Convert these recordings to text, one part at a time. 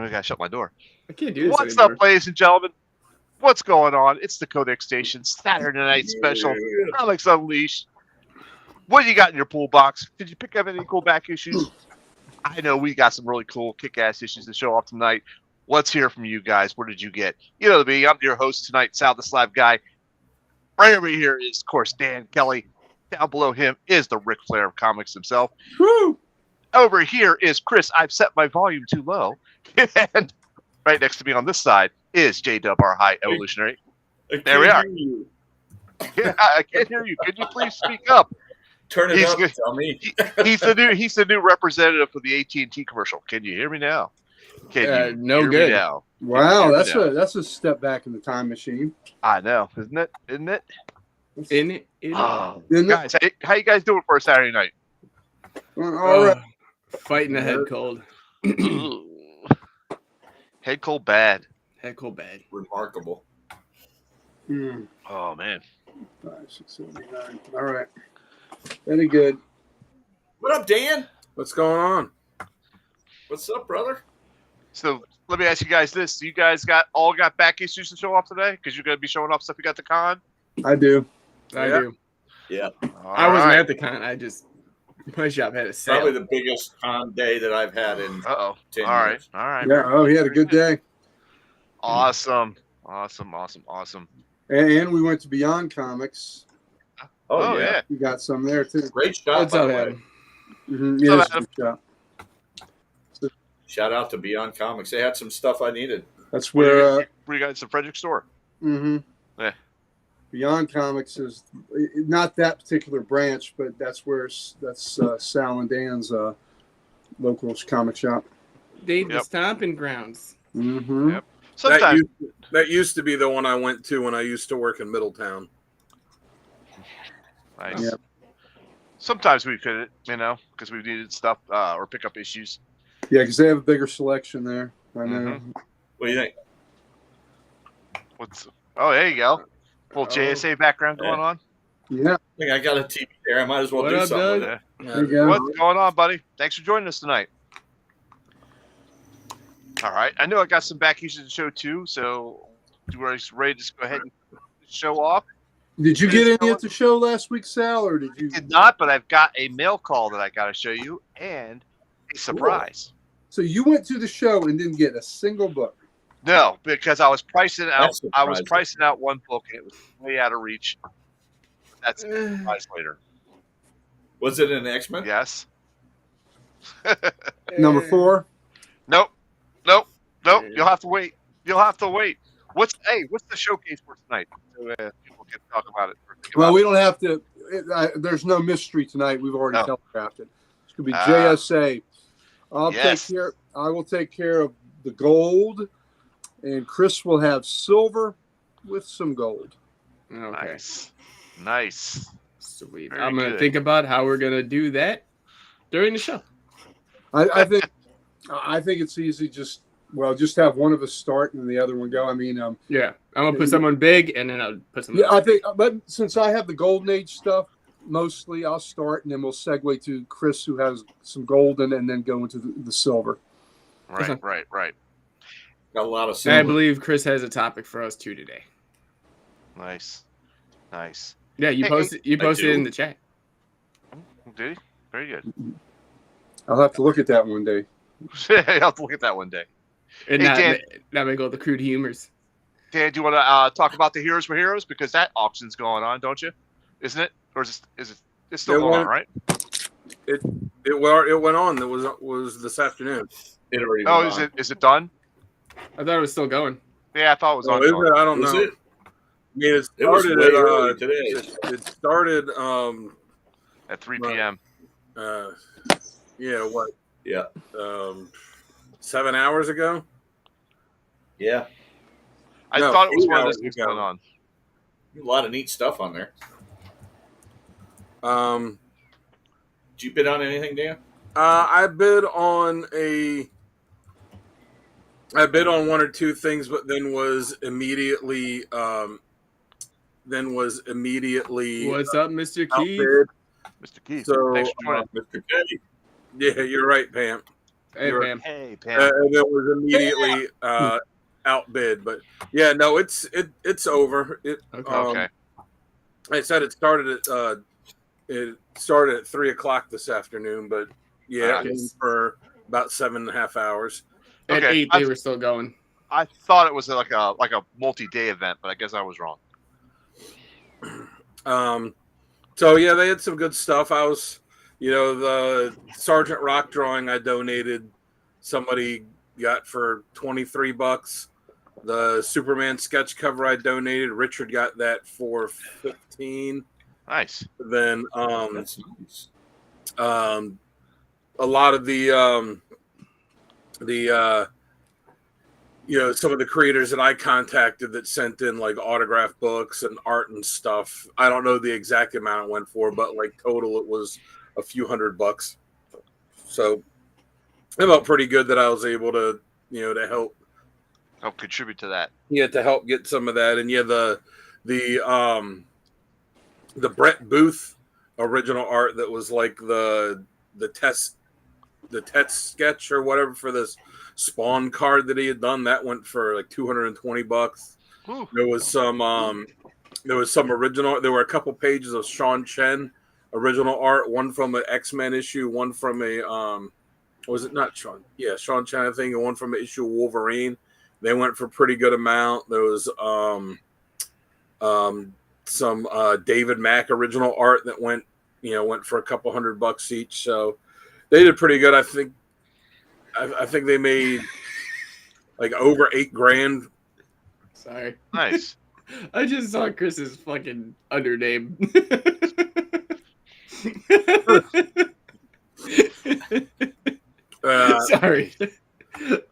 I gotta shut my door. I can't do this What's anymore. up, ladies and gentlemen? What's going on? It's the Codex Station Saturday Night Special. Comics Unleashed. What do you got in your pool box? Did you pick up any cool back issues? I know we got some really cool kick-ass issues to show off tonight. Let's hear from you guys. What did you get? You know me. I'm your host tonight, Sal the Slab Guy. Right over here is, of course, Dan Kelly. Down below him is the Ric Flair of comics himself. Woo! Over here is Chris. I've set my volume too low. And right next to me on this side is J-Dub, our high evolutionary. There we are. Yeah, I can't hear you. Could you please speak up? Turn it up, tell me. He's the new representative for the AT&T commercial. Can you hear me now? Can you no hear good. me now? Wow, that's a step back in the time machine. I know, isn't it? Isn't it? Oh, Isn't guys, how you guys doing for a Saturday night? All right. Fighting the head cold. Head cold bad. Head cold bad. Remarkable. Oh man. 5, 6, 7, 8, 9. All right. Very good. What up, Dan? What's going on? What's up, brother? So let me ask you guys this: you guys got back issues to show off today? Because you're going to be showing off stuff you got at the con. I do. I do. Yeah. I wasn't at the con. My shop had a sale. Probably the biggest con day that I've had in 10 All years. right. Yeah. Oh, he had a good day. Awesome. And we went to Beyond Comics. Oh, yeah. We got some there too. Great shot, What's by up, the way. Adam? Yeah, it's a good shot. Shout out to Beyond Comics. They had some stuff I needed. That's where. We got some Frederick store. Yeah. Beyond Comics is not that particular branch, but that's Sal and Dan's local comic shop. The stomping grounds. Mm-hmm. Yep. Sometimes That used to be the one I went to when I used to work in Middletown. nice. Yep. Sometimes we could, because we needed stuff or pick up issues. Yeah, because they have a bigger selection there. I know. What do you think? Oh, there you go. Full JSA background going on. Yeah. I think I got a TV there. I might as well What do up, something Doug? with it. There you go. What's going on, buddy? Thanks for joining us tonight. All right. I know I got some back issues to show too, so you are ready to just go ahead and show off? Did you get any at the show last week, Sal, or did you? Did not, but I've got a mail call that I got to show you and a surprise. So you went to the show and didn't get a single book? No, because I was pricing out. That's I was surprising. pricing out one book and it was way out of reach. That's a surprise later. Was it an X-Men? Yes. Number 4? Nope. You'll have to wait. What's the showcase for tonight? So people can talk about it. Well, we don't have to. There's no mystery tonight. We've already telegraphed it. It's going to be JSA. I will take care of the gold, and Chris will have silver with some gold. Okay. Nice. Sweet. Very I'm going to good. think about how we're going to do that during the show. I think it's easy. Just have one of us start and the other one go. I mean, Yeah. I'm going to put someone big, and then I'll put someone I think, but since I have the Golden Age stuff, mostly I'll start and then we'll segue to Chris, who has some golden, and then go into the silver. Right. Got a lot of And I silver. believe Chris has a topic for us, too, today. Nice. Yeah, you posted it in the chat. Did he? Very good. I'll have to look at that one day. I'll have to look at that one day. And Hey, not make all the crude humors. Dan, do you want to talk about the Heroes for Heroes? Because that auction's going on, don't you? Isn't it? Or is it? It's still going on, right? It went on. That was this afternoon. It already Oh, went on. is it done? I thought it was still going. Yeah, I thought it was Oh, on. is it? I don't Is know. it? I mean, It was started way early today. It started. At 3 p.m. What? Yeah. 7 hours ago. Yeah. I No, thought it was 8 one of hours those things ago. going on. A lot of neat stuff on there. Um, Did you bid on anything, Dan? I bid on one or two things, but then was immediately What's up, Mr. Keith? outbid. Mr. Keith, So, thanks for joining. Mr. Petty. Yeah, you're right, Pam. Hey, Pam. Hey, Pam. and it was immediately outbid. But yeah, no, it's over. Okay. I said it started at 3:00 this afternoon, but yeah, it went for about 7.5 hours. At Okay. 8, they were still going. I thought it was like a multi-day event, but I guess I was wrong. So yeah, they had some good stuff. I was, the Sergeant Rock drawing I donated, somebody got for $23. The Superman sketch cover I donated, Richard got that for $15. Nice. Then That's nice. a lot of the some of the creators that I contacted that sent in like autograph books and art and stuff. I don't know the exact amount it went for, but like total it was a few $100. So it felt pretty good that I was able to, to help contribute to that. Yeah, to help get some of that. And yeah, the Brett Booth original art that was like the test sketch or whatever for this Spawn card that he had done, that went for like $220. Ooh. There was some original. There were a couple pages of Sean Chen original art, one from an X-Men issue, one from a was it not Sean? Yeah, Sean Chen, I think, and one from an issue of Wolverine. They went for a pretty good amount. There was some David Mack original art that went for a couple $100 each. So they did pretty good. I think they made like over $8,000. Sorry. Nice. I just saw Chris's fucking undername. Sorry.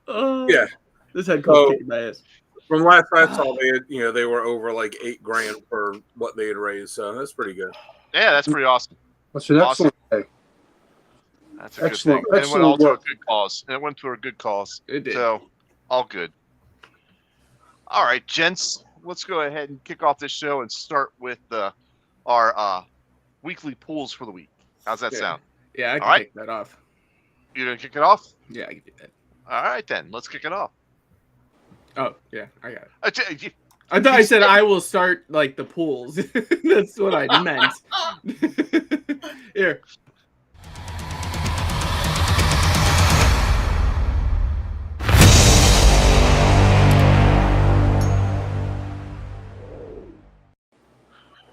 Oh, yeah. This had coke kicking my ass. From last I saw, they were over like $8,000 for what they had raised. So that's pretty good. Yeah, that's pretty awesome. That's an excellent day. That's a Excellent- good thing. And it went all excellent to a work. good cause. And it went to a good cause. It did. So, all good. All right, gents. Let's go ahead and kick off this show and start with our weekly pools for the week. How's that sound? Yeah, I can All right. take that off. You gonna kick it off? Yeah, I can do that. All right, then. Let's kick it off. Oh, yeah, I got it. You- I thought I said I will start like the pools. That's what I meant. Here.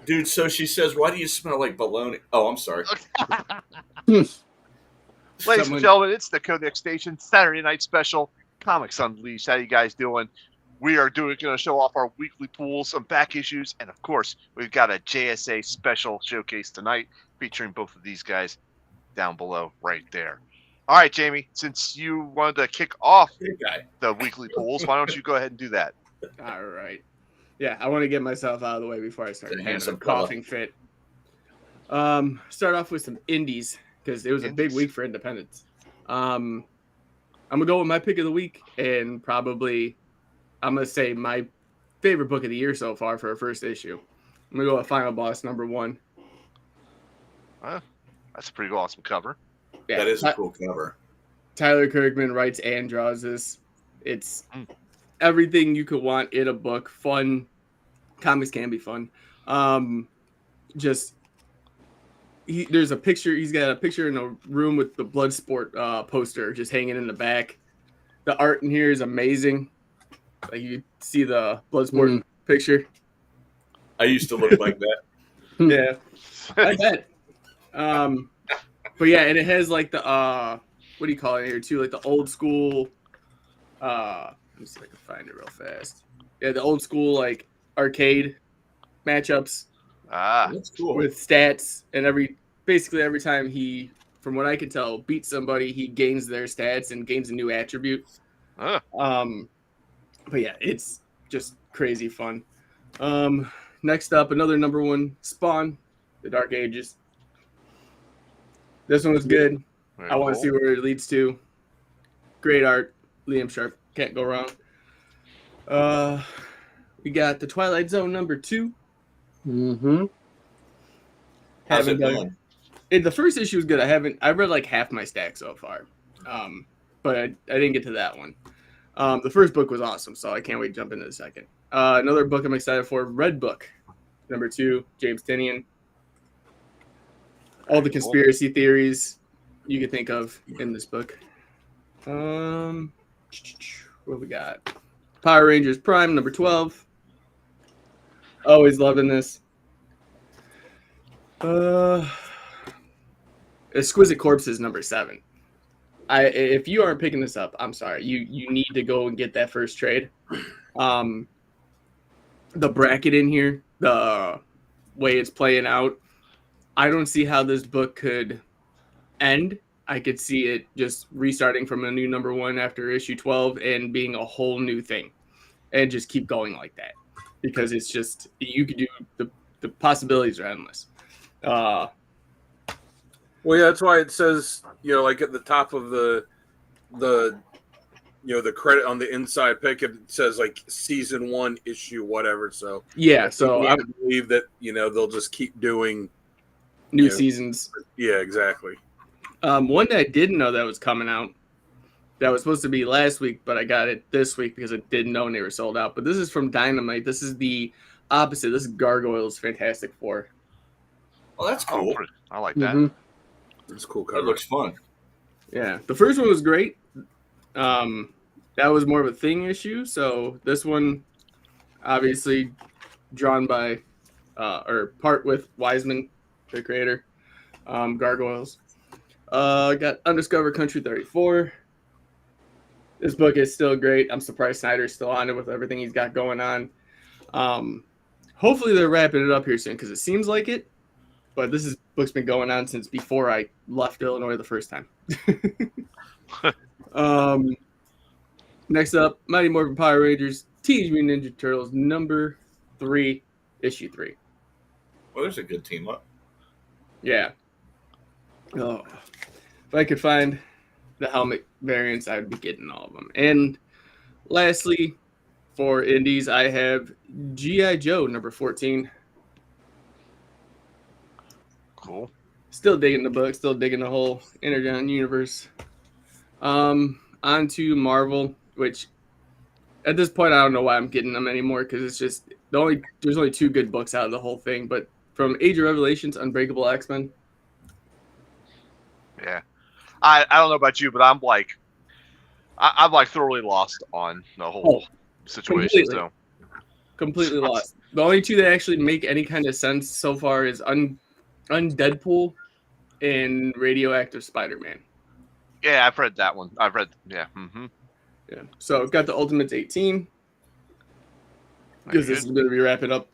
Dude, so she says, why do you smell like bologna? Oh, I'm sorry. Ladies Someone- and gentlemen, it's the Codex Station Saturday Night Special Comics Unleashed. How you guys doing? We are going to show off our weekly pools, some back issues, and of course, we've got a JSA special showcase tonight featuring both of these guys down below right there. All right, Jamie, since you wanted to kick off Good guy. the weekly pools, why don't you go ahead and do that? All right. Yeah, I want to get myself out of the way before I start It's a having a handsome coughing fit. Start off with some indies because it was a big Indies. week for independents. I'm gonna go with my pick of the week and probably I'm gonna say my favorite book of the year so far for a first issue. I'm gonna go with Final Boss #1. That's a pretty awesome cover. Yeah, That is a cool cover. Tyler Kirkman writes and draws this. It's Mm. everything you could want in a book. Fun. Comics can be fun. There's a picture. He's got a picture in a room with the Bloodsport poster just hanging in the back. The art in here is amazing. Like you see the Bloodsport picture. I used to look like that. Yeah, I bet. But yeah, and it has like the what do you call it here too? Like the old school. Let me see if I can find it real fast. Yeah, the old school like arcade matchups That's cool. with stats, and basically every time he, from what I can tell, beats somebody, he gains their stats and gains a new attribute. Ah. But yeah, it's just crazy fun. Next up, another #1, Spawn, The Dark Ages. This one was good. Very I want to cool. see where it leads to. Great art. Liam Sharp. Can't go wrong. We got The Twilight Zone #2. Mm-hmm. How's Haven't it done going? The first issue was good. I've read like half my stack so far. but I didn't get to that one. The first book was awesome, so I can't wait to jump into the second. Another book I'm excited for, Red Book, number 2, James Tinian. All the conspiracy theories you could think of in this book. What we got? Power Rangers Prime, number 12. Always loving this. Exquisite Corpses, number 7. If you aren't picking this up, I'm sorry. You need to go and get that first trade. The bracket in here, the way it's playing out, I don't see how this book could end. I could see it just restarting from a new number 1 after issue 12 and being a whole new thing, and just keep going like that, because it's just, you could do the possibilities are endless. Well, yeah, that's why it says, like at the top of the the credit on the inside pick, it says like season 1 issue whatever. So yeah, so I believe that they'll just keep doing new seasons. Yeah, exactly. One that I didn't know that was coming out, that was supposed to be last week, but I got it this week because I didn't know when they were sold out. But this is from Dynamite. This is the opposite. This is Gargoyles Fantastic Four. Oh, that's cool. I like that. Mm-hmm. It's cool That cover. looks fun. Yeah, the first one was great. That was more of a thing issue. So this one, obviously, drawn by or part with Wiseman, the creator. Gargoyles. Got Undiscovered Country 34. This book is still great. I'm surprised Snyder's still on it with everything he's got going on. Hopefully they're wrapping it up here soon, because it seems like it. But this book's been going on since before I left Illinois the first time. Next up, Mighty Morphin Power Rangers, Teenage Mutant Ninja Turtles, number 3, issue 3. Well, there's a good team up. Yeah. Oh, if I could find the helmet variants, I would be getting all of them. And lastly, for indies, I have G.I. Joe, number 14. Cool. Still digging the book, still digging the whole Energon universe. On to Marvel, which at this point I don't know why I'm getting them anymore, because it's just there's only 2 good books out of the whole thing. But from Age of Revelations, Unbreakable X-Men. Yeah. I don't know about you, but I'm like thoroughly lost on the whole situation. Completely lost. The only 2 that actually make any kind of sense so far is Undeadpool and Radioactive Spider-Man. Yeah, I've read that one. Yeah. Mm-hmm. Yeah. So I've got the Ultimates 18. Because this is going to be wrapping up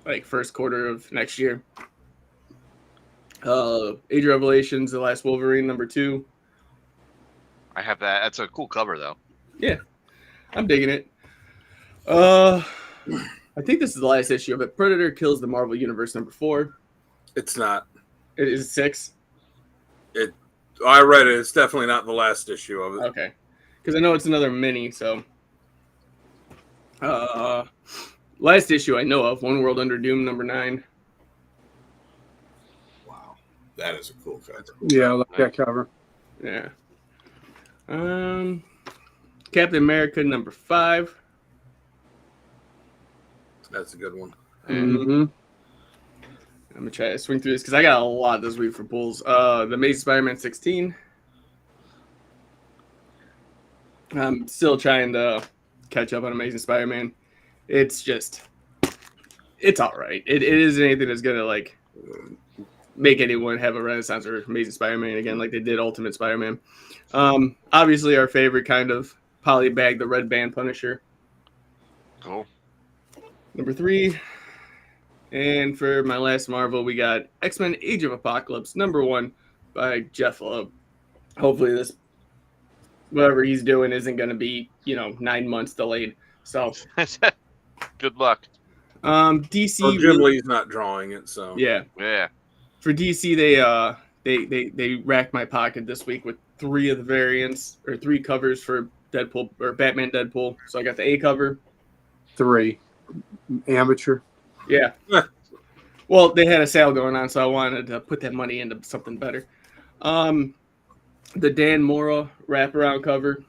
like first quarter of next year. Age of Revelations, The Last Wolverine, number 2. I have that. That's a cool cover, though. Yeah, I'm digging it. I think this is the last issue of it. Predator Kills the Marvel Universe, number 4. It's not. It is 6. I read it. It's definitely not the last issue of it. Okay, because I know it's another mini. So, last issue I know of, One World Under Doom, number 9. Wow, that is a cool cover. Yeah, I like that cover. Yeah. Captain America, number 5. That's a good one. Mm-hmm. I'm gonna try to swing through this because I got a lot this week for pulls. The Amazing Spider-Man 16. I'm still trying to catch up on Amazing Spider-Man. It's all right. It isn't anything that's gonna like make anyone have a renaissance or Amazing Spider-Man again, like they did Ultimate Spider-Man. Obviously, our favorite kind of polybag, the Red Band Punisher. Cool. Number 3. And for my last Marvel, we got X-Men Age of Apocalypse, number 1 by Jeff Loeb. Hopefully this, whatever he's doing, isn't going to be, 9 months delayed. So, good luck. DC. Well, Jim Lee's not drawing it, so. Yeah. For DC, they racked my pocket this week with 3 of the variants, or 3 covers for Deadpool, or Batman Deadpool. So I got the A cover. 3. Amateur. Yeah. Well, they had a sale going on, so I wanted to put that money into something better. The Dan Mora wraparound cover.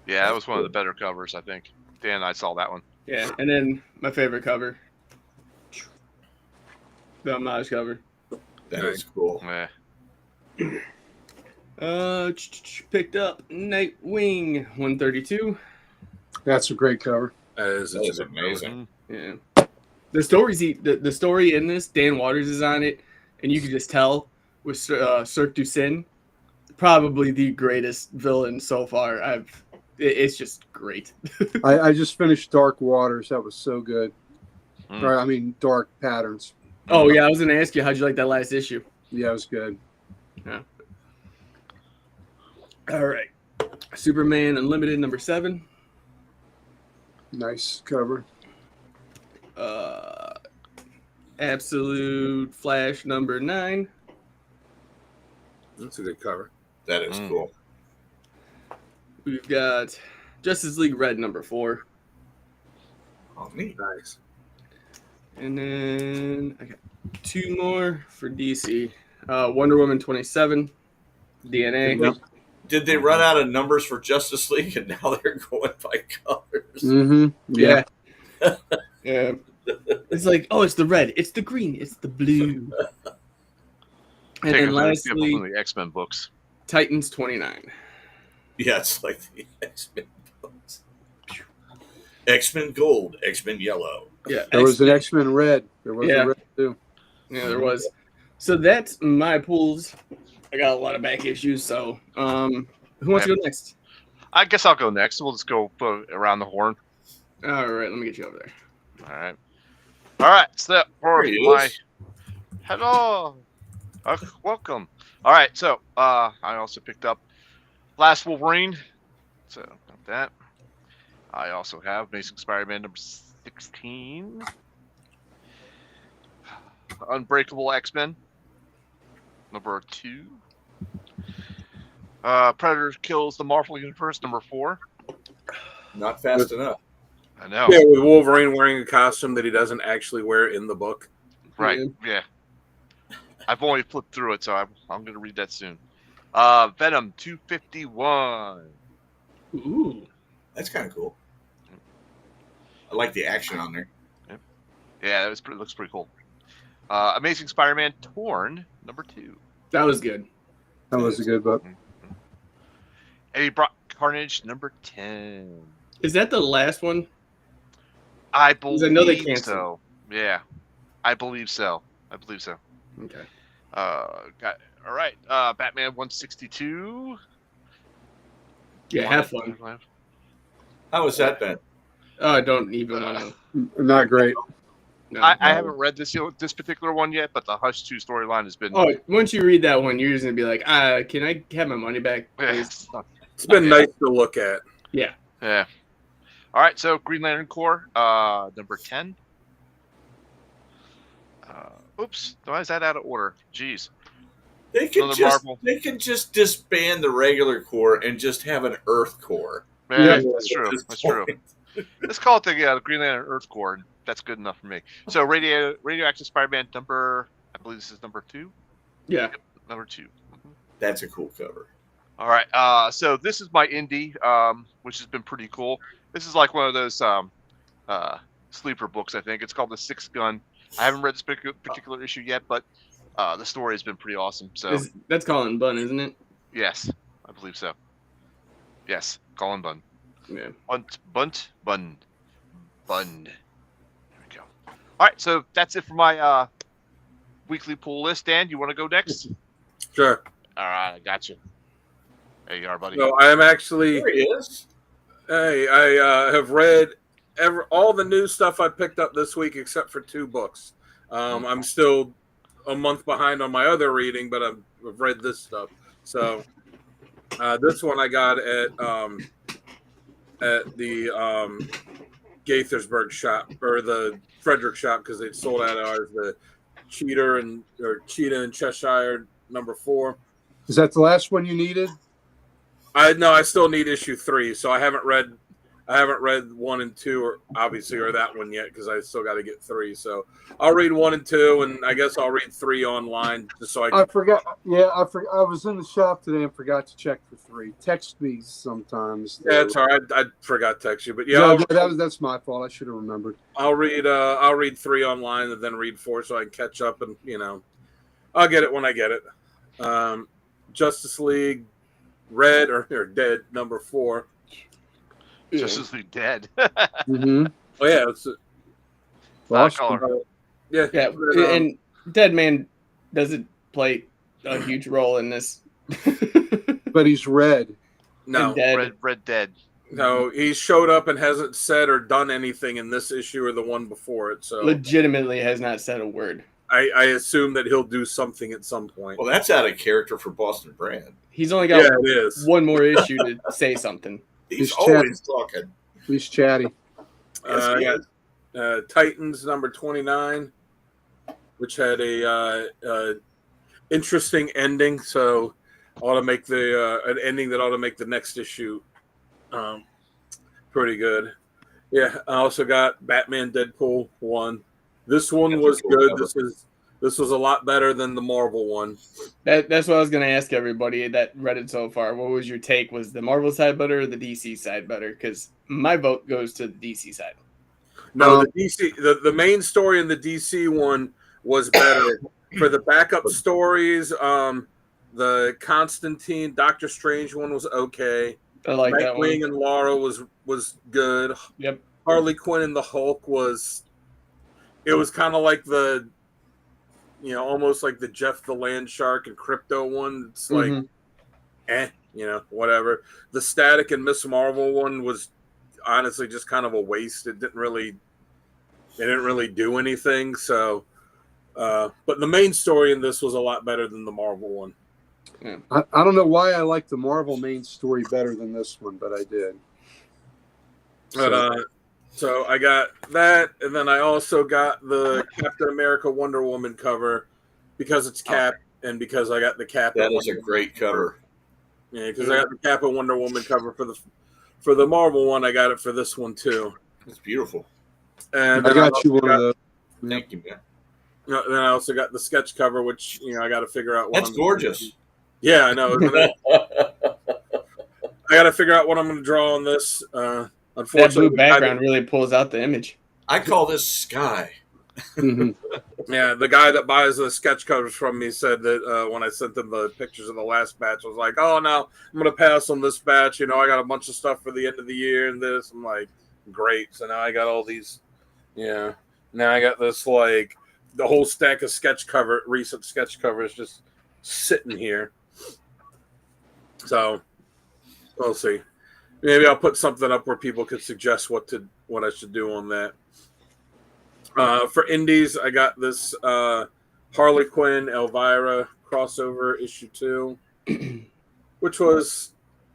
Yeah, that was one of the better covers, I think. Dan and I saw that one. Yeah, and then my favorite cover. The homage cover. That is cool. Yeah. Picked up Nightwing 132. That's a great cover. That is amazing. Mhm. Yeah. The story in this, Dan Waters is on it, and you can just tell with Cirque du Sin, probably the greatest villain so far. It's just great. I just finished Dark Waters. That was so good. Mm. Or, I mean, Dark Patterns. Oh yeah, I was gonna ask you, how'd you like that last issue? Yeah, it was good. Yeah. All right. Superman Unlimited number 7. Nice cover. Absolute Flash number 9. That's a good cover. That is cool. We've got Justice League Red number 4. Oh, neat. Nice. And then I got 2 more for DC. Wonder Woman 27. DNA. Did they run out of numbers for Justice League and now they're going by colors? Mm-hmm. Yeah. Yeah. It's like, oh, it's the red, it's the green, it's the blue. And Take then an example lastly, from the X-Men books. Titans 29. Yeah, it's like the X-Men books. X-Men Gold, X-Men Yellow. Yeah. There was an X-Men Red. There was a Red too. Yeah, there was. So that's my pools. I got a lot of back issues, so who wants to go next? I guess I'll go next. We'll just go around the horn. All right, let me get you over there. All right. All right. So for There he my is. hello, welcome. All right. So I also picked up Last Wolverine. So got that. I also have Amazing Spider-Man number 16. Unbreakable X-Men number 2. Predator Kills the Marvel Universe number 4. Not fast enough. I know. Yeah, with Wolverine wearing a costume that he doesn't actually wear in the book. Right. Yeah. I've only flipped through it, so I'm going to read that soon. Venom 251. Ooh. That's kind of cool. I like the action on there. Yeah, looks pretty cool. Amazing Spider-Man Torn number 2. That was good. That was a good book. Eddie Brock Carnage number 10. Is that the last one? I believe I know they canceled. so. Yeah, I believe so. Okay. All right. Batman 162. Yeah, have fun. How was that then? Oh, I don't even want to. Not great. No. I haven't read this particular one yet, but the Hush 2 storyline has been. Oh, once you read that one, you're just gonna be like, can I have my money back, please? It's been nice to look at. Yeah. Yeah. All right, so Green Lantern Corps, number 10. Oops, why is that out of order? Jeez. They can Another just Marvel. they can just disband the regular Corps and just have an Earth Corps. Yeah, Yeah. that's true. At this That's true. point. Let's call it the Green Lantern Earth Corps. That's good enough for me. So Radioactive Spider-Man I believe this is number 2. Yeah. Number 2. That's a cool cover. All right. So this is my indie, which has been pretty cool. This is like one of those sleeper books, I think. It's called The Sixth Gun. I haven't read this particular issue yet, but the story has been pretty awesome. So That's Colin Bunn, isn't it? yes, I believe so. Yes, Colin Bunn. Yeah. Bunt. There we go. All right, so that's it for my weekly pool list. Dan, you want to go next? Sure. All right, I got you. There you are, buddy. So I am actually. There he is. Hey, I have read all the new stuff I picked up this week except for 2 books. I'm still a month behind on my other reading, but I've read this stuff. So this one I got at the Gaithersburg shop or the Frederick shop because they sold out ours. The Cheetah and Cheshire number 4. Is that the last one you needed? I still need issue 3, so I haven't read I haven't read 1 and 2, or that one yet because I still got to get 3. So I'll read 1 and 2, and I guess I'll read 3 online just so I can. I forgot. Yeah, I was in the shop today and forgot to check for 3. Text me sometimes. Yeah, it's all right. I forgot to text you, but yeah, that's my fault. I should have remembered. I'll read 3 online and then read 4 so I can catch up, and I'll get it when I get it. Justice League Red or Dead number 4. Justice League Dead. Mm-hmm. Oh yeah, it's Color. Yeah, and Dead Man doesn't play a huge role in this. But he's red. No, Red Dead. No, he showed up and hasn't said or done anything in this issue or the one before it. So legitimately has not said a word. I assume that he'll do something at some point. Well, that's out of character for Boston Brand. He's only got it is. one more issue to say something. He's always talking. He's chatty. Titans number 29, which had a interesting ending. So ought to make an ending that ought to make the next issue pretty good. Yeah, I also got Batman Deadpool 1. This one was good. This was a lot better than the Marvel one. That's what I was going to ask everybody that read it so far. What was your take? Was the Marvel side better or the DC side better? Because my vote goes to the DC side. No, the DC, the main story in the DC one was better. For the backup stories, the Constantine, Doctor Strange one was okay. I like that one. Nightwing and Laura was good. Yep. Harley Quinn and the Hulk was kind of like the, almost like the Jeff the Land Shark and Crypto one. It's like, whatever. The Static and Miss Marvel one was honestly just kind of a waste. It didn't really do anything. So, but the main story in this was a lot better than the Marvel one. Yeah. I don't know why I like the Marvel main story better than this one, but I did. So I got that, and then I also got the Captain America Wonder Woman cover because it's Cap, and because I got the Cap. That is a great cover. Yeah, because I got the Cap and Wonder Woman cover for the Marvel one. I got it for this one too. It's beautiful. And I got you one of those. Thank you, man. Then I also got the sketch cover, which I got to figure out. That's gorgeous. Yeah, I know. I got to figure out what I'm going to draw on this. Unfortunately, that blue background really pulls out the image. I call this sky. Yeah, the guy that buys the sketch covers from me said that when I sent them the pictures of the last batch, I was like, "Oh, no, I'm going to pass on this batch. I got a bunch of stuff for the end of the year and this." I'm like, "Great!" So now I got all these. Yeah, now I got this like the whole stack of recent sketch covers just sitting here. So we'll see. Maybe I'll put something up where people could suggest what I should do on that. For indies, I got this Harley Quinn Elvira crossover issue 2, which was,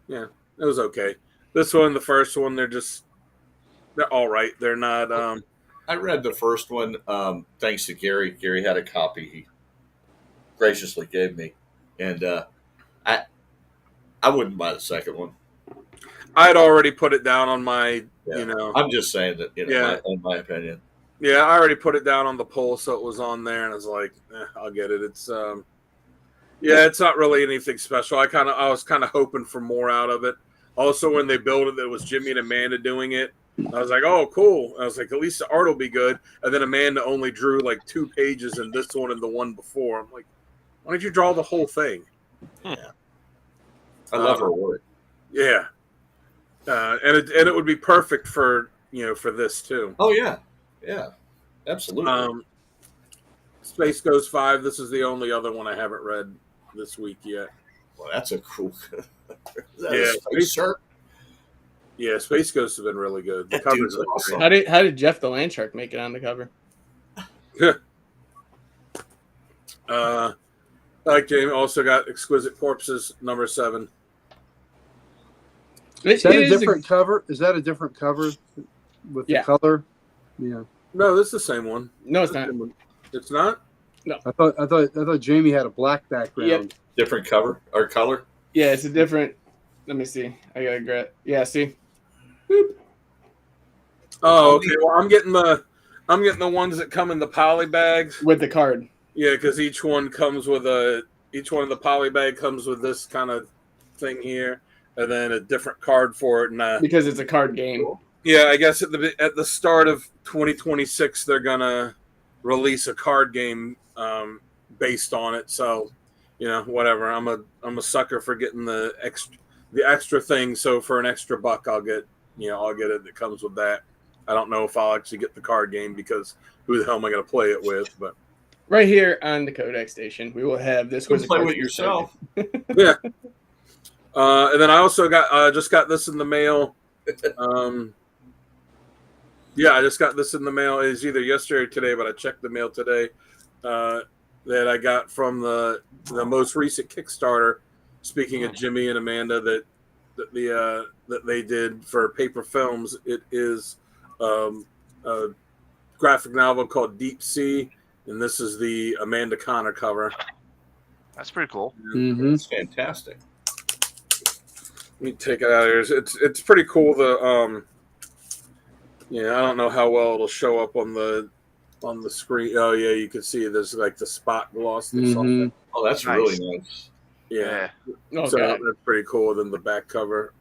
it was okay. This one, the first one, they're all right. They're not. I read the first one thanks to Gary. Gary had a copy he graciously gave me, and I wouldn't buy the second one. I'd already put it down on my, I'm just saying that, in my opinion. Yeah, I already put it down on the poll, so it was on there, and I was like, I'll get it. It's, it's not really anything special. I was kind of hoping for more out of it. Also, when they built it, it was Jimmy and Amanda doing it. I was like, oh, cool. I was like, at least the art will be good. And then Amanda only drew like 2 pages in this one and the one before. I'm like, why don't you draw the whole thing? Yeah. I love her work. Yeah. And it would be perfect for this too. Oh yeah, absolutely. Space Ghost 5. This is the only other one I haven't read this week yet. Well, that's a cool. Space Shark. Yeah, Space Ghost have been really good. The cover's awesome. How did Jeff the Land Shark make it on the cover? Like Jamie also got Exquisite Corpses number 7. Is that a different cover? Is that a different cover with the color? Yeah. No, this is the same one. No, it's not. It's not? No. I thought Jamie had a black background. Yep. Different cover or color? Yeah, it's a different. Let me see. I gotta grab. Yeah, see. Boop. Oh, okay. Well, I'm getting the ones that come in the poly bags with the card. Yeah, because each one of the poly bag comes with this kind of thing here, and then a different card for it. And because it's a card game. Yeah, I guess at the start of 2026 they're gonna release a card game based on it. So, whatever. I'm a sucker for getting the extra thing. So for an extra $1, I'll get it that comes with that. I don't know if I'll actually get the card game because who the hell am I going to play it with? But right here on the Codex Station, we will have this. You can play with yourself. Yeah. And then I also just got this in the mail. Yeah, I just got this in the mail. It was either yesterday or today, but I checked the mail today. That I got from the most recent Kickstarter. Speaking of Jimmy and Amanda, that they did for Paper Films, it is a graphic novel called Deep Sea, and this is the Amanda Connor cover. That's pretty cool. Mm-hmm. It's fantastic. Let me take it out of here. It's pretty cool. I don't know how well it'll show up on the screen. Oh yeah, you can see there's like the spot gloss. Mm-hmm. Oh, that's Nice. really nice. Yeah. Okay. So that's pretty cool. Then the back cover.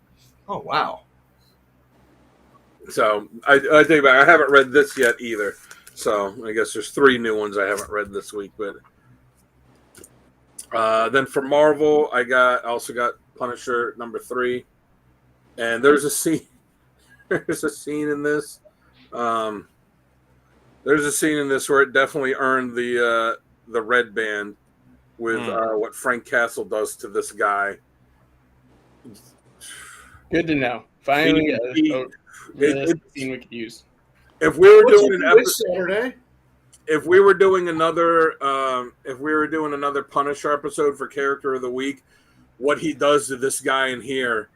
Oh wow. So I think about it. I haven't read this yet either. So I guess there's 3 new ones I haven't read this week. But then for Marvel, I also got Punisher #3, and there's a scene. There's a scene in this. There's a scene in this where it definitely earned the red band with what Frank Castle does to this guy. Good to know. Finally, It's scene we could use. If we were doing an episode Saturday, if we were doing another Punisher episode for Character of the Week, what he does to this guy in here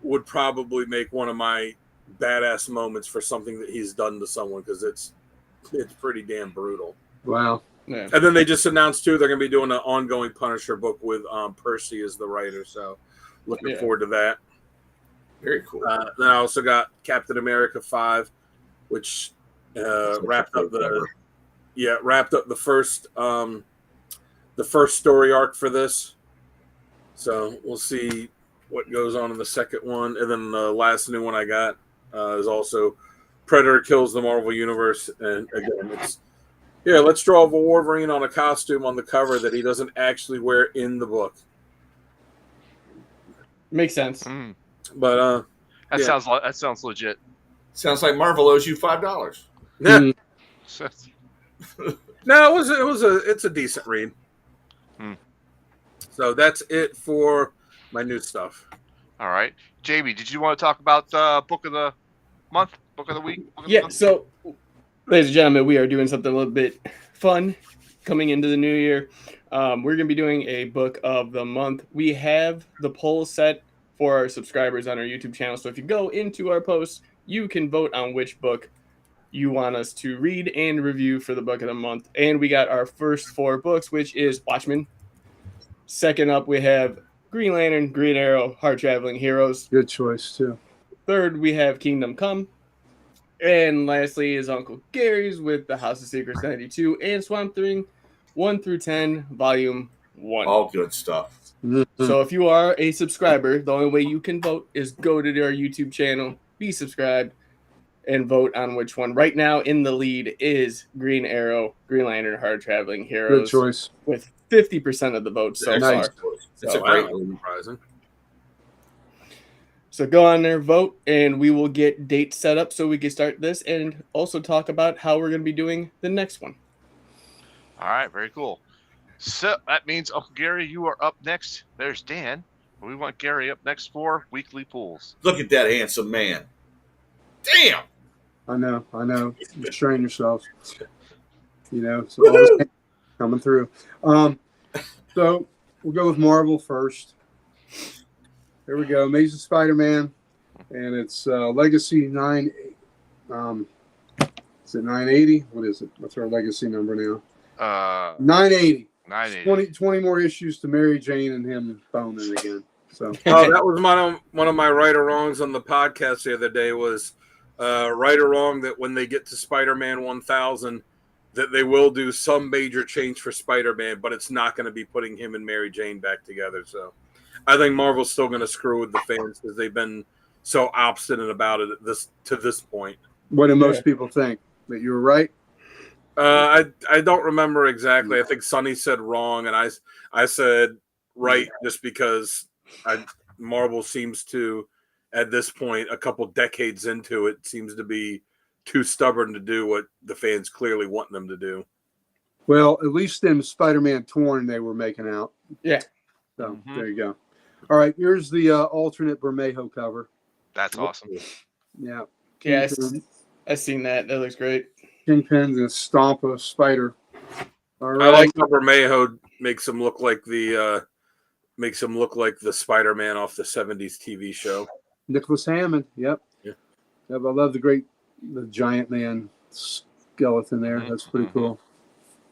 would probably make one of my badass moments for something that he's done to someone, because it's pretty damn brutal. Wow. Yeah. And then they just announced too they're going to be doing an ongoing Punisher book with Percy as the writer, so looking forward to that. very cool. Then I also got Captain America 5, which wrapped up the first story arc for this. So we'll see what goes on in the second one. And then the last new one I got is also Predator Kills the Marvel Universe. And again, let's draw a Wolverine on a costume on the cover that he doesn't actually wear in the book. Makes sense. But that sounds legit. Sounds like Marvel owes you $5. yeah. No, it's a decent read. So that's it for my new stuff. All right, Jamie, did you want to talk about book of the month, book of the week? So, ladies and gentlemen, we are doing something a little bit fun coming into the new year. We're going to be doing a book of the month. We have the poll set for our subscribers on our YouTube channel. So if you go into our posts, you can vote on which book you want us to read and review for the book of the month. And we got our first 4 books, which is Watchmen. Second up, we have Green Lantern, Green Arrow, Hard Traveling Heroes. Good choice, too. Third, we have Kingdom Come. And lastly is Uncle Gary's with The House of Secrets 92 and Swamp Thing 1 through 10, Volume 1. All good stuff. So if you are a subscriber, the only way you can vote is go to our YouTube channel, be subscribed, and vote on which one. Right now in the lead is Green Arrow, Green Lantern, Hard Traveling Heroes. Good choice. With 50% of the votes so Nice. far. It's So, a great Wow, one. surprising. So go on there, vote, and we will get dates set up so we can start this and also talk about how we're going to be doing the next one. All right, very cool. So that means, Uncle Gary, you are up next. There's Dan. We want Gary up next for weekly pools. Look at that handsome man. Damn. I know. Restrain yourself. So all this coming through. So we'll go with Marvel first. There we go. Amazing Spider-Man, and it's Legacy 9. Is it 980? What is it? What's our legacy number now? 980. 980. 20 more issues to Mary Jane and him boning again. So Oh, that was one of my right or wrongs on the podcast the other day was right or wrong, that when they get to Spider-Man 1000, that they will do some major change for Spider-Man, but it's not going to be putting him and Mary Jane back together. So I think Marvel's still going to screw with the fans because they've been so obstinate about it to this point. What do most people think? That you were right? I don't remember exactly. I think Sonny said wrong, and I said right just because Marvel seems to, at this point, a couple decades into it, seems to be too stubborn to do what the fans clearly want them to do. Well, at least in Spider-Man Torn, they were making out. Yeah. So there you go. All right, here's the alternate Bermejo cover. That's awesome. Yeah. Yes, I've seen that. That looks great. Kingpin's gonna stomp a spider. All right. I like how Bermejo makes him look like the Spider-Man off the '70s TV show. Nicholas Hammond. Yep. Yeah. Yep. I love the giant man skeleton there. That's pretty cool.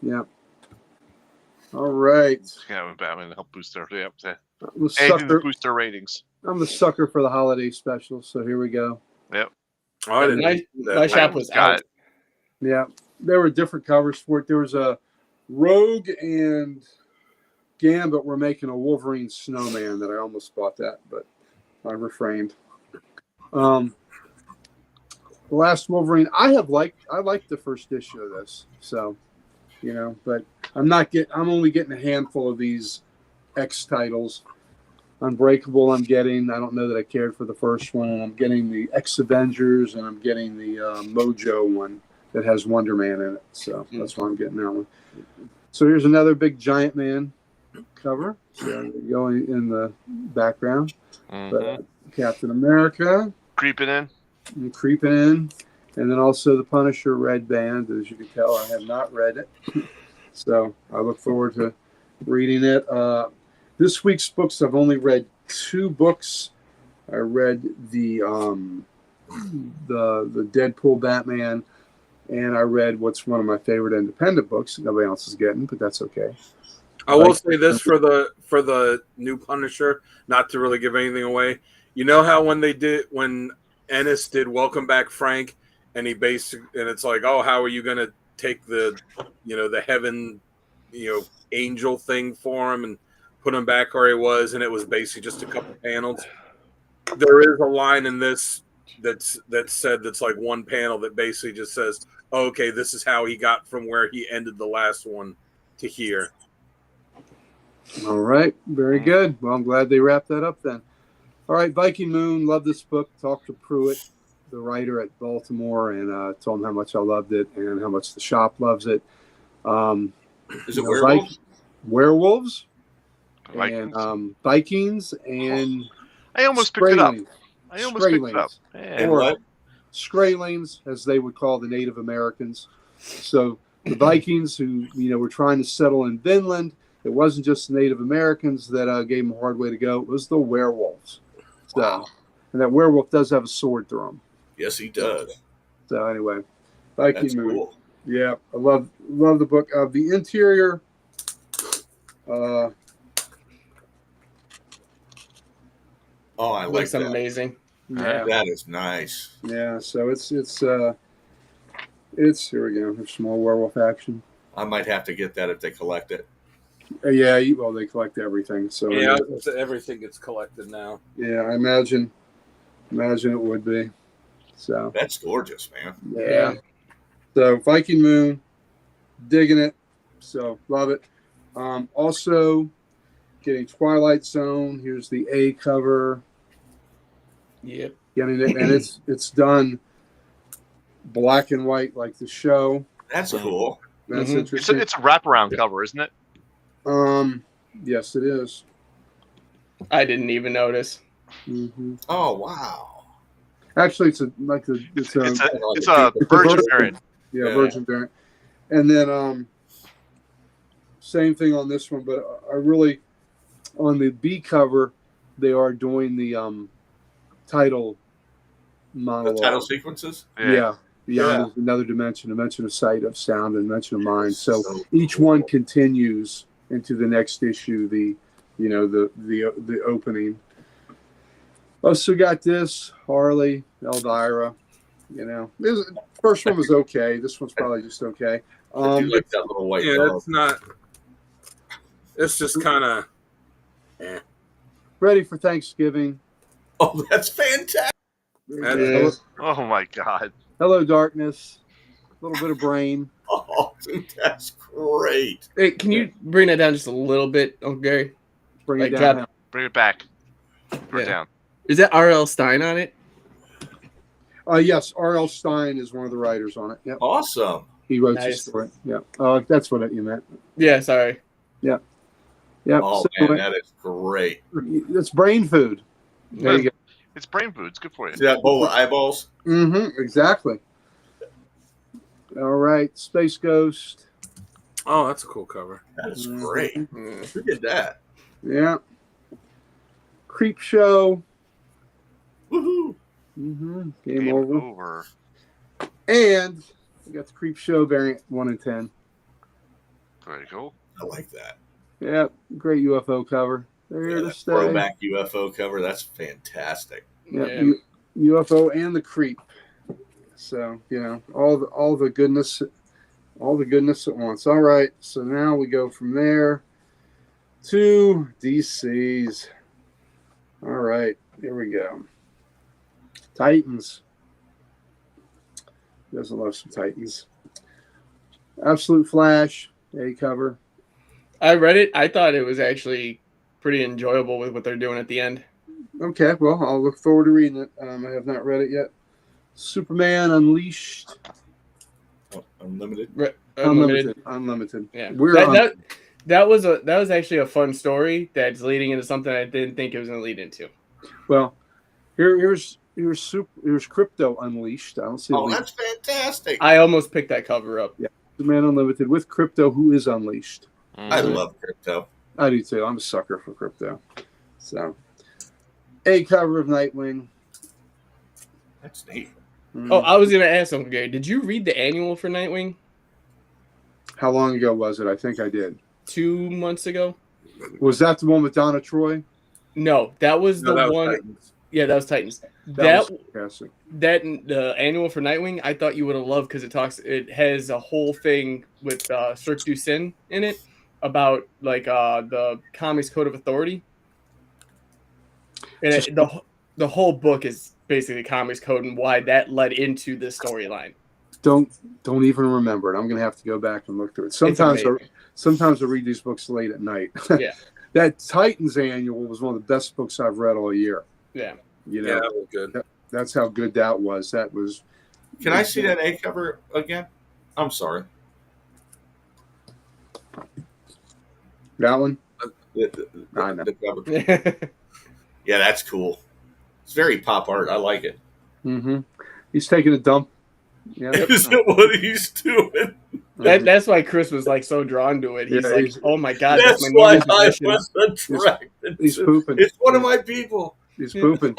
Yep. All right. Yeah, Batman help boost their Anything to boost their ratings. I'm the sucker for the holiday special, so here we go. Yep. Oh, I didn't my shop was out. Yeah, there were different covers for it. There was a Rogue and Gambit were making a Wolverine snowman that I almost bought that, but I refrained. The last Wolverine I liked the first issue of this, so but I'm only getting a handful of these X titles. Unbreakable I'm getting. I don't know that I cared for the first one, and I'm getting the X Avengers, and I'm getting the Mojo one that has Wonder Man in it. So that's why I'm getting that one. So here's another big giant man cover. So going in the background. But Captain America. Creeping in. And then also the Punisher Red Band. As you can tell, I have not read it. So I look forward to reading it. This week's books, I've only read 2 books. I read the Deadpool Batman, and I read what's one of my favorite independent books that nobody else is getting, but that's okay. I will say this for the new Punisher, not to really give anything away. You know how when Ennis did Welcome Back Frank, and it's like, oh, how are you going to take the heaven, angel thing for him and put him back where he was, and it was basically just a couple panels. There is a line in this that's like one panel that basically just says, oh, okay, this is how he got from where he ended the last one to here. All right, very good. Well, I'm glad they wrapped that up then. All right, Viking Moon, love this book. Talked to Pruitt, the writer at Baltimore, and told him how much I loved it and how much the shop loves it. Is it werewolves? Werewolves. Vikings. And Vikings and I almost picked it up. Or Skraelings, as they would call the Native Americans. So the Vikings, who were trying to settle in Vinland, it wasn't just the Native Americans that gave them a hard way to go. It was the werewolves. So, and that werewolf does have a sword through him. Yes, he does. So anyway, Viking That's Moon. cool. Yeah, I love the book. The interior. Oh, I like looks that. Amazing. Yeah, that is nice. Yeah, so it's here we go. There's some more werewolf action. I might have to get that if they collect it. Yeah, well, they collect everything. So yeah, everything gets collected now. Yeah, I imagine it would be. So that's gorgeous, man. Yeah. So Viking Moon, digging it. So love it. Also getting Twilight Zone. Here's the A cover. Yep. Getting it, and it's done black and white like the show. That's cool. That's interesting. It's a wraparound cover, isn't it? Yes, it is. I didn't even notice. Mm-hmm. Oh wow! Actually, it's a Virgin variant. Yeah, Virgin variant. And then same thing on this one, but I really on the B cover they are doing the title monologue. The title sequences. Yeah. Beyond another dimension of sight, of sound, and dimension of mind. So each one continues into the next issue. The opening. Also got this Harley, Elvira, First one was okay. This one's probably just okay. I do like that little white dog. it's not. It's just kind of. Ready for Thanksgiving. Oh, that's fantastic. Yeah. Oh my God. Hello, darkness. A little bit of brain. Oh, dude, that's great. Hey, can you bring that down just a little bit, Uncle Gary? Bring Like it down. drop- Bring it back. Bring it Yeah. down. Is that R.L. Stein on it? Yes, R.L. Stein is one of the writers on it. Yep. Awesome. He wrote the Nice. story. Yeah. That's what you meant. Yeah, sorry. Yep. Oh, So man, that is great. it's brain food. There you go. It's brain food. It's good for you. See that bowl of eyeballs? Mm-hmm. Exactly. All right. Space Ghost. Oh, that's a cool cover. That is great. Mm. Who did that? Yeah. Creep Show. Woohoo. Mm-hmm. Game Game over. over. And we got the Creep Show variant 1 in 10. Very cool. I like that. Yeah. Great UFO cover. They're here to that stay. throwback UFO cover. That's fantastic. Yeah. UFO and the Creep. So, all the goodness at once. All right. So now we go from there to DC's. All right. Here we go. Titans. Doesn't love some Titans. Absolute Flash. A cover. I read it. I thought it was actually pretty enjoyable with what they're doing at the end. Okay. Well, I'll look forward to reading it. I have not read it yet. Superman Unleashed. Oh, Unlimited. Unlimited. Yeah. We're that was actually a fun story that's leading into something I didn't think it was going to lead into. Well, here's Crypto Unleashed. I don't see. Oh, that's fantastic. I almost picked that cover up. Yeah. Superman Unlimited with Crypto, who is unleashed. I love crypto. I do too. I'm a sucker for Crypto. So, a cover of Nightwing. That's neat. Oh, I was going to ask Uncle Gary, did you read the annual for Nightwing? How long ago was it? I think I did. 2 months ago? Was that the one with Donna Troy? No, that was the that was one. Titans. Yeah, that was Titans. That was fantastic. The annual for Nightwing, I thought you would have loved because it has a whole thing with Cirque du Sin in it about like the Comics Code of Authority, and the whole book is basically Comics Code and why that led into this storyline. Don't even remember it. I'm gonna have to go back and look through it. Sometimes I read these books late at night. Yeah. That Titans annual was one of the best books I've read all year. Yeah. Yeah, that was good. That's how good that was. That was. Can I see that A cover again? I'm sorry. That one? The I know. cover. Yeah, that's cool. It's very pop art. I like it. Mm-hmm. He's taking a dump. Yeah. Is that what he's doing? That's why Chris was like so drawn to it. He's Yeah, like, oh my god, That's my why new I musician. was attracted. He's pooping. It's one of my people. He's pooping.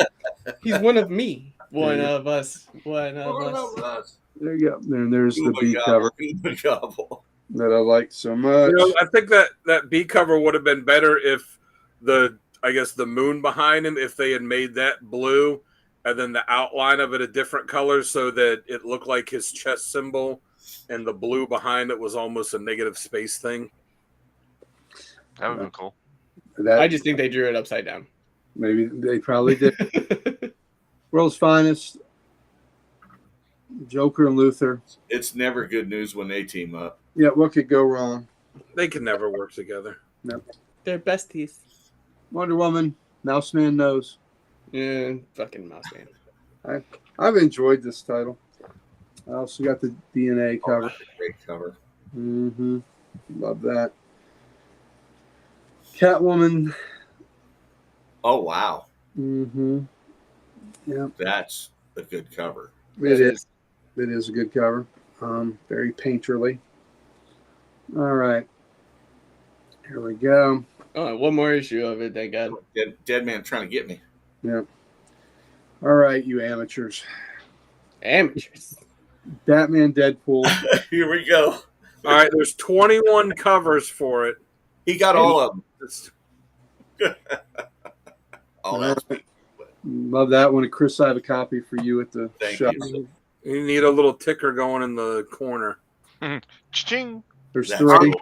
He's one of me. One Yeah. of us. One of One us. of us. There you go. And there's the Uba B gobble, cover uba gobble. that I like so much. I think that B cover would have been better if the moon behind him, if they had made that blue and then the outline of it a different color so that it looked like his chest symbol and the blue behind it was almost a negative space thing. That would have been cool. That, I just think they drew it upside down. maybe they probably did. World's Finest, Joker and Luther. It's never good news when they team up. Yeah, what could go wrong? They can never work together. They're besties. Wonder Woman, Mouse Man Knows. Yeah, fucking mouse man. I've enjoyed this title. I also got the DNA Oh, cover. that's a great cover. Mm-hmm. Love that. Catwoman. Oh, wow. Mm-hmm. Yeah, That's a good cover. it is. It is a good cover. Very painterly. All right. Here we go. Oh, one more issue of it, thank God. Dead man trying to get me. Yeah. All right, you amateurs. Amateurs. Batman Deadpool. Here we go. All right, there's 21 covers for it. He got all of them. It's- Oh, that's Love that one. Chris, I have a copy for you at the Thank shop. you. You need a little ticker going in the corner. Ching. There's That's three. cool.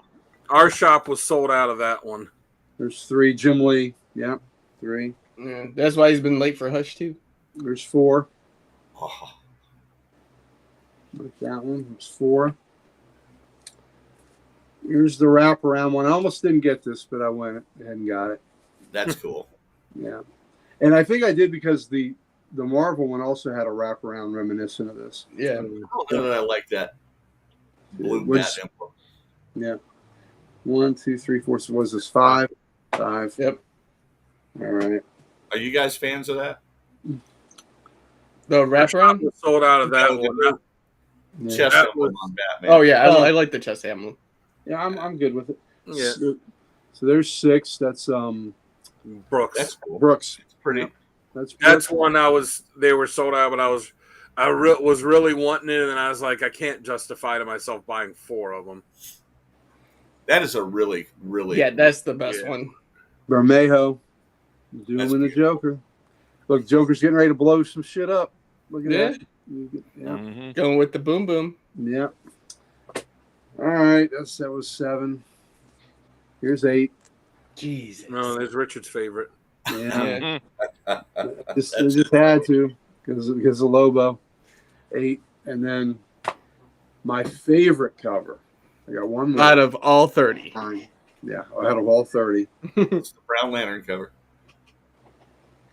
Our shop was sold out of that one. There's three. Jim Lee. Yep. Three. Yeah, that's why he's been late for Hush too. There's four. Oh, Like that one. There's four. Here's the wraparound one. I almost didn't get this, but I went ahead and got it. that's cool. Yeah. And I think I did because the Marvel one also had a wraparound reminiscent of this. Yeah. Oh, no, I like that. Blue Was- bat emblem. Yeah. 1, 2, 3, 4. So was this 5? 5. Yep. All right. Are you guys fans of that? The Our shop wraparound. was sold out of that one. Yeah. Chest That emblem was- on Batman. Oh yeah, I like the chest emblem. Yeah, I'm good with it. Yeah, So there's 6. That's Brooks. That's cool. Brooks. It's pretty. Yeah. That's That's Brooks. one they were sold out, but I was really wanting it, and I was like, I can't justify to myself buying 4 of them. That is a really, really. Yeah, that's the best Yeah. one. Bermejo. That's Doing the Joker. Look, Joker's getting ready to blow some shit up. Look at Yeah. that. Yeah. Mm-hmm. Going with the boom boom. Yeah. All right. That was 7. Here's 8. Jesus. No, there's Richard's favorite. Yeah. Yeah. Just had to because of Lobo. 8. And then my favorite cover. I got one more. Out of all 30. Yeah, out of all 30. It's the Brown Lantern cover.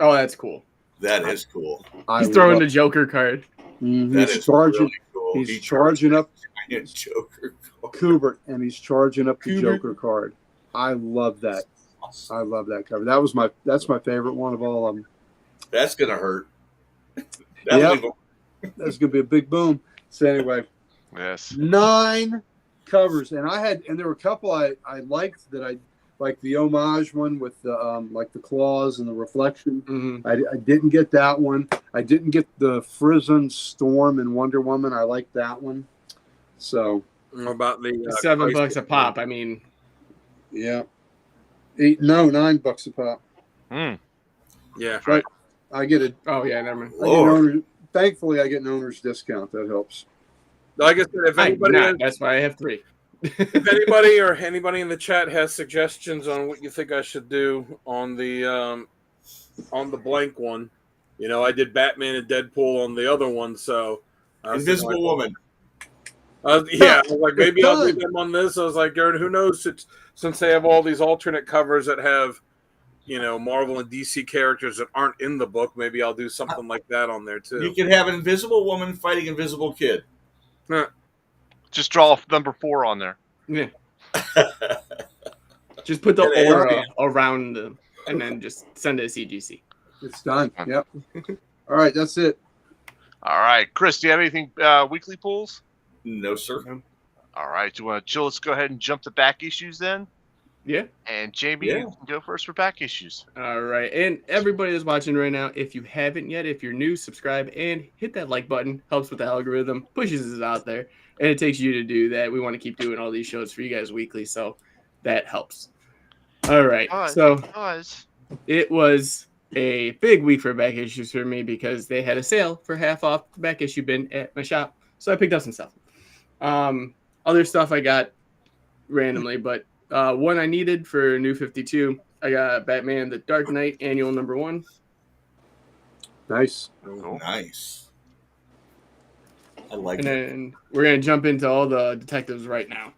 Oh, that's cool. That is cool. I He's throwing love- the Joker card. That He's is charging. really cool. He's He charging up giant Joker card. Kubert, and he's charging up the Kubert. Joker card. I love that. I love that cover. That's my favorite one of all of them. That's gonna hurt. Yep. That's gonna be a big boom. So anyway, Yes. 9 covers, and there were a couple I liked that I like the homage one with the like the claws and the reflection. Mm-hmm. I didn't get that one. I didn't get the Frizzen Storm and Wonder Woman. I liked that one. So About the $7 a pop. I mean, yeah, $9 a pop. Mm. Yeah. Right. I get it. oh yeah, never mind. Lord. Thankfully, I get an owner's discount. That helps. Like I said, if anybody, That's why I have 3. if anybody in the chat has suggestions on what you think I should do on the blank one, I did Batman and Deadpool on the other one, so Invisible Woman. Yeah, I was like, maybe I'll do them on this. I was like, Aaron, who knows? Since they have all these alternate covers that have, Marvel and DC characters that aren't in the book, maybe I'll do something like that on there too. You could have Invisible Woman fighting Invisible Kid. Just draw number 4 on there. Yeah. Just put the Yeah, they aura around them and then just send it to CGC. It's done. Yep. All right, that's it. All right, Chris, do you have anything weekly pulls? No, sir. All right, do you want to chill? Let's go ahead and jump to back issues then. Yeah. And Jamie, Yeah. you can go first for back issues. All right. And everybody that's watching right now, if you haven't yet, if you're new, subscribe and hit that like button. Helps with the algorithm, pushes us out there, and it takes you to do that. We want to keep doing all these shows for you guys weekly, so that helps. All right. So it was a big week for back issues for me because they had a sale for half off the back issue bin at my shop. So I picked up some stuff. Other stuff I got randomly, but one I needed for New 52, I got Batman the Dark Knight Annual number 1. Nice. Cool. Nice. I like And it. then we're going to jump into all the detectives right now.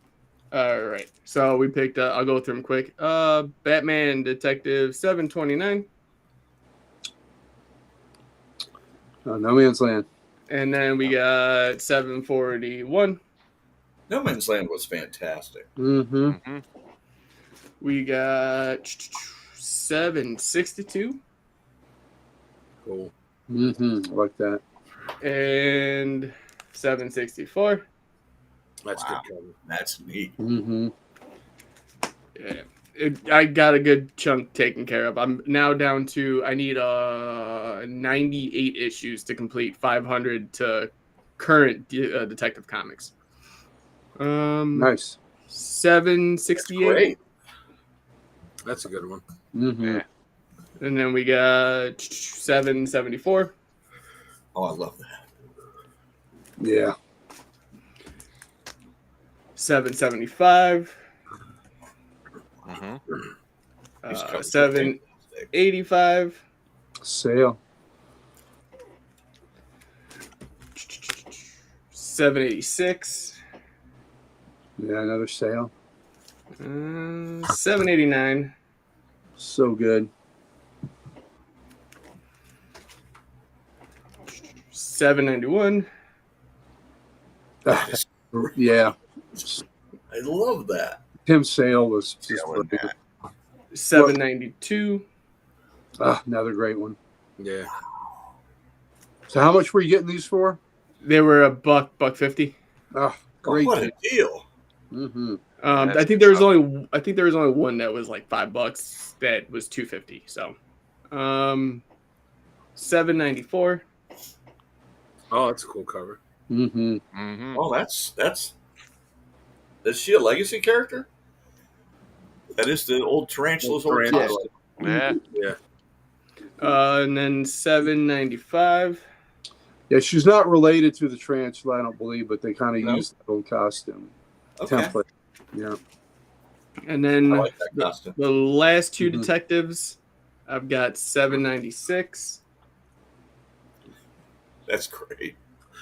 All right. So we picked, I'll go through them quick. Batman Detective 729. No Man's Land. And then we got 741. No Man's Land was fantastic. Mm-hmm. Mm-hmm. We got 762. Cool. Mm-hmm. I like that. And 764. That's Wow. good cover. That's neat. Mm-hmm. Yeah. I got a good chunk taken care of. I'm now down to, I need 98 issues to complete 500 to current Detective Comics. Nice. 768. Great. That's a good one. Mm-hmm. Yeah. And then we got 774. Oh, I love Yeah. $7.75. Mm-hmm. $7.85. Sale. $7.86. Yeah, another sale. $7.89. So good. $7.91. That is, Yeah. I love that. Tim's sale was just Yeah, wasn't brilliant. $7.92. Another great one. Yeah. So how much were you getting these for? They were $1.50. Oh, Oh, great what a deal. Mm-hmm. That's I think good there was stuff. only one that was like $5 that was $2.50. So, $7.94. Oh, that's a cool cover. Mm-hmm. Mm-hmm. Oh, that's is she a legacy character? That is the old Tarantula's old Tarantula. costume. Yeah. Yeah. And then $7.95. Yeah, she's not related to the tarantula, I don't believe, but they kind of No? used that old costume Okay. template. Yeah. And then I like that costume. the last two Mhm. detectives, I've got $7.96. That's great.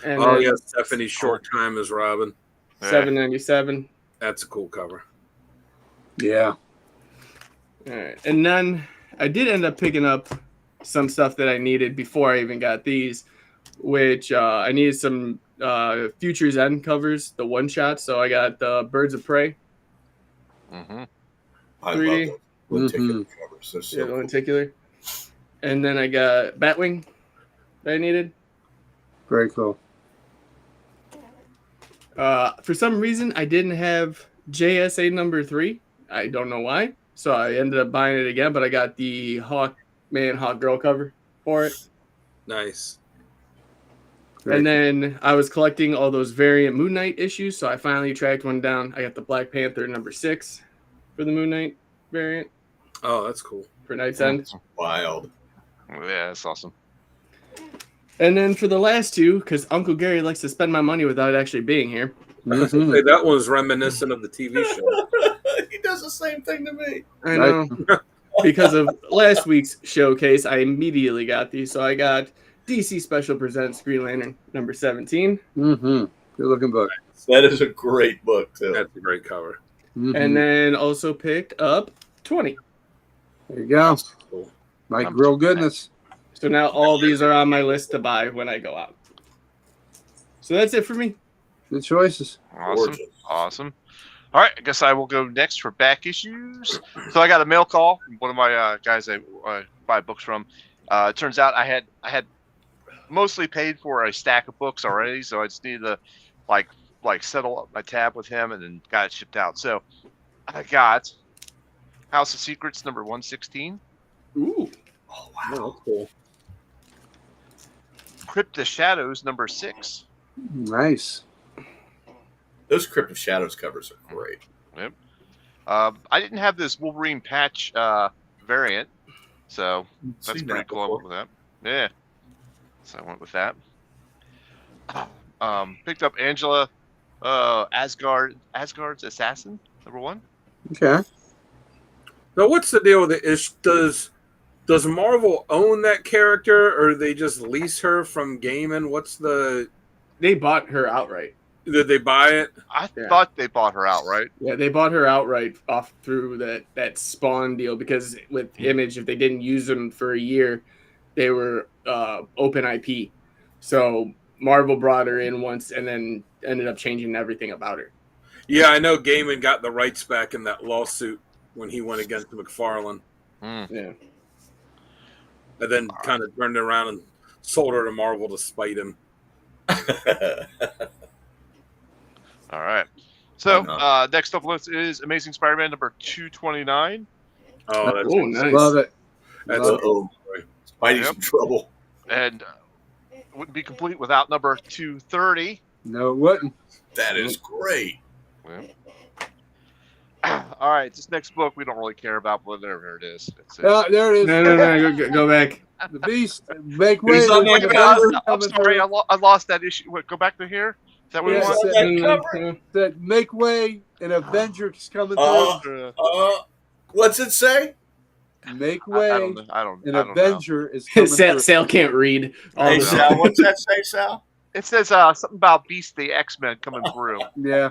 And Oh, then yeah. Stephanie's short time as Robin. $7.97. That's a cool cover. Yeah. All right. And then I did end up picking up some stuff that I needed before I even got these, which I needed some Futures End covers, the one shot. So I got the Birds of Prey, Mm-hmm. I 3D. love those lenticular covers. They're so the cool. lenticular. And then I got Batwing that I needed. Very cool. For some reason, I didn't have JSA number 3. I don't know why. So I ended up buying it again, but I got the Hawk Girl cover for it. Nice. And then I was collecting all those variant Moon Knight issues, so I finally tracked one down. I got the Black Panther number 6 for the Moon Knight variant Oh, that's cool. for Night's End. Wild. Yeah, that's awesome. And then for the last two, because Uncle Gary likes to spend my money without actually being here. Mhm. Hey, that one's reminiscent of the TV show. He does the same thing to me. I know. Because of last week's showcase, I immediately got these. So I got DC Special Presents Green Lantern number 17. Mm-hmm. Good looking book. That is a great book, too. That's a great cover. Mhm. And then also picked up 20. There you go. Cool. My grill goodness. So now all these are on my list to buy when I go out. So that's it for me. Good choices. Awesome. Gorgeous. Awesome. All right, I guess I will go next for back issues. So I got a mail call from one of my guys I buy books from. It turns out I had mostly paid for a stack of books already, so I just needed to like settle up my tab with him and then got it shipped out. So I got House of Secrets number 116, Ooh. Oh, Oh, wow. that's cool. Crypt of Shadows number 6. Nice. Those Crypt of Shadows covers are great. I didn't have this Wolverine patch variant, so that's Seen pretty that cool. I before. went with that. Yeah. So I went with that. Picked up Angela Asgard's Assassin, number 1. Okay. Now, what's the deal with it? Does Marvel own that character, or they just lease her from Gaiman? What's the? They bought her outright. Did they buy it? I Yeah. thought they bought her out, right? Yeah, they bought her outright off through that Spawn deal because with Image, if they didn't use them for a year, they were open IP. So Marvel brought her in once and then ended up changing everything about her. Yeah, I know Gaiman got the rights back in that lawsuit when he went against McFarlane, Yeah. and then kind of turned around and sold her to Marvel to spite him. All right. So Why next up list is Amazing Spider-Man number 229, Oh, that's Oh, nice. Love it. That's Love it. Uh-oh. Spidey's Yep. in trouble. and wouldn't be complete without number 230. No, it wouldn't. That is great. All right, this next book we don't really care about, whatever it is. There it is. No, go back. The Beast. Make way. Who's on There's that an cover? Avenger I'm coming sorry, through. I lost that issue. Wait, go back to here. Is that what we Yeah, Who's want? on that cover? That make way. An Avenger's coming Uh, through. What's it say? Make I way. don't know. I don't An know. Avenger is coming through. Sal can't read. Hey, no. Sal, what's that say, Sal? It says something about Beast the X-Men coming through. Yeah.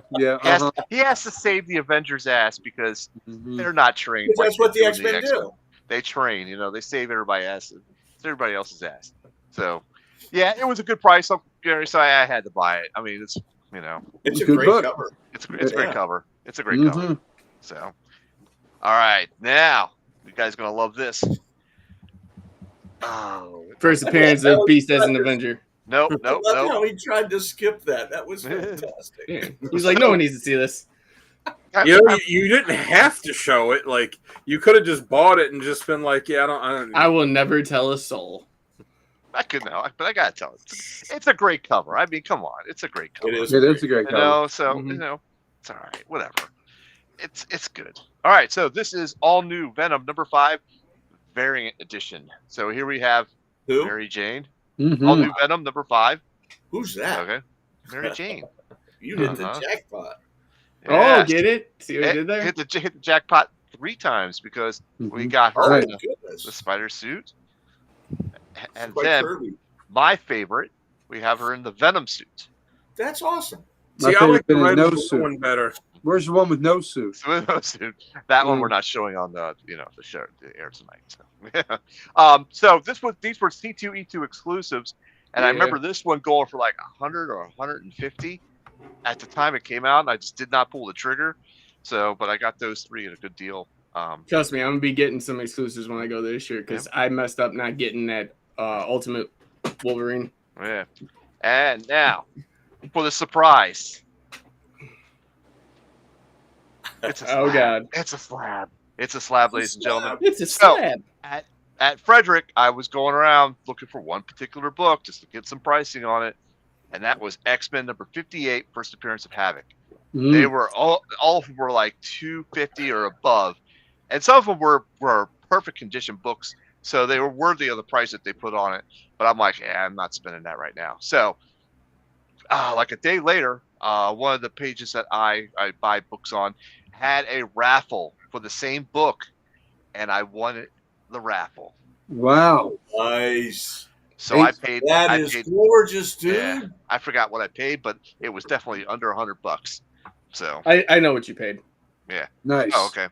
He has to save the Avengers' ass because Mhm. they're not trained. Because that's what the doing X-Men do. They train, they save everybody's ass. It's everybody else's ass. So, yeah, it was a good price, Gary. So I had to buy it. I mean, it's It's a Good great book. cover. it's a great Yeah. cover. It's a great cover. Mhm. So, all right, now you guys gonna love this. Oh, First appearance of Beast as an Avenger. nope. I love how he tried to skip that. That was fantastic. Yeah. He's like, no one needs to see this. You didn't have to show it. Like, you could have just bought it and just been like, yeah, I don't. I will never tell a soul. I could know, but I gotta tell it. It's a great cover. I mean, come on, it's a great cover. It is. It is a great cover. So Mhm. it's all right. Whatever. It's good. All right. So this is all new Venom #5 variant edition. So here we have Who? Mary Jane. Mhm. All new Venom #5. Who's that? Okay. Mary Jane. You hit the Uh-huh. jackpot. Oh, Yes. get it? See what I Hit, did there? hit the jackpot 3 times because we Mhm. got her Oh, Right. in goodness. the spider suit, and Quite then curvy. my favorite, we have her in the Venom suit. That's awesome. See, My I like the favorite red no blue suit. one better. Where's the one with no suit? So that one Mm. we're not showing on the the show the air tonight. So, so these were C2E2 exclusives, and I Yeah. remember this one going for like 100 or 150 at the time it came out, and I just did not pull the trigger. So, but I got those 3 at a good deal. Trust me, I'm gonna be getting some exclusives when I go this year because I messed up not getting that Ultimate Wolverine. Yeah, and now for the surprise. It's a slab. Oh god, It's a slab. It's a slab, ladies and gentlemen. it's a So- slab. At Frederick, I was going around looking for one particular book just to get some pricing on it, and that was X-Men #58, First Appearance of Havoc. Mhm. They were all of them were like 250 or above, and some of them were perfect condition books, so they were worthy of the price that they put on it. But I'm like, yeah, I'm not spending that right now. So, like a day later, one of the pages that I buy books on had a raffle for the same book, and I won the raffle. Wow. Nice. So I paid. That I is paid. gorgeous, dude. Yeah, I forgot what I paid, but it was definitely under $100. So, I know what you paid. Nice. oh, okay.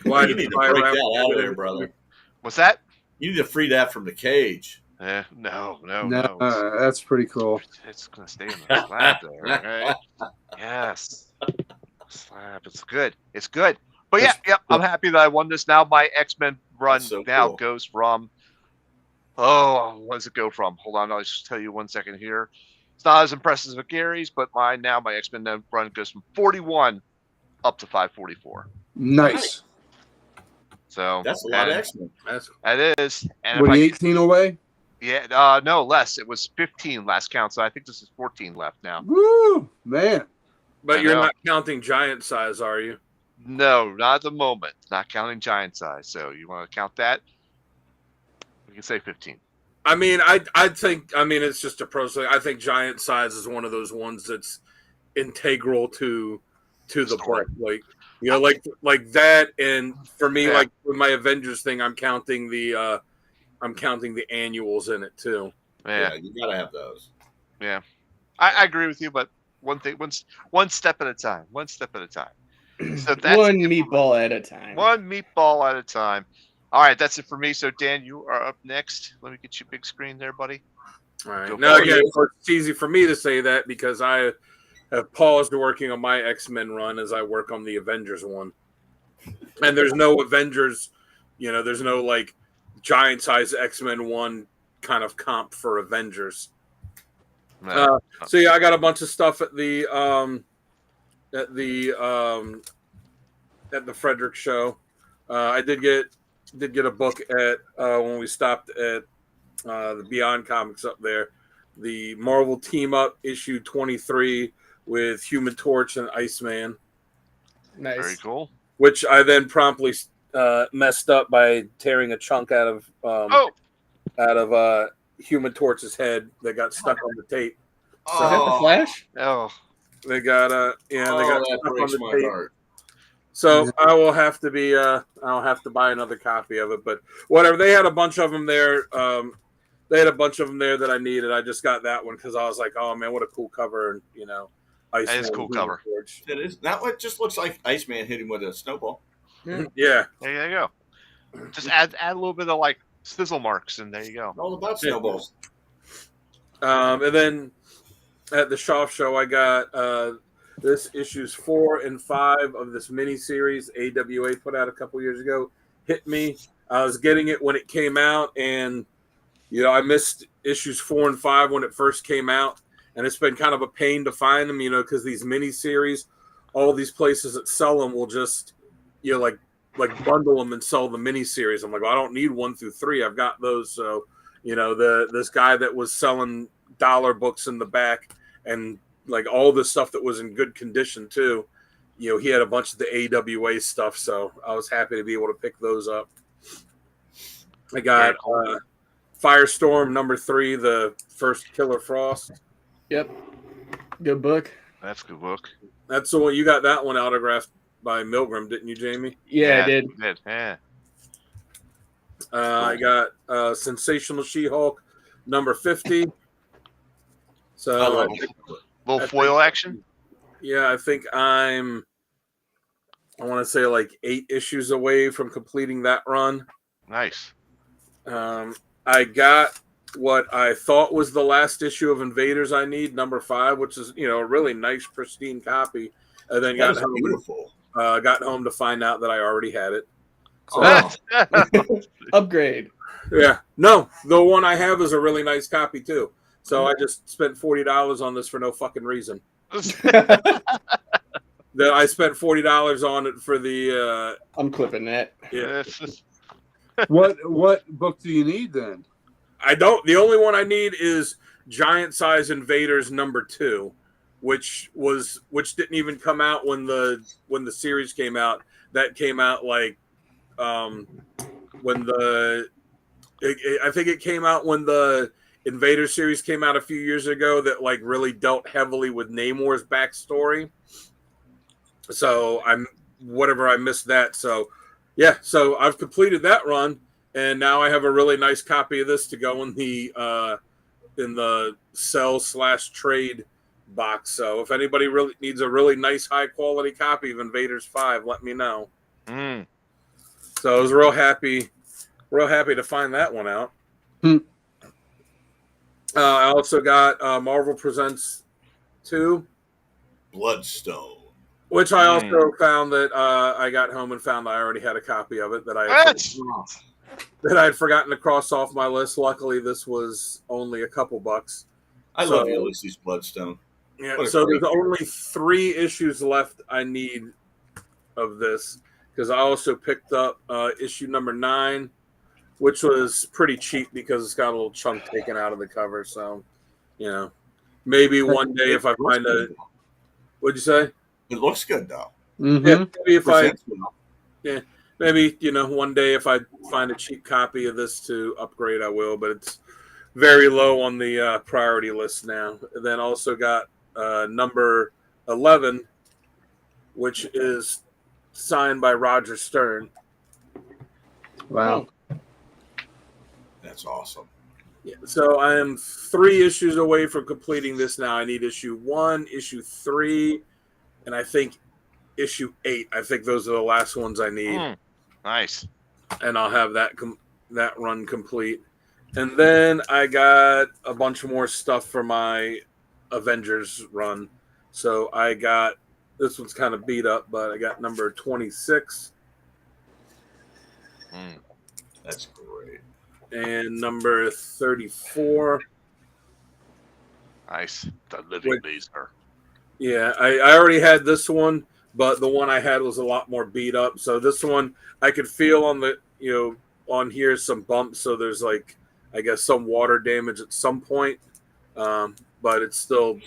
Why You did need you to buy break around that out of there, brother. What's that? You need to free that from the cage. No. No, that's pretty cool. It's gonna stay in the slab there, right? Yes, slab. It's good. It's good. But yeah, I'm happy that I won this. Now my X-Men run That's so now cool. goes from. Oh, what does it go from? Hold on, I'll just tell you 1 second here. It's not as impressive as Gary's, but my X-Men run goes from 41 up to 544. Nice. So That's a lot of and X-Men. that is. And What if are I, you 18 away? yeah, no less. It was 15 last count, so I think this is 14 left now. Woo, man. But I you're know. not counting giant size, are you? No, not at the moment. Not counting giant size. So you want to count that? We can say 15. I mean, I think. I mean, it's just a pro. I think giant size is one of those ones that's integral to the Story. book. Like that. And for me, Yeah. like with my Avengers thing, I'm counting the annuals in it too. Yeah, You gotta have those. I agree with you, but one step at a time. One step at a time. So that's One it for me. meatball at a time. One meatball at a time. All right, that's it for me. So Dan, you are up next. Let me get you big screen there, buddy. All right. Go Now for it. again, it's easy for me to say that because I have paused working on my X-Men run as I work on the Avengers one. And there's no Avengers, there's no like giant size X-Men one kind of comp for Avengers. No. So yeah, I got a bunch of stuff at the Frederick show. I did get a book at when we stopped at the Beyond Comics up there, the Marvel Team Up issue 23 with Human Torch and Iceman, Nice. Very cool. which I then promptly messed up by tearing a chunk out of out of Human Torch's head that got stuck on the tape. Is that the Flash? Oh, They got they got that stuck on breaks the my tape. heart. So I will have to be I'll have to buy another copy of it, but whatever. They had a bunch of them there. They had a bunch of them there that I needed. I just got that one because I was like, oh man, what a cool cover, and Iceman. That is a cool cover. It is. That one just looks like Iceman hit him with a snowball. Yeah. there you go. Just add a little bit of like sizzle marks, and there you go. All about snowballs. And then at the Schaff show, I got this issues 4 and 5 of this mini series AWA put out a couple years ago. Hit me. I was getting it when it came out, and I missed issues 4 and 5 when it first came out, and it's been kind of a pain to find them, because these mini series, all these places that sell them will just, like bundle them and sell the mini series. I'm like, well, I don't need 1 through 3. I've got those. So, this guy that was selling dollar books in the back and like all the stuff that was in good condition too, he had a bunch of the AWA stuff. So I was happy to be able to pick those up. I got Firestorm #3, the first Killer Frost. Yep. Good book. That's a good book. That's the one. You got that one autographed by Milgram, didn't you, Jamie? Yeah, I did. Yeah. I got Sensational She-Hulk #50. So little foil action. Yeah, I think I want to say like 8 issues away from completing that run. Nice. I got what I thought was the last issue of Invaders I Need, #5, which is a really nice, pristine copy. And then got home to find out that I already had it. So, Upgrade. Yeah, no, the one I have is a really nice copy too. So I just spent $40 on this for no fucking reason. That I spent $40 on it for the. I'm clipping that. Yeah. What book do you need then? I don't. The only one I need is Giant Size Invaders #2, which didn't even come out when the series came out. That came out like when I think it came out when the Invader series came out a few years ago. That like really dealt heavily with Namor's backstory. So I missed that. So yeah, so I've completed that run. And now I have a really nice copy of this to go in the sell/trade box. So if anybody really needs a really nice high quality copy of Invaders 5, let me know. So I was real happy to find that one out. I also got Marvel Presents 2, Bloodstone, which I also found that I got home and found I already had a copy of it that I had forgotten to cross off my list. Luckily, this was only a couple bucks. I love Ulysses Bloodstone. Yeah, so there's only 3 issues left I need of this because I also picked up issue #9, which was pretty cheap because it's got a little chunk taken out of the cover. So, maybe one day if I find what'd you say? It looks good though. Mm-hmm. Yeah, maybe if Maybe, one day if I find a cheap copy of this to upgrade, I will, but it's very low on the priority list now. And then also got number 11, which is signed by Roger Stern. Wow. That's awesome. Yeah, so I am 3 issues away from completing this now. I need issue 1, issue 3, and I think issue 8. I think those are the last ones I need. Nice. And I'll have that run complete. And then I got a bunch more stuff for my Avengers run. So I got, this one's kind of beat up, but I got number 26. That's great. And number 34. Nice. The living laser. Yeah, I already had this one, but the one I had was a lot more beat up. So this one, I could feel on the, on here some bumps. So there's like, I guess some water damage at some point. But it's still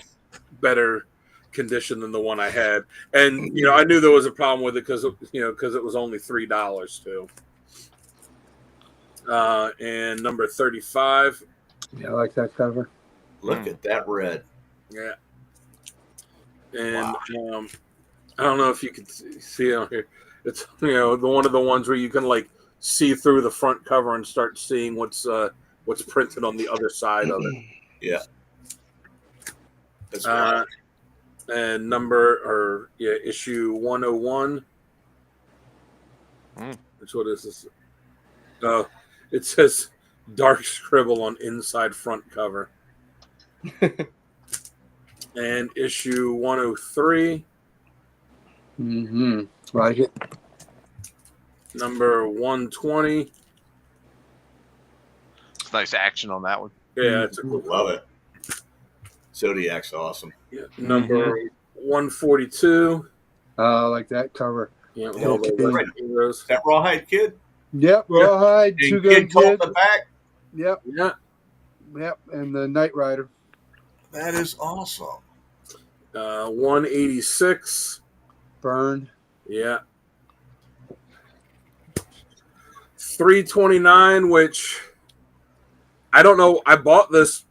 better condition than the one I had. And, I knew there was a problem with it because it was only $3 too. And number 35. Yeah, I like that cover. Look at that red. Yeah. And I don't know if you can see it on here. It's the one of the ones where you can like see through the front cover and start seeing what's printed on the other side of it. Yeah. That's And issue 101. Which what is this? Oh, it says dark scribble on inside front cover. And issue 103. Like it. Number 120. It's nice action on that one. Yeah, it's a cool love it. Zodiac's awesome. Yeah. Number 142. I like that cover. Yeah, with Yeah, all the right. heroes. That Rawhide Kid? Yep, Rawhide, And Two Gun Kid called Kid. the back? Yep, Yeah. and the Knight Rider. That is awesome. 186. Burn. Yeah. 329, which I don't know. I bought this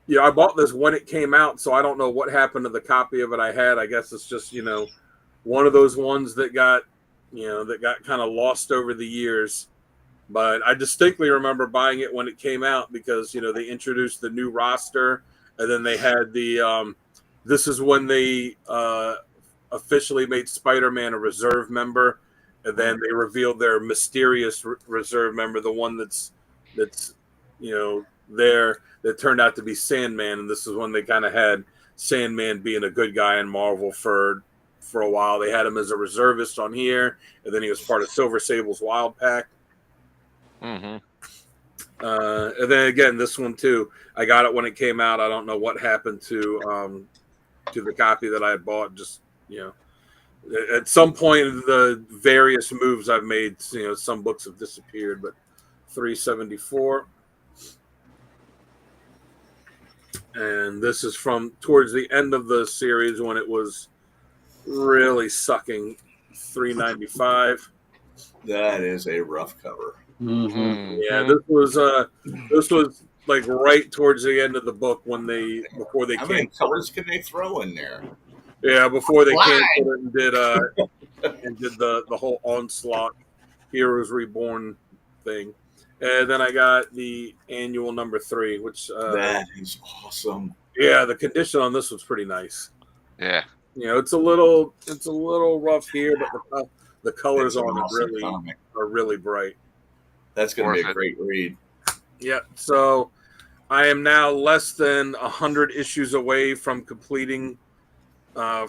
when it came out, so I don't know what happened to the copy of it I had. I guess it's just, one of those ones that got kind of lost over the years. But I distinctly remember buying it when it came out because, they introduced the new roster, and then they had this is when they officially made Spider-Man a reserve member, and then they revealed their mysterious reserve member, the one that's there, that turned out to be Sandman, and this is when they kind of had Sandman being a good guy in Marvel for a while. They had him as a reservist on here, and then he was part of Silver Sable's Wild Pack. Mm-hmm. And then again, this one too, I got it when it came out. I don't know what happened to the copy that I had bought. Just at some point in the various moves I've made, some books have disappeared. But 374, and this is from towards the end of the series when it was really sucking. 395. That is a rough cover. Mm-hmm. Yeah, this was like right towards the end of the book before they How many canceled. colors can they throw in there? Yeah, before they Why? canceled it and did the whole Onslaught Heroes Reborn thing. And then I got the annual number 3, which That is awesome. yeah, the condition on this was pretty nice. Yeah. It's a little rough here, but the colors It's an on it awesome comic. are really bright. That's going to be a Worth it. great read. Yeah, so I am now less than 100 issues away from completing the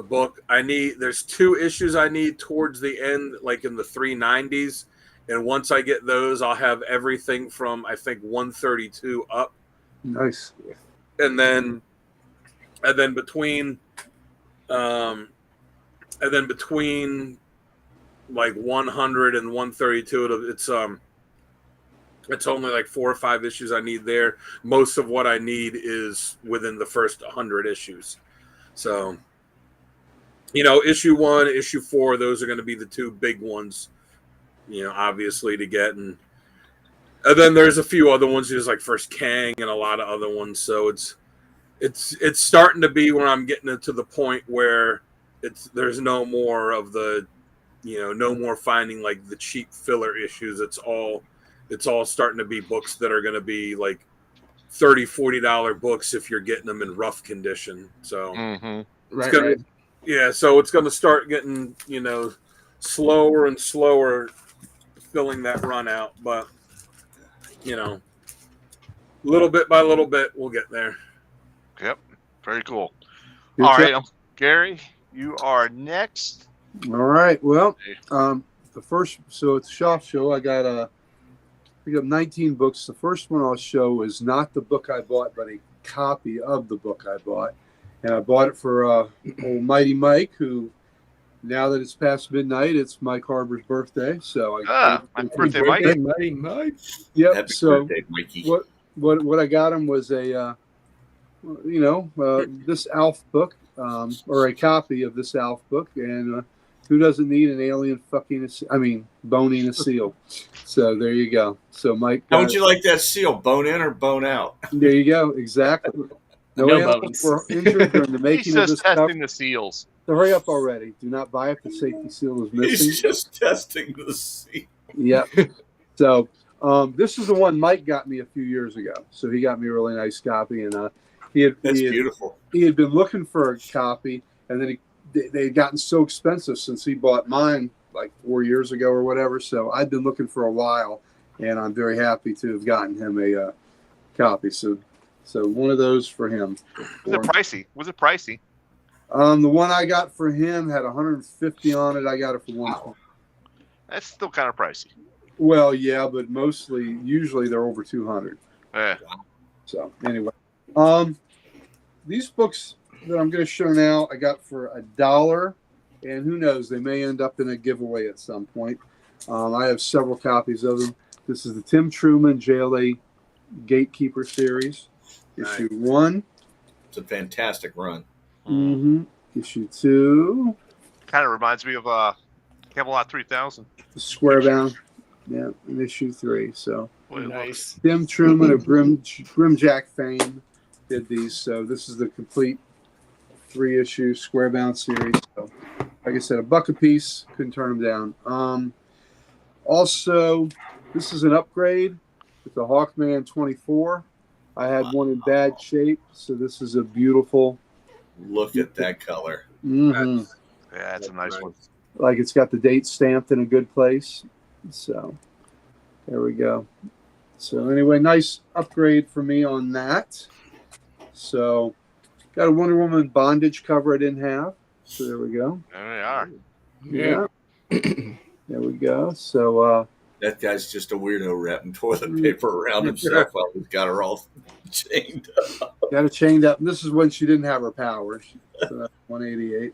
book. There's 2 issues I need towards the end, like in the 390s, and once I get those, I'll have everything from I think 132 up, Nice. and then between like 100 and 132, it's only like 4 or 5 issues I need there. Most of what I need is within the first 100 issues. So, issue 1, issue 4, those are going to be the 2 big ones, obviously to get. And then there's a few other ones, just like First Kang and a lot of other ones. So it's starting to be where I'm getting it to the point where there's no more of the, no more finding like the cheap filler issues. It's all starting to be books that are going to be like $30-$40 books if you're getting them in rough condition. So Mm-hmm. yeah, so it's going to start getting slower and slower filling that run out, but little bit by little bit we'll get there. Yep. Very cool. Good All job. right, Gary, you are next. All right. Well, the first, so at the shop show, I got 19 books. The first one I'll show is not the book I bought, but a copy of the book I bought. And I bought it for old Mighty Mike, who, now that it's past midnight, it's Mike Harbor's birthday. So My birthday, Mike. Mighty Mike. Yep. Happy So birthday, Mikey. what I got him was a, this Alf book, or a copy of this Alf book, and Who doesn't need an alien boning a seal? So there you go. So Mike, How would you like that seal? Bone in or bone out? there you go. Exactly. No animals bones. were injured during the He's making of just this cover. testing the seals. So hurry up already. Do not buy it. The safety seal is missing. He's just testing the seal. Yep. So this is the one Mike got me a few years ago. So he got me a really nice copy, and That's he had beautiful. he had been looking for a copy, and then they had gotten so expensive since he bought mine like 4 years ago or whatever. So I'd been looking for a while, and I'm very happy to have gotten him a copy. So one of those for him. Was it pricey? Was it pricey? The one I got for him had 150 on it. I got it for 120. That's still kind of pricey. Well, yeah, but usually they're over 200. Yeah. So anyway, these books that I'm going to show now, I got for $1, and who knows, they may end up in a giveaway at some point. I have several copies of them. This is the Tim Truman JLA Gatekeeper series, issue 1. It's a fantastic run. Mm-hmm. Issue 2. Kind of reminds me of Camelot 3000. The Square Bound. Yeah, in issue 3. So Nice. Tim Truman of Grimjack fame did these. So this is the complete 3-issue Square Bound series. So like I said, $1 a piece. Couldn't turn them down. Also, this is an upgrade with the Hawkman 24. I had one in bad shape, so this is a beautiful. Look at that color. Mm-hmm. Yeah, it's a nice one. Like it's got the date stamped in a good place. So there we go. So anyway, nice upgrade for me on that. So got a Wonder Woman bondage cover I didn't have. So there we go. There they are. Yeah. There we go. So That guy's just a weirdo wrapping toilet paper around himself while he's got her all chained up. got it chained up. This is when she didn't have her powers. So that's 188.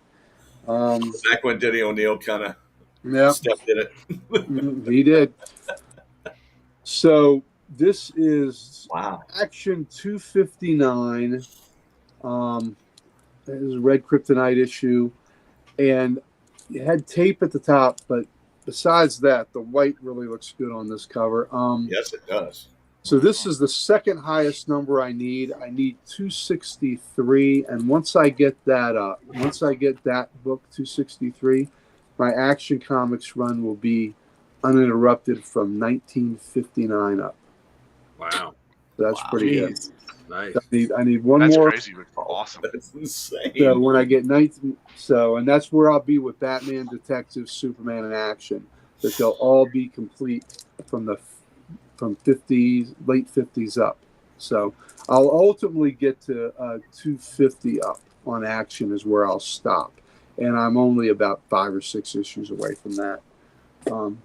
Back when Diddy O'Neill kind of stepped in it. He did. So this is Action 259. This is a Red Kryptonite issue, and it had tape at the top, but besides that, the white really looks good on this cover. Yes, it does. So this is the second highest number I need. I need 263, and once I get that book 263, my Action Comics run will be uninterrupted from 1959 up. Wow. So that's pretty good. Nice. I need one That's more. crazy. Awesome. That's insane. So when I get 19, and that's where I'll be with Batman, Detective, Superman, and Action. That they'll all be complete from 50s, late 50s up. So I'll ultimately get to 250 up on Action is where I'll stop, and I'm only about 5 or 6 issues away from that.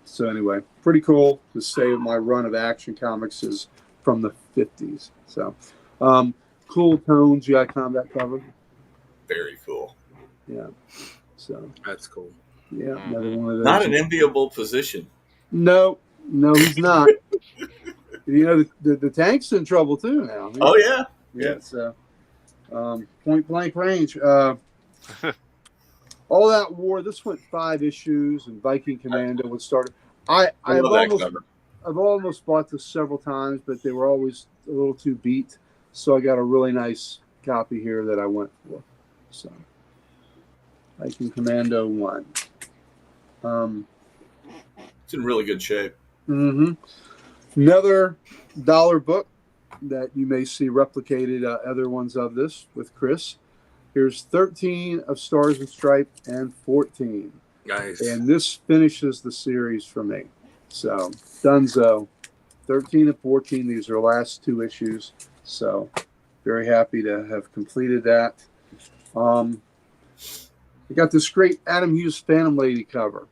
So anyway, pretty cool to say my run of Action Comics is from the 50s. So cool tones, GI Combat cover. Very cool. Yeah. So That's cool. yeah, another one of those. Not an enviable position. No, he's not. You know, the tank's in trouble too now. Oh yeah. Yeah. So point blank range. All that war. This went 5 issues, and Viking Commando was started. I've almost bought this several times, but they were always a little too beat. So I got a really nice copy here that I went for. So Viking Commando 1. It's in really good shape. Mm-hmm. Another $1 book that you may see replicated other ones of this with Chris. Here's 13 of Stars and Stripe and 14. Nice. And this finishes the series for me. So, Dunzo. 13 and 14. These are the last 2 issues. So, very happy to have completed that. I got this great Adam Hughes Phantom Lady cover.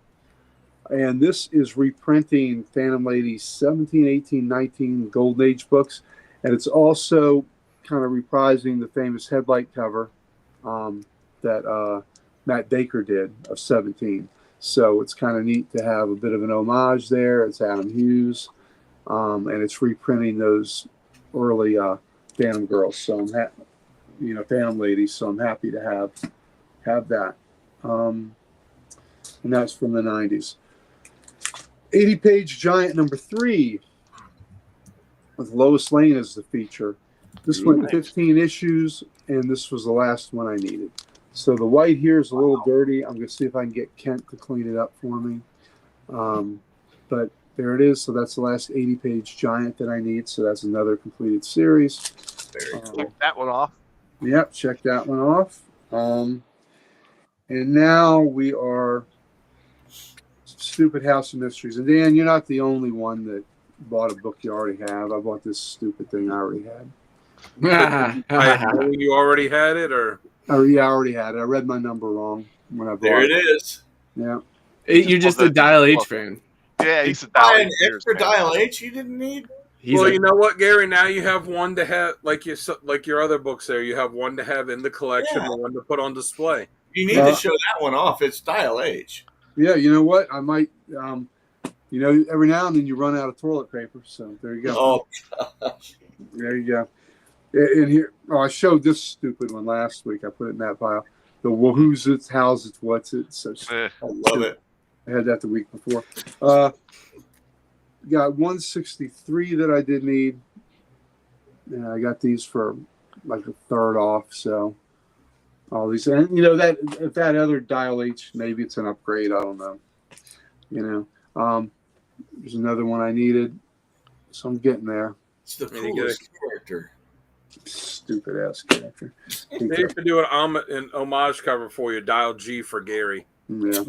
And this is reprinting Phantom Lady 17, 18, 19 Golden Age books. And it's also kind of reprising the famous Headlight cover that Matt Baker did of 17. So it's kind of neat to have a bit of an homage there. It's Adam Hughes. And it's reprinting those early Phantom Girls. So I'm Phantom Ladies. So I'm happy to have that. And and that's from the 90s. 80-page giant number 3 with Lois Lane as the feature. This went 15 issues, and this was the last one I needed. So the white here is a little dirty. I'm going to see if I can get Kent to clean it up for me. But there it is. So that's the last 80-page giant that I need. So that's another completed series. Very cool. Check that one off. Yep, check that one off. And now we are Stupid House of Mysteries. And Dan, you're not the only one that bought a book you already have. I bought this stupid thing I already had. You already had it, or? Oh, yeah, I already had it. I read my number wrong when I bought There it is. Yeah. You're just a Dial H fan. Yeah, he's a Buy Dial an H. extra Dial H you didn't need? Well, you know what, Gary? Now you have one to have, like your other books there. You have one to have in the collection, and one to put on display. You need to show that one off. It's Dial H. Yeah, you know what? I might, every now and then you run out of toilet paper. So there you go. Oh, gosh. There you go. And here, I showed this stupid one last week. I put it in that pile. The who's it, how's it, what's it. So I love it. I had that the week before. Got 163 that I did need. And I got these for like a third off. So all these, and that if that other Dial H, maybe it's an upgrade. I don't know. There's another one I needed. So I'm getting there. It's the coolest character. Stupid ass character. They have to do an homage cover for you. Dial G for Gary. Yeah.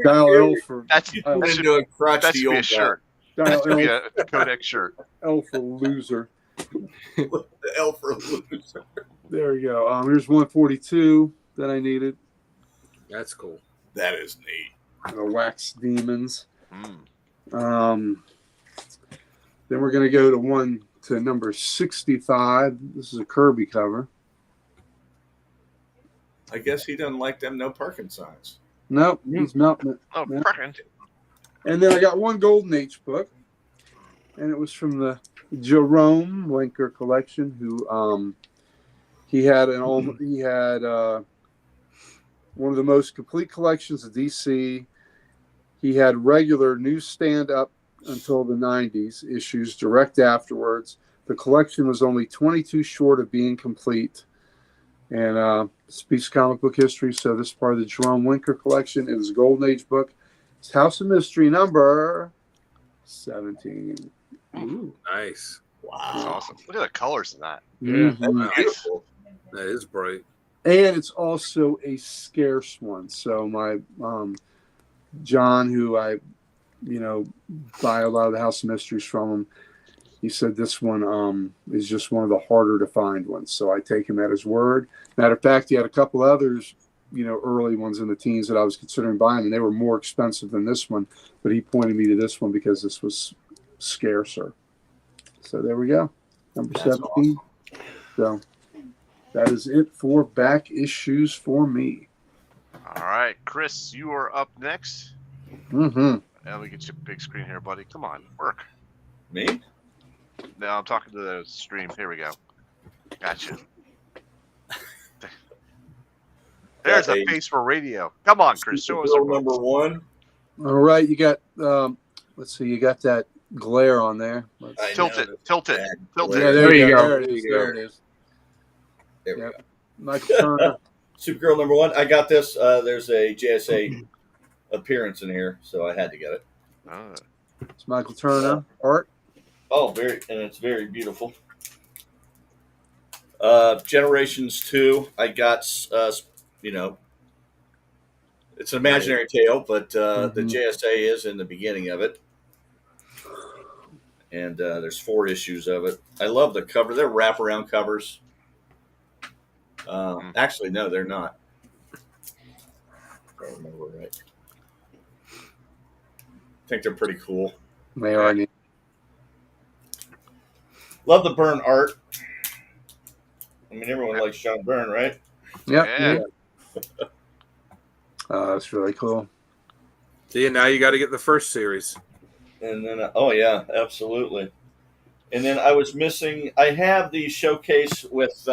Dial L for that should be a shirt. Dial That should be L, a Codex shirt. L for loser. The L for loser. There we go. Here's 142 that I needed. That's cool. That is neat. The Wax Demons. Then we're going to go to number 65. This is a Kirby cover. I guess he doesn't like them no parking signs. Nope, he's melting it. Oh, Yeah. perfect. And then I got one Golden Age book, and it was from the Jerome Winker collection. Who he had one of the most complete collections of DC. He had regular newsstand up until the 90s issues direct afterwards. The collection was only 22 short of being complete. And it's a piece of comic book history. So this is part of the Jerome Winker collection. It was a Golden Age book. It's House of Mystery number 17. Ooh, nice. Wow. That's awesome. Look at the colors in that. Yeah, Mhm. Beautiful. that is bright. And it's also a scarce one. So my John, who I buy a lot of the House of Mysteries from him, he said this one is just one of the harder to find ones. So I take him at his word. Matter of fact, he had a couple others, early ones in the teens that I was considering buying, and they were more expensive than this one. But he pointed me to this one because this was scarcer. So there we go. Number That's 17. awesome. So that is it for back issues for me. All right, Chris, you are up next. Mm-hmm. Let me get you a big screen here, buddy. Come on, work. Me? No, I'm talking to the stream. Here we go. Gotcha. There's a face for radio. Come on, Chris. Show us. Supergirl number 1. All right, you got let's see, you got that glare on there. I Tilt know it. that's Tilt it. bad. Tilt Yeah, it. there you go. There There it you is. go. There it is. There we Yep. go. Michael Turner. Supergirl number 1. I got this. There's a JSA appearance in here, so I had to get it. It's Michael Turner art. Oh, it's very beautiful. Generations 2. I got, it's an imaginary tale, but the JSA is in the beginning of it. And there's 4 issues of it. I love the cover. They're wraparound covers. Actually, no, they're not. If I remember right. I think they're pretty cool. They are neat. Love the Byrne art. I mean, everyone likes John Byrne, right? Yep. Yeah. That's really cool. See, now you got to get the first series. And then, oh yeah, absolutely. And then I was missing. I have the showcase with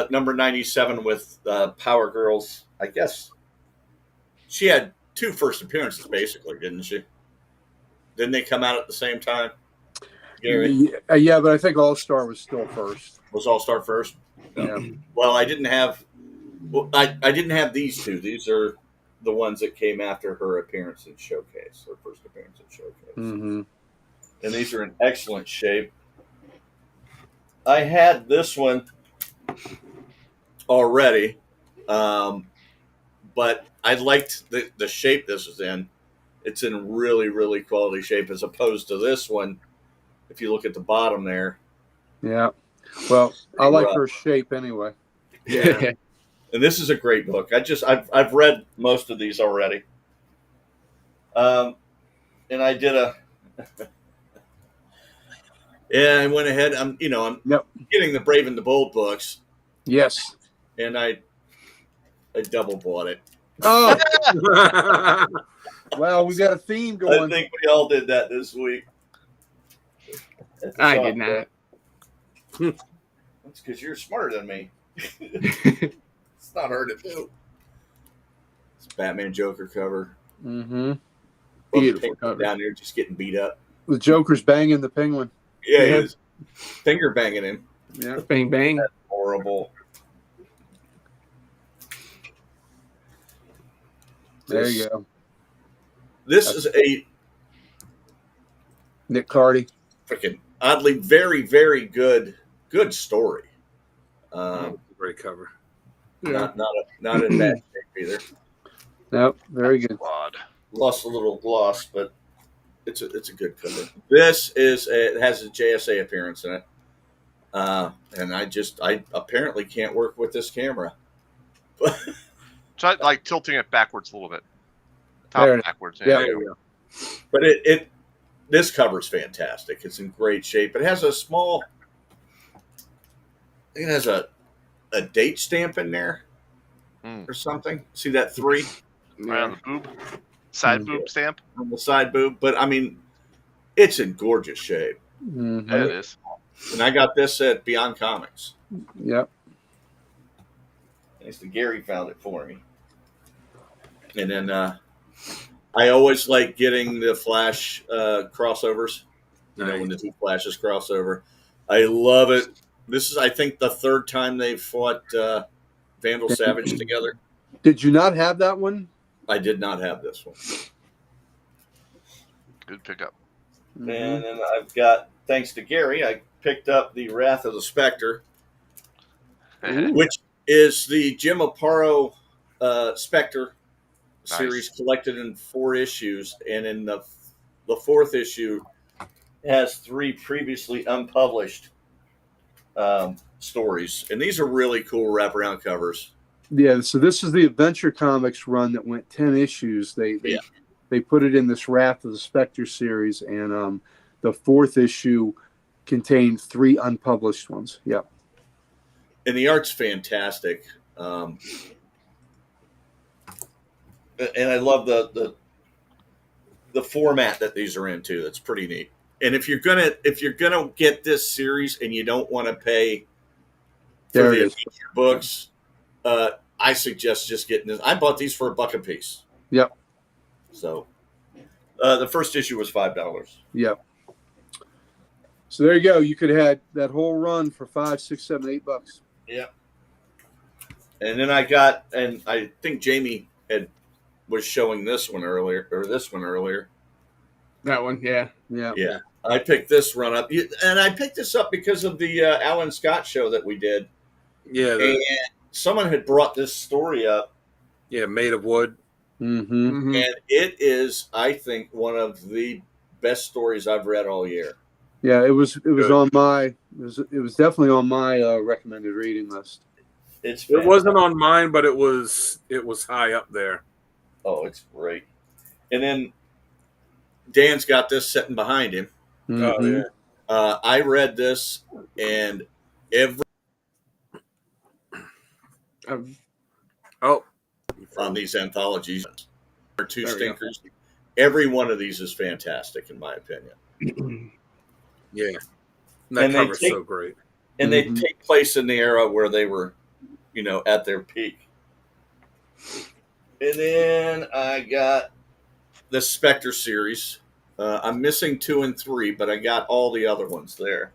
number 97 with Power Girls. I guess she had 2 first appearances, basically, didn't she? Didn't they come out at the same time? Gary? Yeah, but I think All Star was still first. Was All Star first? No. Yeah. Well, I didn't have these 2. These are the ones that came after her appearance in Showcase, her first appearance in Showcase. Mm-hmm. And these are in excellent shape. I had this one already, but I liked the shape this is in. It's in really, really quality shape as opposed to this one. If you look at the bottom there. Yeah. Well, I like her shape anyway. Yeah. And this is a great book. I've read most of these already. And I did I went ahead. I'm getting the Brave and the Bold books. Yes. And I double bought it. Oh. Well, we got a theme going. I think we all did that this week. I did not. That's because you're smarter than me. It's not hard to do. It's Batman Joker cover. Mm-hmm. Beautiful cover. Down there just getting beat up. The Joker's banging the Penguin. Yeah, he is. Finger banging him. Yeah. Bang, bang. That's horrible. There you go. This is a Nick Cardy. freaking oddly very, very good story. Great cover. Not in bad shape either. Nope, very good. Lost a little gloss, but it's a good cover. This it has a JSA appearance in it, and I apparently can't work with this camera. Try like tilting it backwards a little bit, top backwards. Yeah. There you go. But this cover is fantastic. It's in great shape. It has a small. I think it has a date stamp in there or something. See that 3 right on the boob, side boob stamp on the side boob. But I mean, it's in gorgeous shape. Mm-hmm. Yeah, it is. And I got this at Beyond Comics. Yep. Thanks to Gary found it for me. And then I always like getting the Flash crossovers. When the 2 Flashes crossover. I love it. This is, I think, the 3rd time they've fought Vandal Savage together. Did you not have that one? I did not have this one. Good pickup. Mm-hmm. And then I've got, thanks to Gary, I picked up the Wrath of the Spectre, which is the Jim Aparo Spectre series collected in 4 issues. And in the 4th issue has 3 previously unpublished stories. And these are really cool wraparound covers. Yeah, so this is the Adventure Comics run that went 10 issues. They put it in this Wrath of the Spectre series, and the 4th issue contained 3 unpublished ones. Yep. And the art's fantastic. And I love the format that these are in too. That's pretty neat. And if you're gonna get this series and you don't want to pay for the books, I suggest just getting this. I bought these for $1 a piece. Yep. So the first issue was $5. Yep. So there you go. You could have had that whole run for $5, $6, $7, $8. Yep. And then I think Jamie was showing this one earlier. That one, yeah. Yeah. I picked this run up, and I picked this up because of the Alan Scott show that we did. Yeah. And someone had brought this story up. Yeah, Made of Wood. Mm-hmm. Mm-hmm. And it is, I think, one of the best stories I've read all year. Yeah, it was on my it was definitely on my recommended reading list. It wasn't on mine, but it was high up there. Oh, it's great. And then Dan's got this sitting behind him. Mm-hmm. Oh yeah. I read this, and every on these anthologies are 2 stinkers. Every one of these is fantastic, in my opinion. Yeah. That cover's so great. And they take place in the era where they were, at their peak. And then I got the Spectre series. I'm missing 2 and 3, but I got all the other ones there.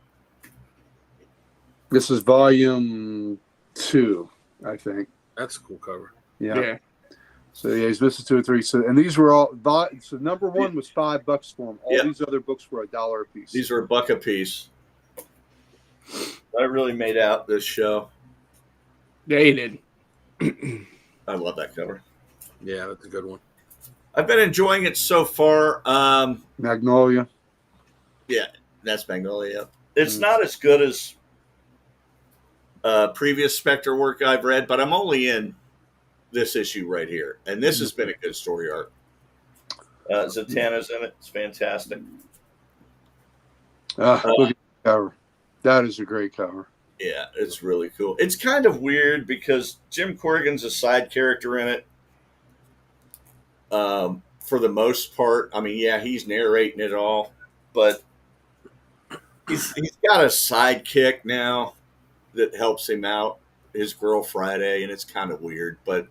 This is volume 2, I think. That's a cool cover. Yeah. So yeah, he's missing 2 and 3. So and these were all. So number 1 was $5 for him. All these other books were $1 a piece. These are $1 a piece. I really made out this show. Yeah, he did. I love that cover. Yeah, that's a good one. I've been enjoying it so far. Magnolia. Yeah, that's Magnolia. It's not as good as previous Spectre work I've read, but I'm only in this issue right here, and this has been a good story arc. Zatanna's in it. It's fantastic. Look at the cover. That is a great cover. Yeah, it's really cool. It's kind of weird because Jim Corrigan's a side character in it. For the most part, I mean, yeah, he's narrating it all, but he's got a sidekick now that helps him out, his girl Friday, and it's kind of weird, but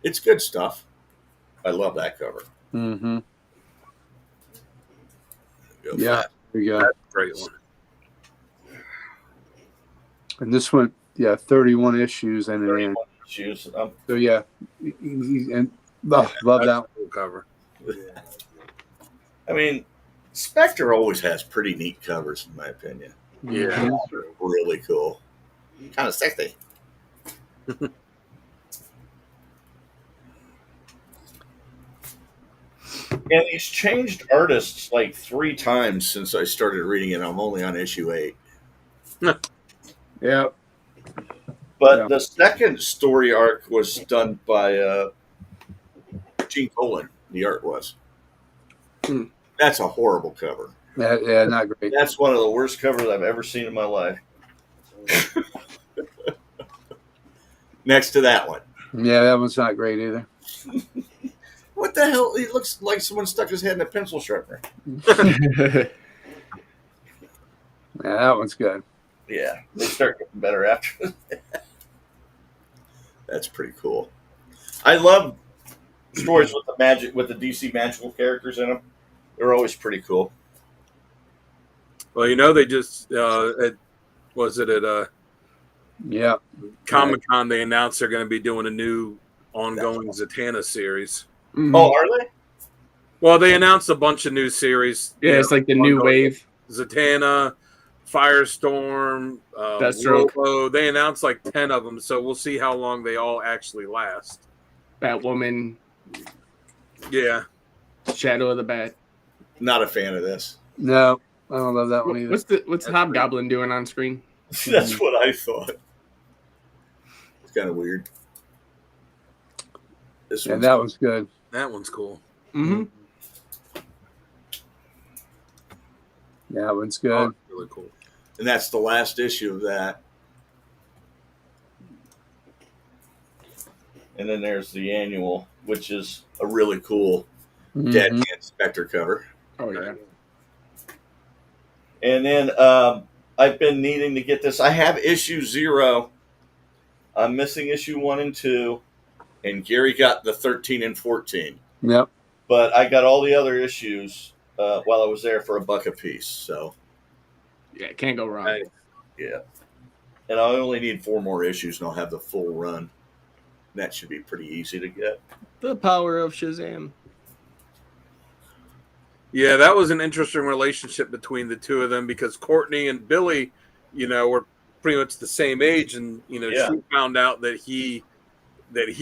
it's good stuff. I love that cover. Mm-hmm. Yeah, there you go. That's a great one. And this one, 31 issues and an end. Issues. So yeah, and love that cool cover. I mean, Spectre always has pretty neat covers, in my opinion. Yeah, Really cool. Kind of sexy. And he's changed artists like 3 times since I started reading it. I'm only on issue 8. Yeah. But the second story arc was done by Gene Colan. The art was. That's a horrible cover. Yeah, not great. That's one of the worst covers I've ever seen in my life. Next to that one. Yeah, that one's not great either. What the hell? He looks like someone stuck his head in a pencil sharpener. Yeah, that one's good. Yeah, they start getting better after that. That's pretty cool. I love stories with the DC magical characters in them. They're always pretty cool. Well, you know, they just Comic-Con, they announced they're going to be doing a new ongoing Zatanna series. Oh, are they? Well, they announced a bunch of new series. Yeah, it's like the new wave. Zatanna, Firestorm, Deathstroke. Lobo. They announced like 10 of them, so we'll see how long they all actually last. Batwoman. Yeah. Shadow of the Bat. Not a fan of this. No, I don't love that one either. What's Hobgoblin doing on screen? That's what I thought. It's kind of weird. And that one's good. That one's cool. Mm-hmm. Yeah, that one's good. Oh, really cool. And that's the last issue of that. And then there's the annual, which is a really cool Dead Man Spectre cover. Oh, yeah. And then I've been needing to get this. I have issue 0. I'm missing issue 1 and 2. And Gary got the 13 and 14. Yep. But I got all the other issues while I was there for $1 a piece. So, yeah, can't go wrong. Yeah. And I only need 4 more issues, and I'll have the full run. That should be pretty easy to get. The power of Shazam. Yeah, that was an interesting relationship between the two of them because Courtney and Billy, you know, were pretty much the same age, and you know, she found out that he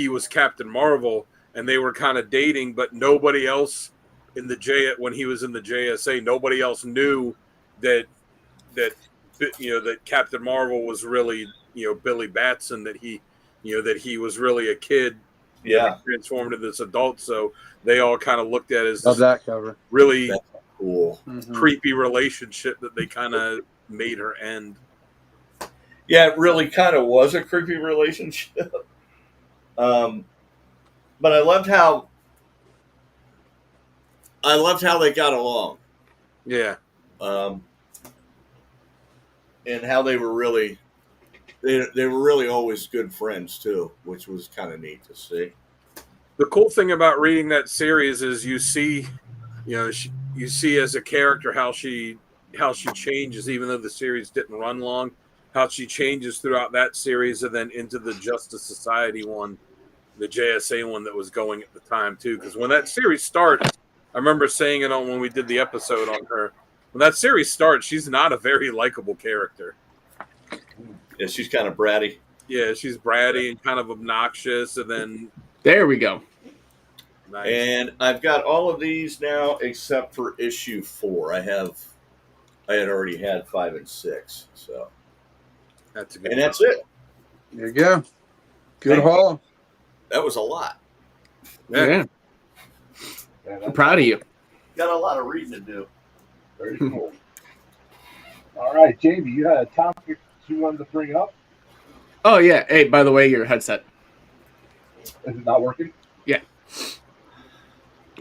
was Captain Marvel, and they were kind of dating, but nobody else in the when he was in the JSA, nobody else knew that Captain Marvel was really, you know, Billy Batson, that he was really a kid, transformed into this adult. So they all kind of looked at it as that cover. Really cool, creepy relationship that they kind of made her end. Yeah, it really kind of was a creepy relationship. But I loved how they got along. Yeah. And how they were really always good friends too, which was kind of neat to see. The cool thing about reading that series is you see, you see as a character how she changes, even though the series didn't run long, how she changes throughout that series and then into the Justice Society one, the JSA one that was going at the time too. Because when that series starts, I remember saying it on when we did the episode on her. When that series starts, she's not a very likable character. Yeah, she's kind of bratty. Yeah, she's bratty and kind of obnoxious, and then There we go. nice. And I've got all of these now except for issue 4. I had already had 5 and 6, so That's a good. and that's it. There you go. Good Thank you. haul. That was a lot. Yeah. I'm proud of you. Got a lot of reading to do. Very cool. All right, Jamie, you had a topic you wanted to bring up. Oh yeah. Hey, by the way, your headset. Is it not working?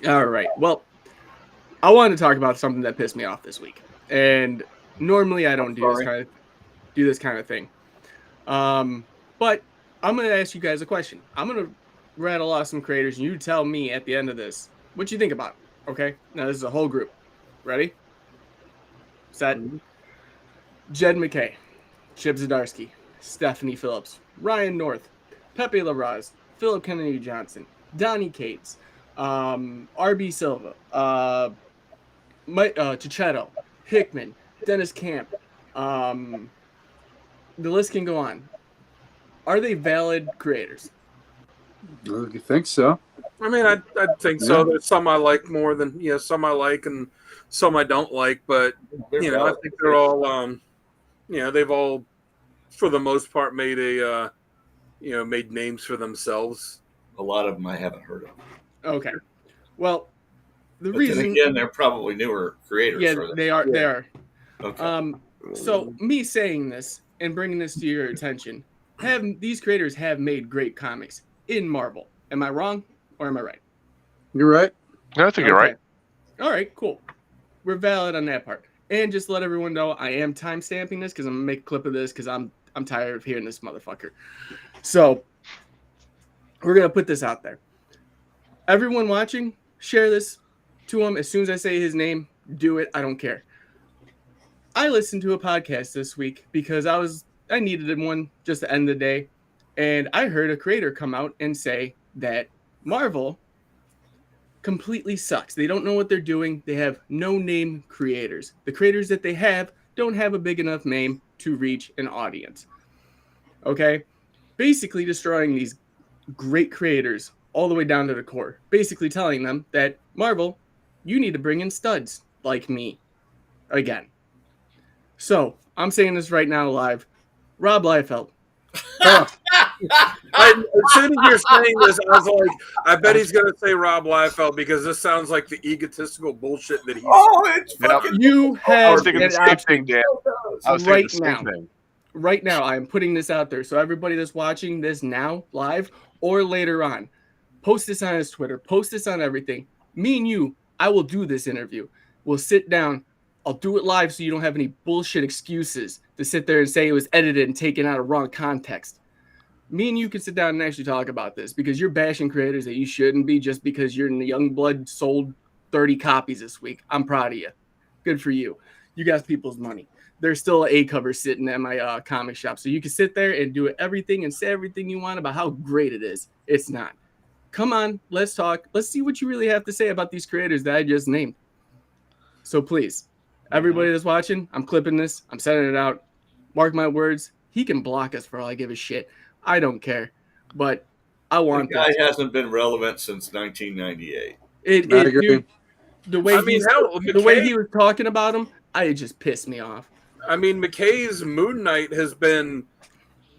All right. Well, I wanted to talk about something that pissed me off this week, and normally I don't do this kind of thing. But I'm gonna ask you guys a question. I'm gonna rattle off some creators, and you tell me at the end of this what you think about it. Okay? Now this is a whole group. Ready? Set. Jed McKay, Chip Zdarsky, Stephanie Phillips, Ryan North, Pepe Larraz, Philip Kennedy Johnson, Donnie Cates, RB Silva, Chichetto, Hickman, Dennis Camp. The list can go on. Are they valid creators? You think so? I mean, I think so. There's some I like more than some I like and some I don't like, but I think they're all they've all for the most part made made names for themselves. A lot of them I haven't heard of. Okay. Well, the But reason then again, they're probably newer creators. yeah, for they are. They are. Okay. So me saying this and bringing this to your attention, these creators have made great comics in Marvel. Am I wrong or am I right? You're right. I think you're right. All right, cool. We're valid on that part. And just let everyone know, I am time stamping this because I'm gonna make a clip of this because I'm tired of hearing this motherfucker. So we're gonna put this out there. Everyone watching, share this to him as soon as I say his name. Do it. I don't care. I listened to a podcast this week because I needed one just to end the day, and I heard a creator come out and say that Marvel completely sucks. They don't know what they're doing. They have no name creators. The creators that they have don't have a big enough name to reach an audience. Okay? Basically destroying these great creators all the way down to the core. Basically telling them that Marvel, you need to bring in studs like me again. So, I'm saying this right now live. Rob Liefeld. As soon as you're saying this, I was like, I bet he's going to say Rob Liefeld because this sounds like the egotistical bullshit that he's. Oh, it's fucking. You I have was thinking the same thing, Dan. I was thinking the same thing. Right now, I am putting this out there. So everybody that's watching this now, live, or later on, post this on his Twitter, post this on everything. Me and you, I will do this interview. We'll sit down. I'll do it live so you don't have any bullshit excuses to sit there and say it was edited and taken out of wrong context. Me and you can sit down and actually talk about this because you're bashing creators that you shouldn't be just because you're in the Youngblood sold 30 copies this week. I'm proud of you. Good for you. You got people's money. There's still an A cover sitting at my comic shop. So you can sit there and do everything and say everything you want about how great it is. It's not. Come on, let's talk. Let's see what you really have to say about these creators that I just named. So please, everybody that's watching, I'm clipping this. I'm sending it out. Mark my words. He can block us for all I give a shit. I don't care. But I want The guy hasn't been relevant since 1998. I agree. Dude, the way he was talking about him, it just pissed me off. I mean, McKay's Moon Knight has been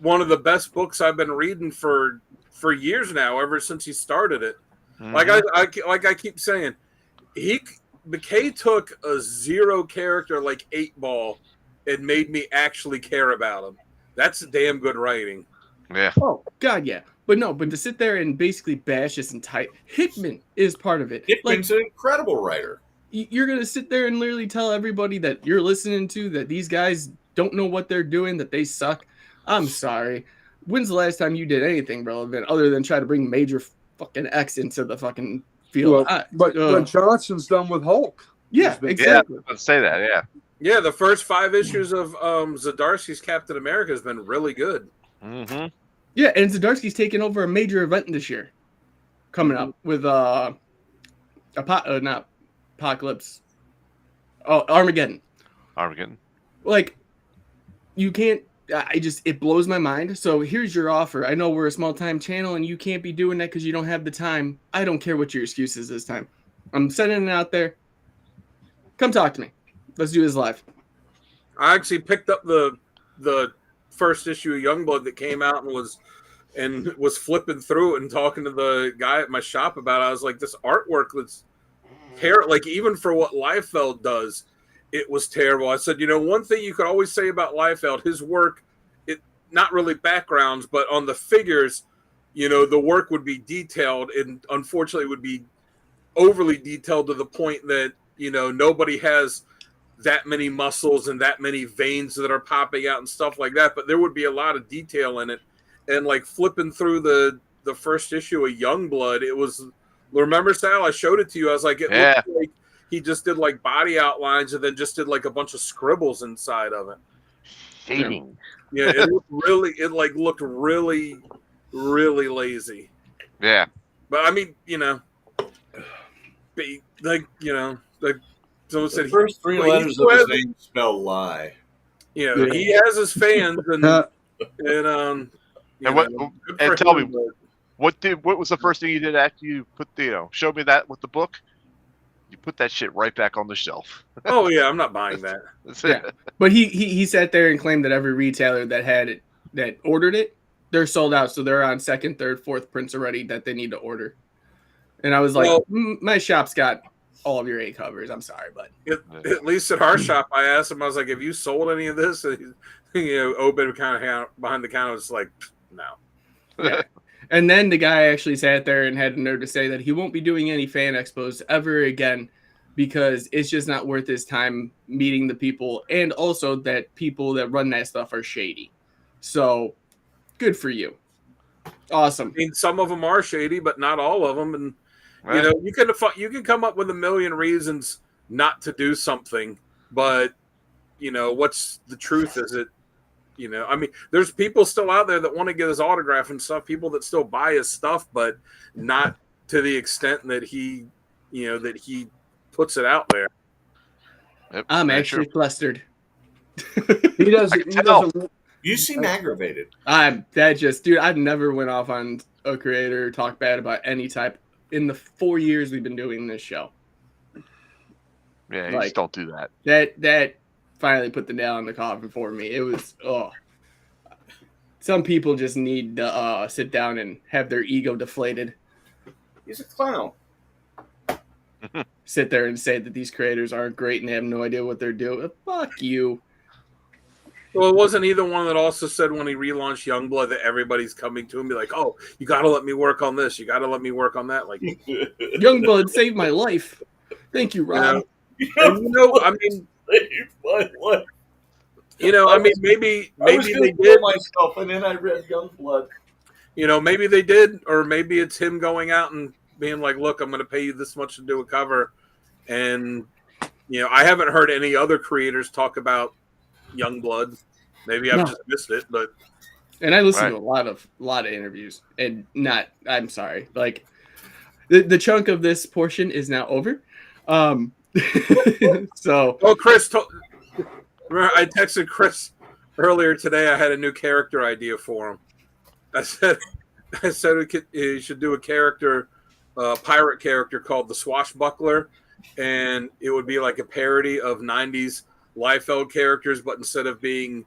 one of the best books I've been reading for years now, ever since he started it. Mm-hmm. Like I keep saying, McKay took a zero character like 8-Ball and made me actually care about him. That's damn good writing. Yeah. Oh God, yeah. But to sit there and basically bash this entire Hickman is part of it. Hickman's an incredible writer. You're gonna sit there and literally tell everybody that you're listening to that these guys don't know what they're doing, that they suck. I'm sorry. When's the last time you did anything relevant other than try to bring major fucking X into the fucking field. Well, but Johnson's done with Hulk. Yeah, exactly. Yeah, let's say that. Yeah. Yeah, the first 5 issues of Zdarsky's Captain America has been really good. Mm-hmm. Yeah, and Zdarsky's taking over a major event this year, coming up with not Apocalypse. Oh, Armageddon. Like, you can't. It blows my mind. So here's your offer. I know we're a small time channel and you can't be doing that because you don't have the time. I don't care what your excuse is this time. I'm sending it out there. Come talk to me. Let's do this live. I actually picked up the first issue of Youngblood that came out and was flipping through it and talking to the guy at my shop about it. I was like, this artwork was terrible. Like, even for what Liefeld does, it was terrible. I said, one thing you could always say about Liefeld, his work, it not really backgrounds, but on the figures, the work would be detailed, and unfortunately would be overly detailed to the point that, nobody has that many muscles and that many veins that are popping out and stuff like that. But there would be a lot of detail in it. And like flipping through the first issue of Youngblood, it was, remember, Sal, I showed it to you. I was like, it looked like he just did like body outlines and then just did like a bunch of scribbles inside of it. Shading. Yeah, it looked really, really lazy. Yeah. But I mean, like someone said, the first 3 letters of his name spell lie. Yeah, he has his fans, and tell me, what was the first thing you did after you put showed me that with the book? You put that shit right back on the shelf. Oh yeah, I'm not buying that. Yeah, but he sat there and claimed that every retailer that ordered it, they're sold out, so they're on 2nd, 3rd, 4th prints already that they need to order. And I was like, my shop's got all of your 8 covers. I'm sorry, but at least at our shop, I asked him. I was like, "Have you sold any of this?" And Obed kind of behind the counter was like, "No." Yeah. And then the guy actually sat there and had the nerve to say that he won't be doing any fan expos ever again because it's just not worth his time meeting the people, and also that people that run that stuff are shady. So, good for you. Awesome. I mean, some of them are shady, but not all of them. And you can come up with a million reasons not to do something, but what's the truth? Is it? I mean, there's people still out there that want to get his autograph and stuff. People that still buy his stuff, but not to the extent that he puts it out there. Yep, I'm actually flustered. He doesn't. You seem aggravated. Dude, I've never went off on a creator or talked bad about any type in the 4 years we've been doing this show. Yeah, you just don't do that. That finally put the nail in the coffin for me. It was some people just need to sit down and have their ego deflated. He's a clown. Sit there and say that these creators aren't great and they have no idea what they're doing. Fuck you. Well, it wasn't either one that also said when he relaunched Youngblood that everybody's coming to him and be like, "Oh, you got to let me work on this. You got to let me work on that." Like, Youngblood saved my life. Thank you, Rob. I mean, maybe they did myself, and then I read Youngblood. Maybe they did, or maybe it's him going out and being like, "Look, I'm going to pay you this much to do a cover," and I haven't heard any other creators talk about Youngblood. Maybe I've just missed it, and I listened to a lot of interviews, and I'm sorry, like the chunk of this portion is now over. So, Chris, I texted Chris earlier today. I had a new character idea for him. I said he should do a character, pirate character called the Swashbuckler, and it would be like a parody of 90s Liefeld characters, but instead of his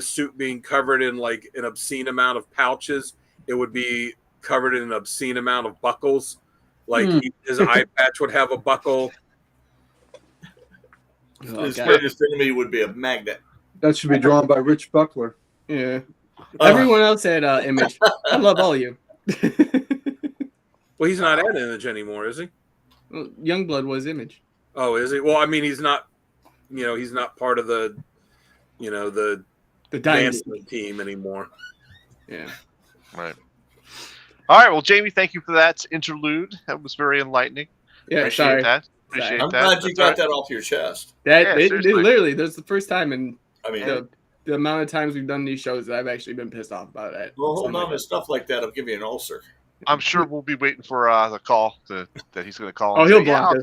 suit being covered in like an obscene amount of pouches, it would be covered in an obscene amount of buckles. Like his eye patch would have a buckle. His greatest enemy would be a magnet. That should be drawn by Rich Buckler. Yeah. Everyone else had Image. I love all you. Well, he's not at Image anymore, is he? Well, Youngblood was Image. Oh, is he? Well, I mean, he's not. He's not part of the dynasty team anymore. Yeah. Right. All right. Well, Jamie, thank you for that interlude. That was very enlightening. Yeah, Appreciate sorry. that. Appreciate I'm that. glad you That's got all right. that off your chest. That Yeah, it seriously. literally, that's the first time in I mean, the amount of times we've done these shows that I've actually been pissed off about that. well, holding Something on like to that. stuff like that will give you an ulcer. I'm sure we'll be waiting for the call that he's going to call. Oh, And he'll say, block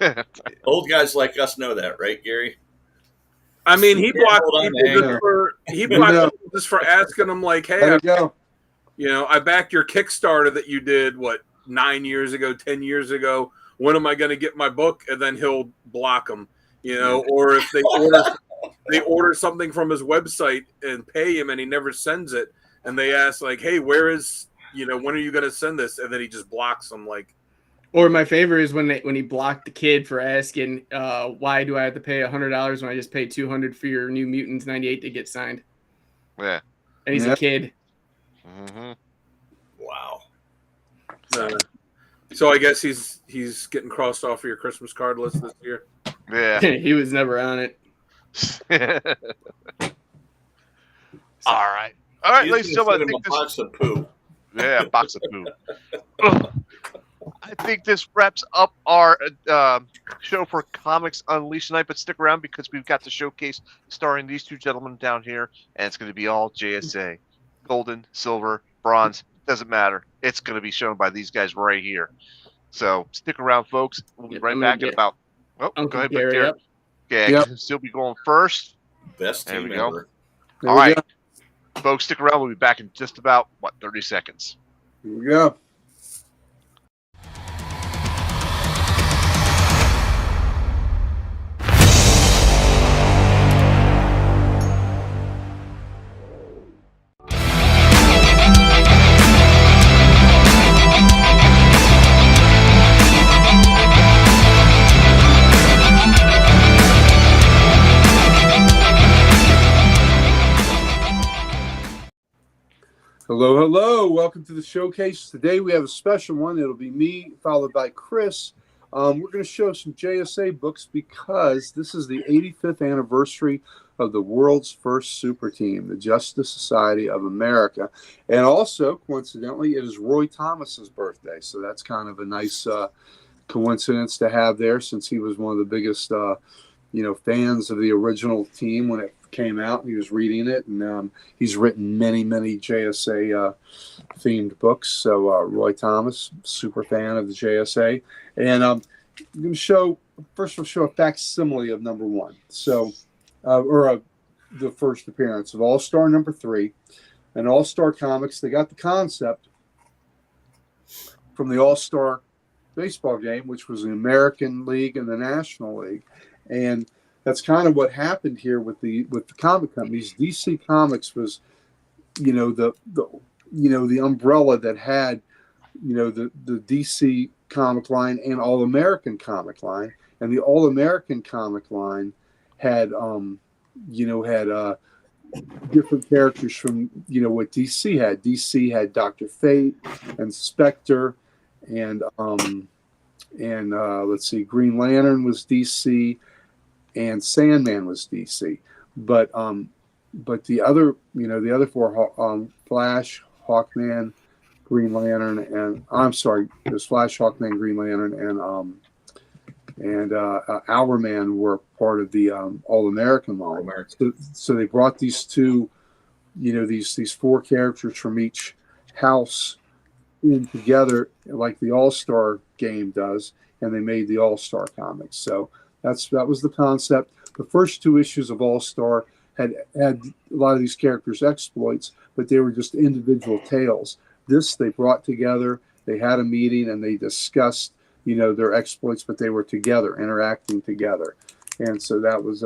yeah, us. Old guys like us know that, right, Gary? I mean, he blocked Hold on, people hang just on. for just for asking him like, There "Hey, you go. I backed your Kickstarter that you did 9 years ago, 10 years ago. When am I going to get my book?" And then he'll block them, Or if they order something from his website and pay him, and he never sends it, and they ask like, "Hey, where is when are you going to send this?" And then he just blocks them like. Or my favorite is when he blocked the kid for asking, why do I have to pay $100 when I just paid $200 for your New Mutants 98 to get signed? yeah. And he's a kid. Mm-hmm. Wow. So I guess he's getting crossed off of your Christmas card list this year. Yeah. He was never on it. All right. All right, He's ladies and gentlemen. I gonna think send him a box of poo. Yeah, box of poo. I think this wraps up our show for Comics Unleashed tonight, but stick around because we've got the showcase starring these two gentlemen down here, and it's going to be all JSA. Golden, silver, bronze, doesn't matter. It's going to be shown by these guys right here. So stick around, folks. We'll be right back in about... Oh, Uncle go ahead, Gary, Gary. yep. Yeah, Yep. still be going first. Best There team we go. ever. There All we right. go. Folks, stick around. We'll be back in just about, 30 seconds. Here we go. Hello, hello. Welcome to the showcase. Today we have a special one. It'll be me, followed by Chris. We're going to show some JSA books because this is the 85th anniversary of the world's first super team, the Justice Society of America. And also, coincidentally, it is Roy Thomas's birthday. So that's kind of a nice coincidence to have there, since he was one of the biggest fans of the original team when it came out. He was reading it, and he's written many JSA themed books. So Roy Thomas, super fan of the JSA, and I'm going to show first. We'll show a facsimile of number 1. So, the first appearance of All Star number 3, and All Star Comics. They got the concept from the All Star baseball game, which was the American League and the National League, and that's kind of what happened here with the comic companies. DC Comics was, the umbrella that had, the DC comic line and All American comic line, and the All American comic line had, different characters from, what DC had. DC had Dr. Fate and Spectre, and let's see, Green Lantern was DC. And Sandman was DC, but the other 4, Flash, Hawkman, Green Lantern, and it was Flash, Hawkman, Green Lantern, and Hourman were part of the All American line. So they brought these two, these 4 characters from each house in together, like the All Star game does, and they made the All Star comics. So. That was the concept. The first 2 issues of All Star had a lot of these characters' exploits, but they were just individual tales. This they brought together. They had a meeting and they discussed, their exploits, but they were together, interacting together. And so that was,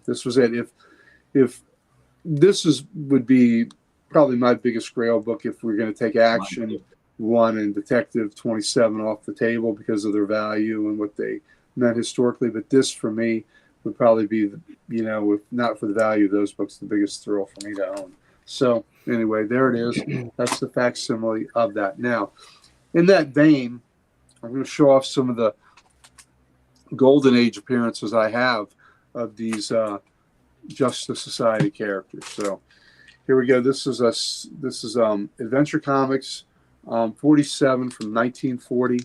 this was it. If this would be probably my biggest Grail book if we're going to take Action 1 and Detective 27 off the table because of their value and what they meant historically, but this for me would probably be, if not for the value of those books, the biggest thrill for me to own. So anyway, there it is. That's the facsimile of that. Now, in that vein, I'm going to show off some of the Golden Age appearances I have of these Justice Society characters. So Here we go. This is Adventure Comics 47 from 1940.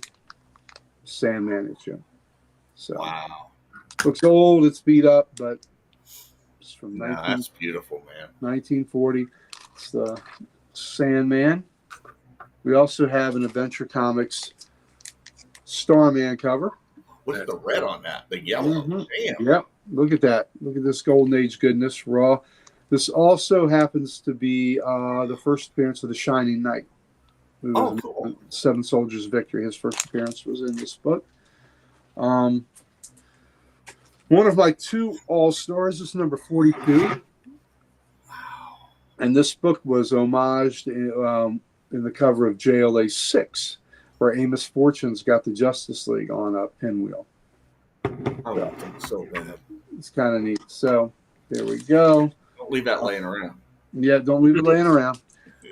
Sandman issue. So Wow. looks old. It's beat up, but it's from That's beautiful, man. 1940. It's the Sandman. We also have an Adventure Comics Starman cover. Look at the red on that. The yellow. Damn. Yep. Look at that. Look at this Golden Age goodness, raw. This also happens to be the first appearance of the Shining Knight. Oh, cool. Seven Soldiers Victory. His first appearance was in this book. One of my two All-Stars is number 42. Wow. And this book was homaged in the cover of JLA 6, where Amos Fortune's got the Justice League on a pinwheel. I love them so bad. It's kind of neat. So there we go. Don't leave that laying around. Yeah, don't leave it laying around.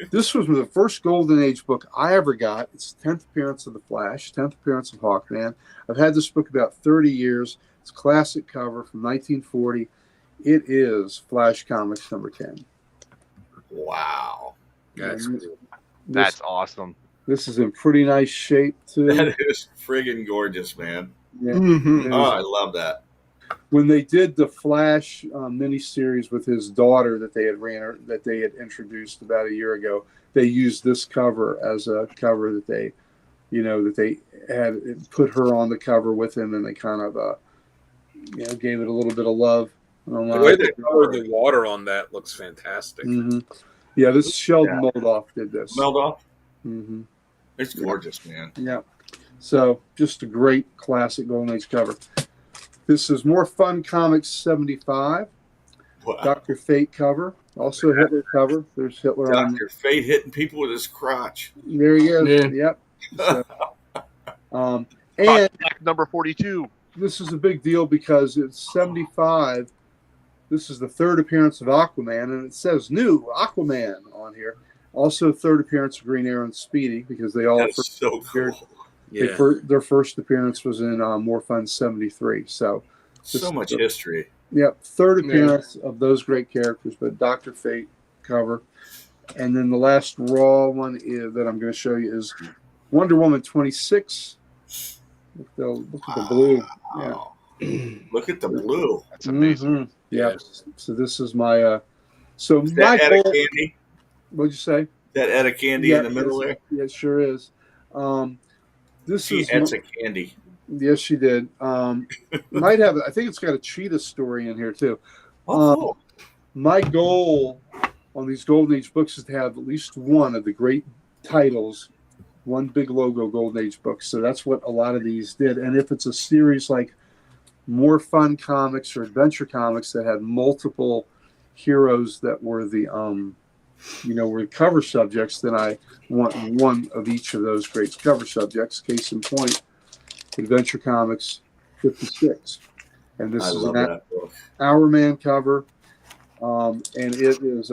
This was the first Golden Age book I ever got. It's the 10th appearance of The Flash, 10th appearance of Hawkman. I've had this book about 30 years. It's a classic cover from 1940. It is Flash Comics number 10. Wow. That's awesome. This is in pretty nice shape, too. That is friggin' gorgeous, man. Yeah. Mm-hmm. Oh, I love that. When they did the Flash miniseries with his daughter that they had introduced about a year ago, they used this cover as a cover that they had put her on the cover with him, and they kind of gave it a little bit of love. The way they colored the water on that looks fantastic. Mm-hmm. Yeah, this Sheldon Moldoff did this. Moldoff? Mm-hmm. It's gorgeous, man. Yeah. So just a great classic Golden Age cover. This is More Fun Comics 75. Wow. Dr. Fate cover. Also a Hitler cover. There's Hitler on Dr. Fate hitting people with his crotch. there he is. Yeah. Yep. So, and Back number 42. this is a big deal because it's 75. This is the third appearance of Aquaman, and it says new Aquaman on here. Also, third appearance of Green Arrow and Speedy, because they all That's so appeared. cool. Yeah. Their first appearance was in More Fun 73. So, So much history. yep, third appearance of those great characters, but Dr. Fate cover. And then the last raw one that I'm going to show you is Wonder Woman 26. Look at the blue. Yeah. Wow. Look at the blue. That's amazing. Mm-hmm. Yeah. So this is my so Is my that Etta goal. Candy? What'd you say? That Etta Candy in the middle there? Yeah, it sure is. This She is Etta Candy. yes, she did. Might have. I think it's got a cheetah story in here too. Oh, cool. My goal on these Golden Age books is to have at least one of the great titles, one big logo Golden Age book. So that's what a lot of these did. And if it's a series like More Fun Comics or Adventure Comics that had multiple heroes that were the were cover subjects, then I want one of each of those great cover subjects. Case in point, Adventure Comics 56. And this I is love an that book. Our Man cover. And it is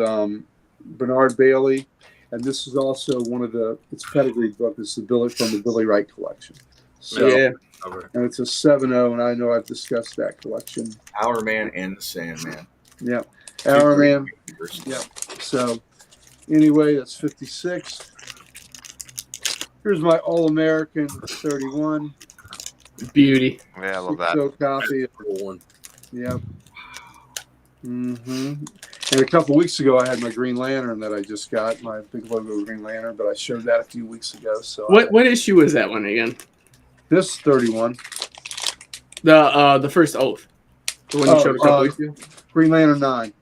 Bernard Bailey. And this is also it's pedigree book. It's from the Billy Wright collection. So, Yeah. and it's a 7.0, and I know I've discussed that collection. Our Man and the Sandman. Yeah. Two Our great Man. figures. Yeah. So, anyway, that's 56. Here's my All-American 31. Beauty. Yeah, I love that. So copy. Cool one. Yep. Mm-hmm. And a couple weeks ago, I had my Green Lantern that I just got, my big logo Green Lantern, but I showed that a few weeks ago. So What issue is that one again? This 31. The first Oath. The one you showed a couple weeks ago? Green Lantern 9.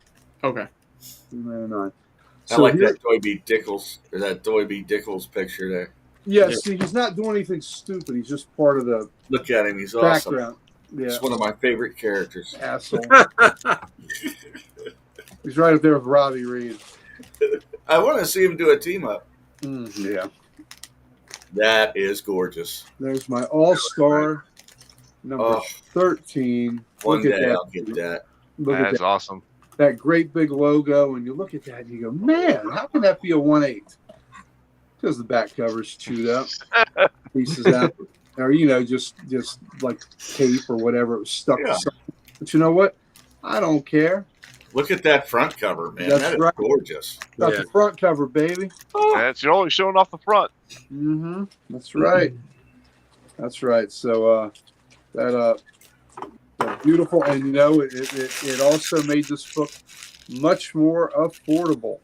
Okay. Green Lantern 9. I like that Doy B. Dickles picture there. Yeah, see, he's not doing anything stupid. He's just part of the Look at him. He's awesome. background. Yeah, He's one of my favorite characters. asshole. He's right up there with Robbie Reed. I want to see him do a team up. Yeah. That is gorgeous. There's my All-Star number 13. One Look at day that. I'll get that. Look at That's that. awesome. That great big logo, and you look at that and you go, man, how can that be a 1/8? Because the back cover's chewed up, pieces out, or just like tape or whatever, it was stuck to something. But you know what? I don't care. Look at that front cover, man. That's That is right. gorgeous. Got Yeah. the front cover, baby. That's you're only showing off the front. Mm-hmm. That's right. That's right. So that beautiful, and you know, it also made this book much more affordable.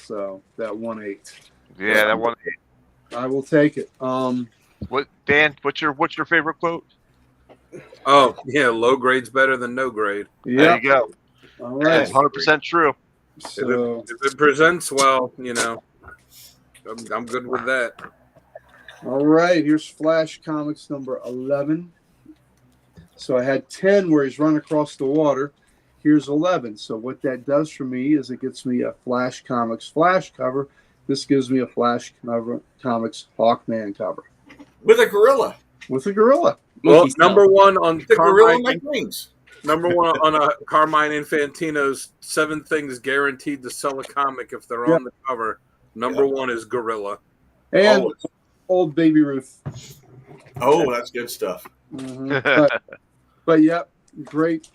So that 1/8. Yeah, that one. I will take it. What, Dan? What's your favorite quote? Oh, yeah, low grade's better than no grade. There Yeah. you go. All That's right. 100% true. So If it presents well, you know, I'm good with that. all right. Here's Flash Comics number 11. So I had 10 where he's running across the water. Here's 11. So what that does for me is it gets me a Flash Comics Flash cover. This gives me a Flash Comics Hawkman cover With a gorilla. with a gorilla. Well, Monkey number one on The gorilla Carmine, McQueen's. number one on Carmine Infantino's 7 things guaranteed to sell a comic if they're on the cover. Number one is Gorilla. And Always. old Baby Ruth. Oh, that's good stuff. Mhm. But yep, great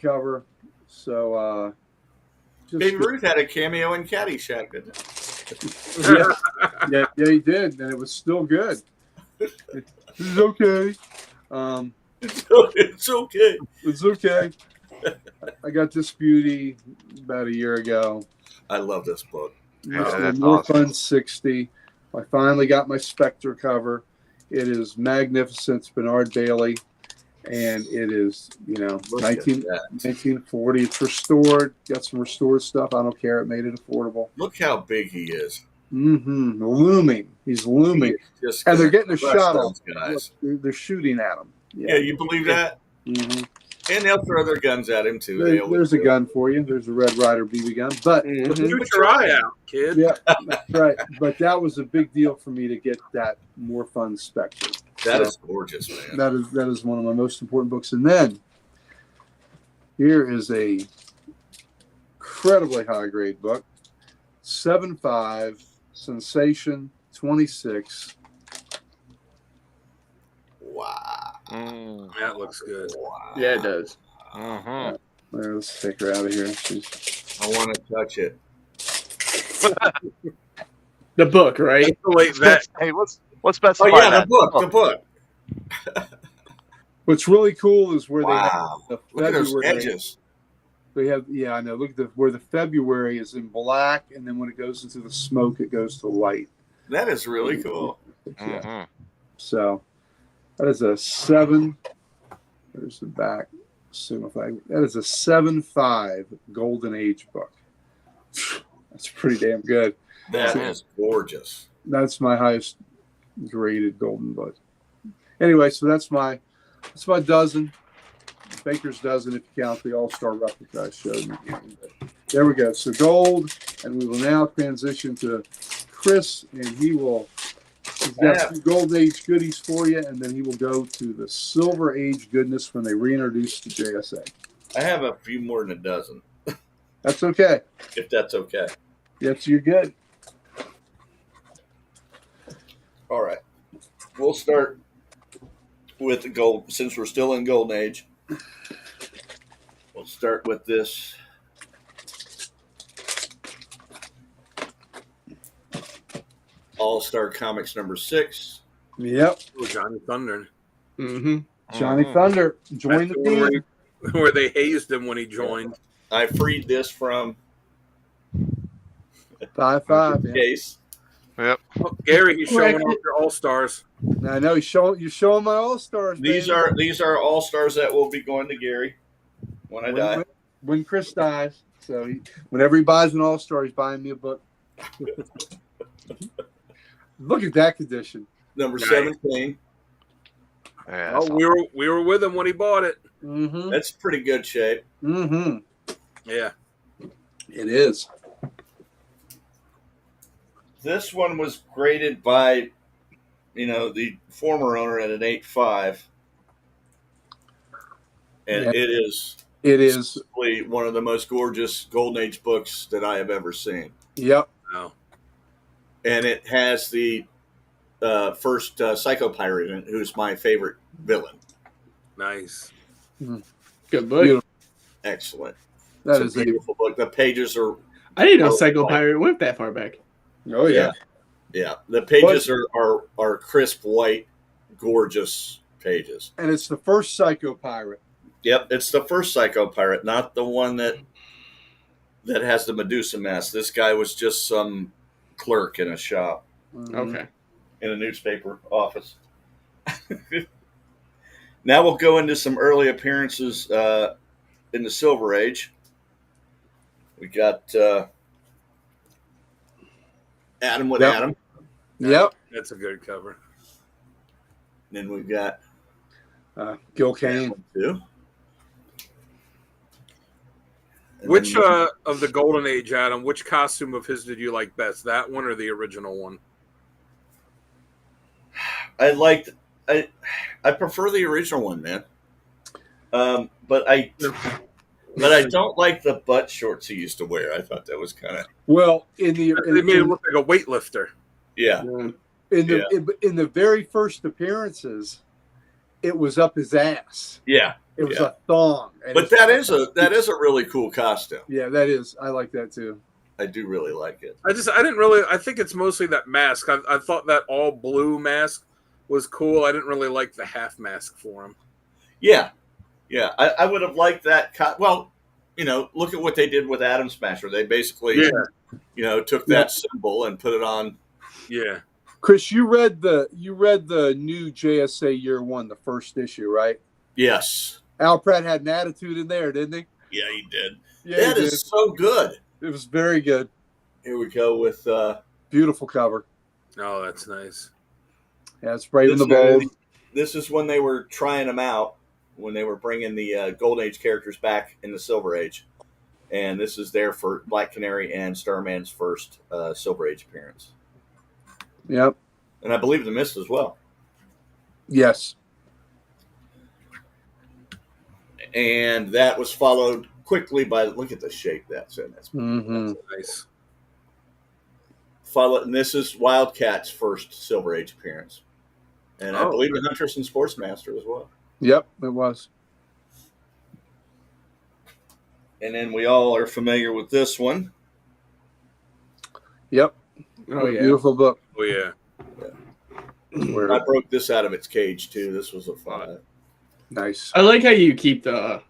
cover. So just Baby Ruth had a cameo in Caddyshack, didn't it? yeah, he did, and it was still good. This is okay. It's okay. It's okay. I got this beauty about a year ago. I love this book. Yeah, It's that's More awesome. Fun 60. I finally got my Spectre cover. It is magnificent. It's Bernard Bailey, and it is, Look at that. 1940. It's restored. Got some restored stuff. I don't care. It made it affordable. Look how big he is. Mm-hmm. Looming. He's looming. Just And they're getting a crush shot those off. guys. Look, they're shooting at him. Yeah, you believe that? Mm-hmm. And they'll throw their guns at him too. They always There's a do. gun for you. There's a Red Ryder BB gun. But Shoot your eye out, kid. yeah, that's right. But that was a big deal for me to get that More Fun Spectre. That So is gorgeous, man. that is one of my most important books. And then here is a incredibly high grade book, 7.5 Sensation 26. Wow. Mm, That looks good. Wow. Yeah, it does. mhm. There, let's take her out of here. She's, I want to touch it. The book, right? Wait, that Hey, let's specify Oh yeah, that. the book. what's really cool is where Wow. they have Look the at those February. edges. They have, yeah, I know. Look at where the February is in black, and then when it goes into the smoke, it goes to white. That is really cool. Yeah. Mhm. So that is a 7. There's the back. That is a 7.5 Golden Age book. That's pretty damn good. That is gorgeous. That's my highest graded golden book. Anyway, so that's my dozen. Baker's dozen, if you count the All-Star replica I showed you. There we go. So gold, and we will now transition to Chris, and he's got some Golden Age goodies for you, and then he will go to the Silver Age goodness when they reintroduce the JSA. I have a few more than a dozen, That's okay. if that's okay. Yes, you're good. All right. We'll start with the gold, since we're still in Golden Age. We'll start with this. All-Star Comics number 6. Yep. oh, Johnny Thunder. Mm-hmm. Johnny Mhm. Thunder, join the That's the one team. where they hazed him when he joined. I freed this from 5.5. Yeah. case. Oh, Gary, he's showing off your all stars. I know you're showing my all stars. These are all-stars that will be going to Gary when I die. When Chris dies. So whenever he buys an all star, he's buying me a book. Look at that condition. Number Nice. 17. Yeah, Oh, we were with him when he bought it. Mm-hmm. That's pretty good shape. Mm-hmm. Yeah. It is. This one was graded by, the former owner at an 8.5. And Yeah. it is It is. probably one of the most gorgeous Golden Age books that I have ever seen. Yep. Oh. And it has the first Psycho Pirate in it, who's my favorite villain. Nice. Good book. Beautiful. Excellent. That It's is a beautiful book. The pages are. I didn't know Psycho Pirate went that far back. Oh yeah. Yeah. The pages are crisp white, gorgeous pages. And it's the first Psycho Pirate. Yep, it's the first Psycho Pirate, not the one that has the Medusa mask. This guy was just some clerk in a shop, Okay. in a newspaper office. Now we'll go into some early appearances in the Silver Age. We got Adam with Yep. Adam. Yep. That's a good cover. And then we've got Gil Kane. too. And Which then- of the Golden Age, Adam, which costume of his did you like best? That one or the original one? I prefer the original one, man. But I don't like the butt shorts he used to wear. I thought that was kind of Well, They made it look like a weightlifter. yeah. in the very first appearances, it was up his ass. Yeah. It was Yeah. a thong. And But it's- that is a really cool costume. Yeah, that is. I like that too. I do really like it. I think it's mostly that mask. I thought that all blue mask was cool. I didn't really like the half mask for him. Yeah. Yeah. I would have liked that. Well, look at what they did with Atom Smasher. They basically, took that symbol and put it on. Yeah. Chris, you read the new JSA Year One, the first issue, right? Yes. Al Pratt had an attitude in there, didn't he? Yeah, he did. Yeah, That he is did. so good. It was very good. Here we go with Beautiful cover. Oh, that's nice. Yeah, it's brave in the This bold. this is when they were trying them out, when they were bringing the Golden Age characters back in the Silver Age. And this is there for Black Canary and Starman's first Silver Age appearance. Yep. And I believe the Mist as well. Yes. And that was followed quickly by, look at the shape that's in. That's Mm-hmm. Nice. and this is Wildcat's first Silver Age appearance. And I believe the Huntress and Sportsmaster as well. Yep, it was. And then we all are familiar with this one. Yep. Oh yeah. Beautiful book. Oh yeah. I broke this out of its cage too. This was a fun. Nice. I like how you keep the.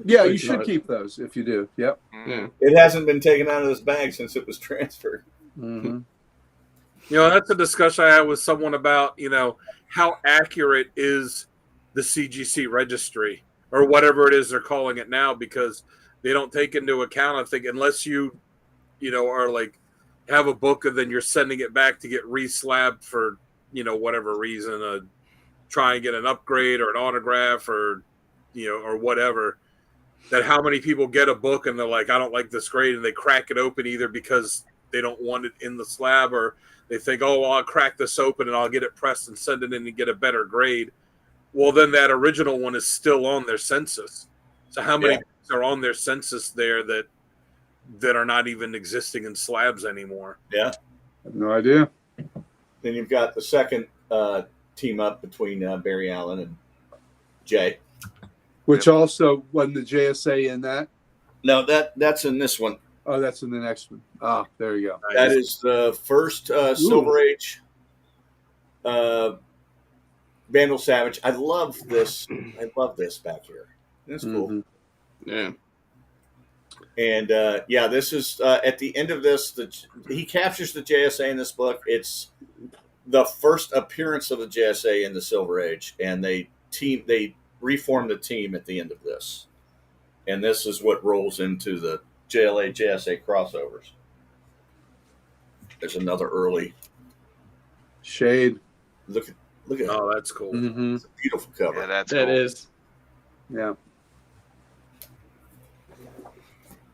Yeah, you should keep those if you do. Yep. Yeah. It hasn't been taken out of this bag since it was transferred. Mm-hmm. That's a discussion I had with someone about, how accurate is the CGC registry or whatever it is they're calling it now, because they don't take into account, I think, unless you are like have a book and then you're sending it back to get re-slabbed for, whatever reason, try and get an upgrade or an autograph or, or whatever, that how many people get a book and they're like, I don't like this grade, and they crack it open either because they don't want it in the slab, or they think, oh, well, I'll crack this open and I'll get it pressed and send it in and get a better grade. Well, then that original one is still on their census. So how many are on their census there that are not even existing in slabs anymore? Yeah. I have no idea. Then you've got the second team up between Barry Allen and Jay. Which also wasn't the JSA in that. No, that's in this one. Oh, that's in the next one. Ah, there you go. That is the first Silver Age Vandal Savage. I love this. I love this back here. That's cool. Mm-hmm. Yeah. And this is at the end of this. He captures the JSA in this book. It's the first appearance of the JSA in the Silver Age, and they reform the team at the end of this. And this is what rolls into the JLA JSA crossovers. There's another early Shade. look at. Oh, that's cool. Mm-hmm. It's a beautiful cover. Yeah, that's That cool. is. Yeah.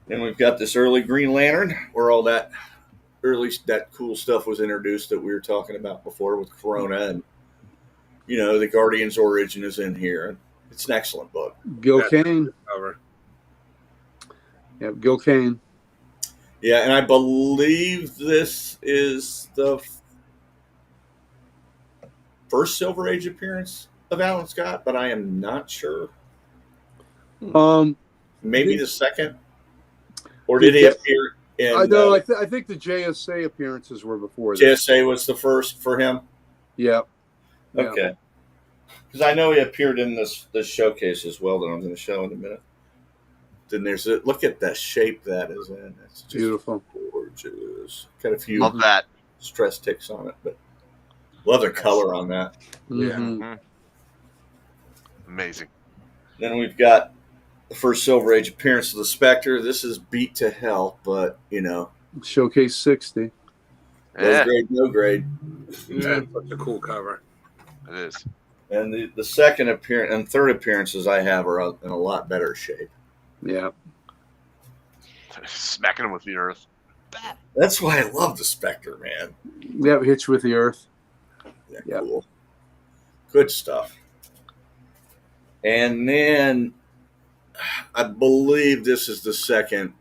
Then we've got this early Green Lantern, where all that cool stuff was introduced that we were talking about before with Corona, and the Guardian's origin is in here. It's an excellent book. Gil That's Kane. Cover. Yep, Gil Kane. Yeah, and I believe this is the first Silver Age appearance of Alan Scott, but I am not sure. Maybe the second, or did he appear in? I know. I think the JSA appearances were before that. JSA was the first for him. Yeah. Okay. Because I know he appeared in this showcase as well that I'm going to show in a minute. Then look at the shape that is in. It's just beautiful, gorgeous. Got a few Love that. stress ticks on it, but love the color on that. Mm-hmm. Amazing. Then we've got the first Silver Age appearance of the Spectre. This is beat to hell, but Showcase 60. Yeah, no grade. That's such a cool cover. it is. And the second appearance and third appearances I have are in a lot better shape. Yeah. Smacking him with the earth. That's why I love the Spectre, man. Yeah, hits with the earth. Yeah, cool. Good stuff. And then I believe this is the second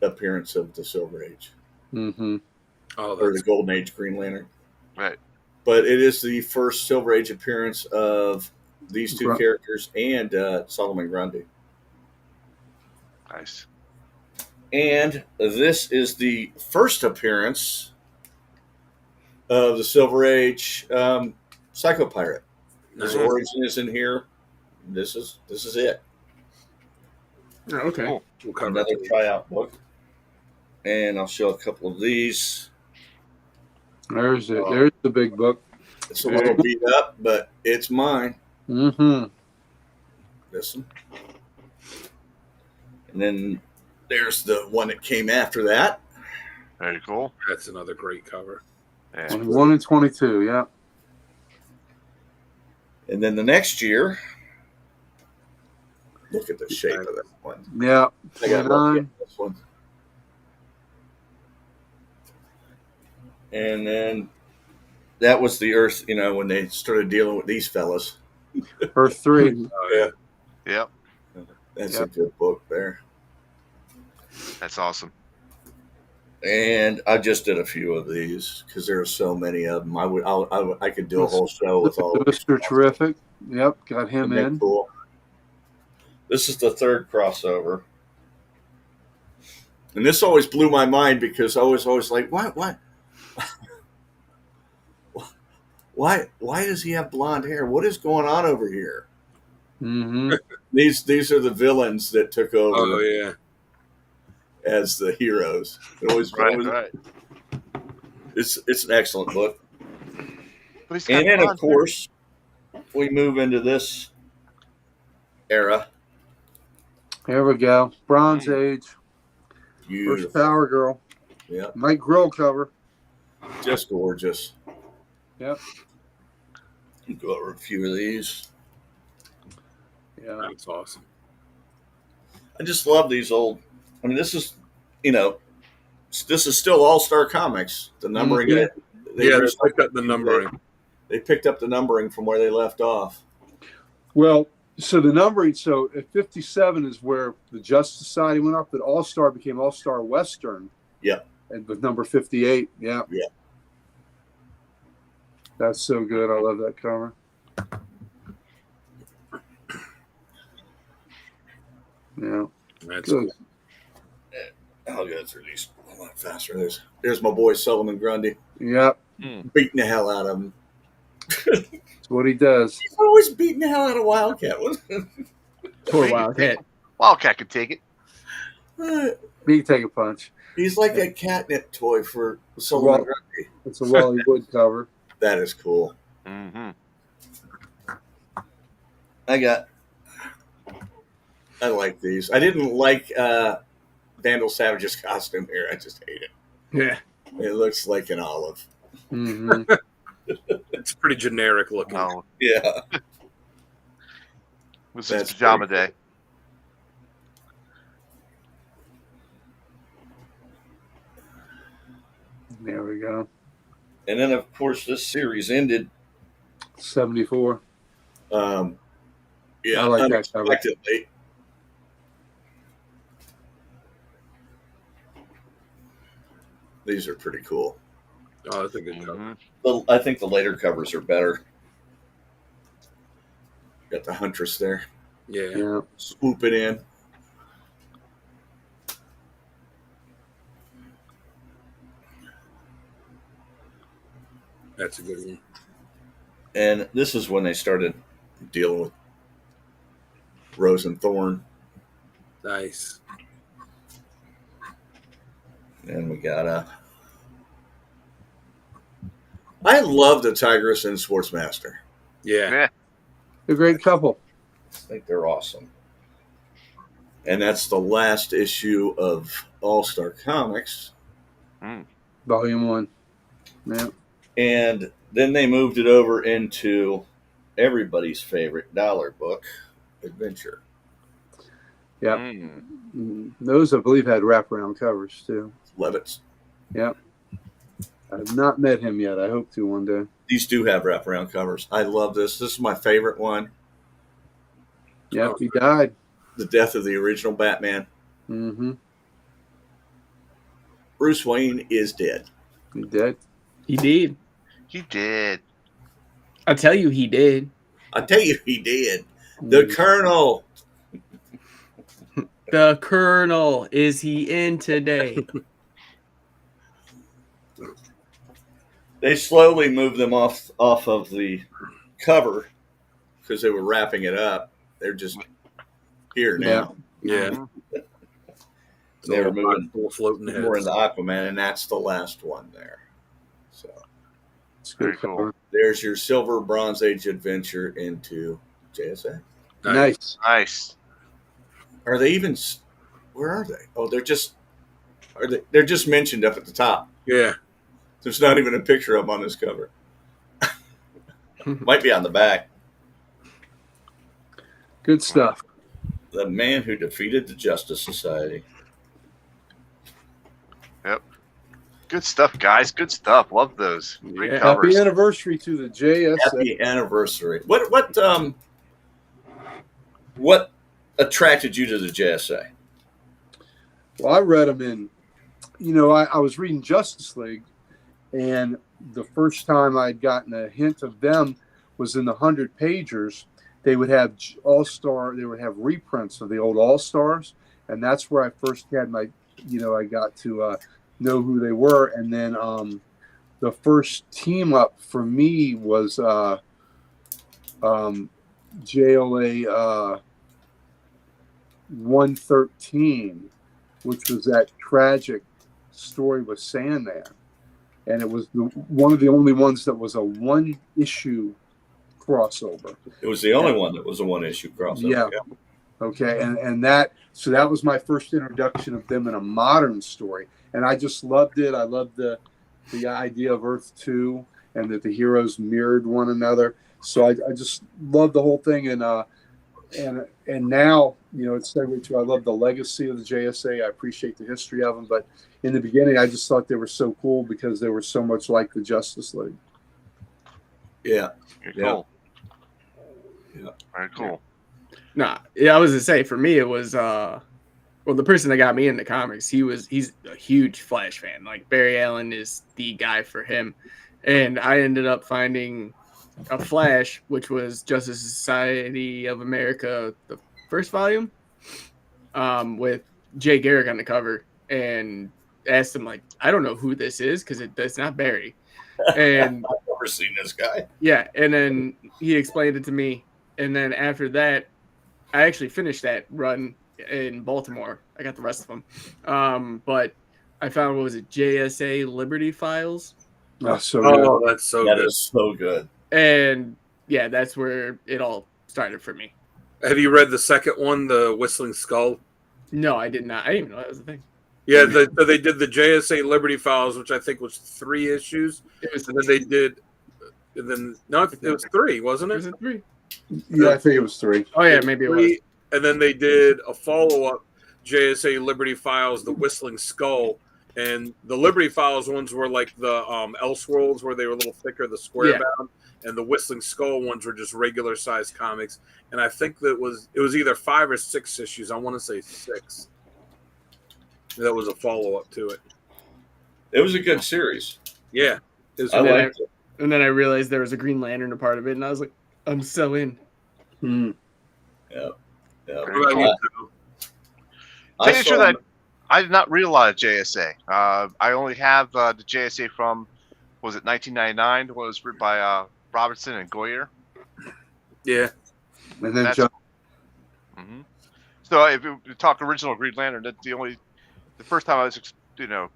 appearance of the Silver Age. Mm-hmm. Or the Golden Age Green Lantern. Right. But it is the first Silver Age appearance of these two characters and Solomon Grundy. Nice. And this is the first appearance of the Silver Age Psycho Pirate. His origin is in here. This is it. Oh, okay. Cool. We'll cover Another it. tryout book. And I'll show a couple of these. There's it. There's the big book. It's a little beat up, but it's mine. Mm-hmm. Listen. And then there's the one that came after that. Very cool. That's another great cover. Yeah. 21 and 22, yeah. And then the next year, look at the shape of that one. Yeah. I got lucky on this one. And then that was the Earth, when they started dealing with these fellas. Earth 3. Oh, yeah. Yep. That's a good book there. That's awesome. And I just did a few of these because there are so many of them. I could do a whole show with all of them. Mr. Terrific. Yep, got him in. Cool. This is the third crossover. And this always blew my mind because I was always like, why does he have blonde hair? What is going on over here? Mm-hmm. These are the villains that took over. Oh, yeah. As the heroes. Right. It's an excellent book. But he's got And then, of blonde course, we move into this era. There we go. Bronze Age. Beautiful. First Power Girl. Yeah. Mike Grill cover. Just gorgeous. Yep. Go over a few of these. Yeah. That's awesome. I just love these old. I mean, this is still All-Star Comics. The numbering. Mm-hmm. They picked up the numbering. They picked up the numbering from where they left off. Well, so the numbering, so at 57 is where the Justice Society went up, but All-Star became All-Star Western. Yeah. And with number 58, yeah. Yeah. That's so good. I love that cover. Yeah. That's Good. cool. I'll go through these a lot faster. There's my boy Solomon Grundy. Yep. Beating the hell out of him. That's what he does. He's always beating the hell out of Wildcat. Poor Wildcat. Wildcat could take it. He can take a punch. He's like a catnip toy for Solomon Grundy. It's a Wally Wood cover. That is cool. Mm-hmm. I like these. I didn't like Vandal Savage's costume here. I just hate it. Yeah. It looks like an olive. Mm-hmm. It's pretty generic looking. Oh, Yeah. it was his That's pajama pretty day. There we go. And then, of course, this series ended. 74. Yeah, I like that cover. unexpectedly. These are pretty cool. Oh, that's a good cover. I think the later covers are better. Got the Huntress there. Yeah. swooping in. That's a good one. And this is when they started dealing with Rose and Thorn. Nice. And we got I love the Tigress and Sportsmaster. Yeah. Yeah. A great couple. I think they're awesome. And that's the last issue of All Star Comics. Volume 1. Yeah. And then they moved it over into everybody's favorite dollar book, Adventure. Yep. Those, I believe, had wraparound covers, too. Levitt's. Yep. I have not met him yet. I hope to one day. These do have wraparound covers. I love this. This is my favorite one. Yep, he died. The death of the original Batman. Mm-hmm. Bruce Wayne is dead. He dead. He did. He did. I tell you, he did. I tell you, he did. The Colonel. The Colonel, is he in today? They slowly moved them off of the cover because they were wrapping it up. They're just here now. Yeah. They were moving floating more heads. into Aquaman, and that's the last one there. So It's Very good cool. cover. there's your Silver Bronze Age adventure into JSA. Nice. Nice. Are they even? Where are they? Oh, they're just. They're just mentioned up at the top. Yeah. There's not even a picture of them on this cover. Might be on the back. Good stuff. The man who defeated the Justice Society. Good stuff, guys. Good stuff. Love those. Great Yeah. covers. Happy anniversary to the JSA. Happy anniversary. What attracted you to the JSA? Well, I read them in, I was reading Justice League, and the first time I'd gotten a hint of them was in the 100-pagers. They would have they would have reprints of the old All-Stars, and that's where I first had my, I got to know who they were. And then the first team up for me was JLA 113, which was that tragic story with Sandman. And it was one of the only ones that was a one-issue crossover. It was the only one that was a one-issue crossover. Yeah. Okay. And that was my first introduction of them in a modern story. And I just loved it. I loved the idea of Earth 2 and that the heroes mirrored one another. So I just loved the whole thing. And now, it's segued to, I love the legacy of the JSA. I appreciate the history of them. But in the beginning, I just thought they were so cool because they were so much like the Justice League. Yeah. Very Yeah. cool. Yeah. Very cool. Nah, yeah, I was gonna say, for me it was the person that got me into comics, he's a huge Flash fan. Like, Barry Allen is the guy for him. And I ended up finding a Flash, which was Justice Society of America, the first volume, with Jay Garrick on the cover, and asked him, like, I don't know who this is because it's not Barry. And I've never seen this guy. yeah, and then he explained it to me. And then after that, I actually finished that run in Baltimore. I got the rest of them. But I found, what was it, JSA Liberty Files? Oh, so good. Oh, that's so That good. is so good. And yeah, that's where it all started for me. Have you read the second one, The Whistling Skull? No, I did not. I didn't even know that was a thing. Yeah, so they did the JSA Liberty Files, which I think was 3 issues. It was, And then they did, it was 3, wasn't was it? it 3? Yeah, I think it was 3. Oh yeah, maybe it was. 3, and then they did a follow-up, JSA Liberty Files, The Whistling Skull. And the Liberty Files ones were like the Elseworlds, where they were a little thicker, the square bound, and the Whistling Skull ones were just regular sized comics. And I think that it was either 5 or 6 issues. I want to say 6. That was a follow up to it. It was a good series. Yeah, it was, I liked it. And then I realized there was a Green Lantern a part of it, and I was like, I'm so in. Hmm. Yeah. Yeah. Very cool. Tell you the truth, I did not realize JSA. I only have the JSA from, was it 1999? It was written by Robertson and Goyer. Yeah. And then John. Mm-hmm. So if you talk original Green Lantern, that's the first time I was,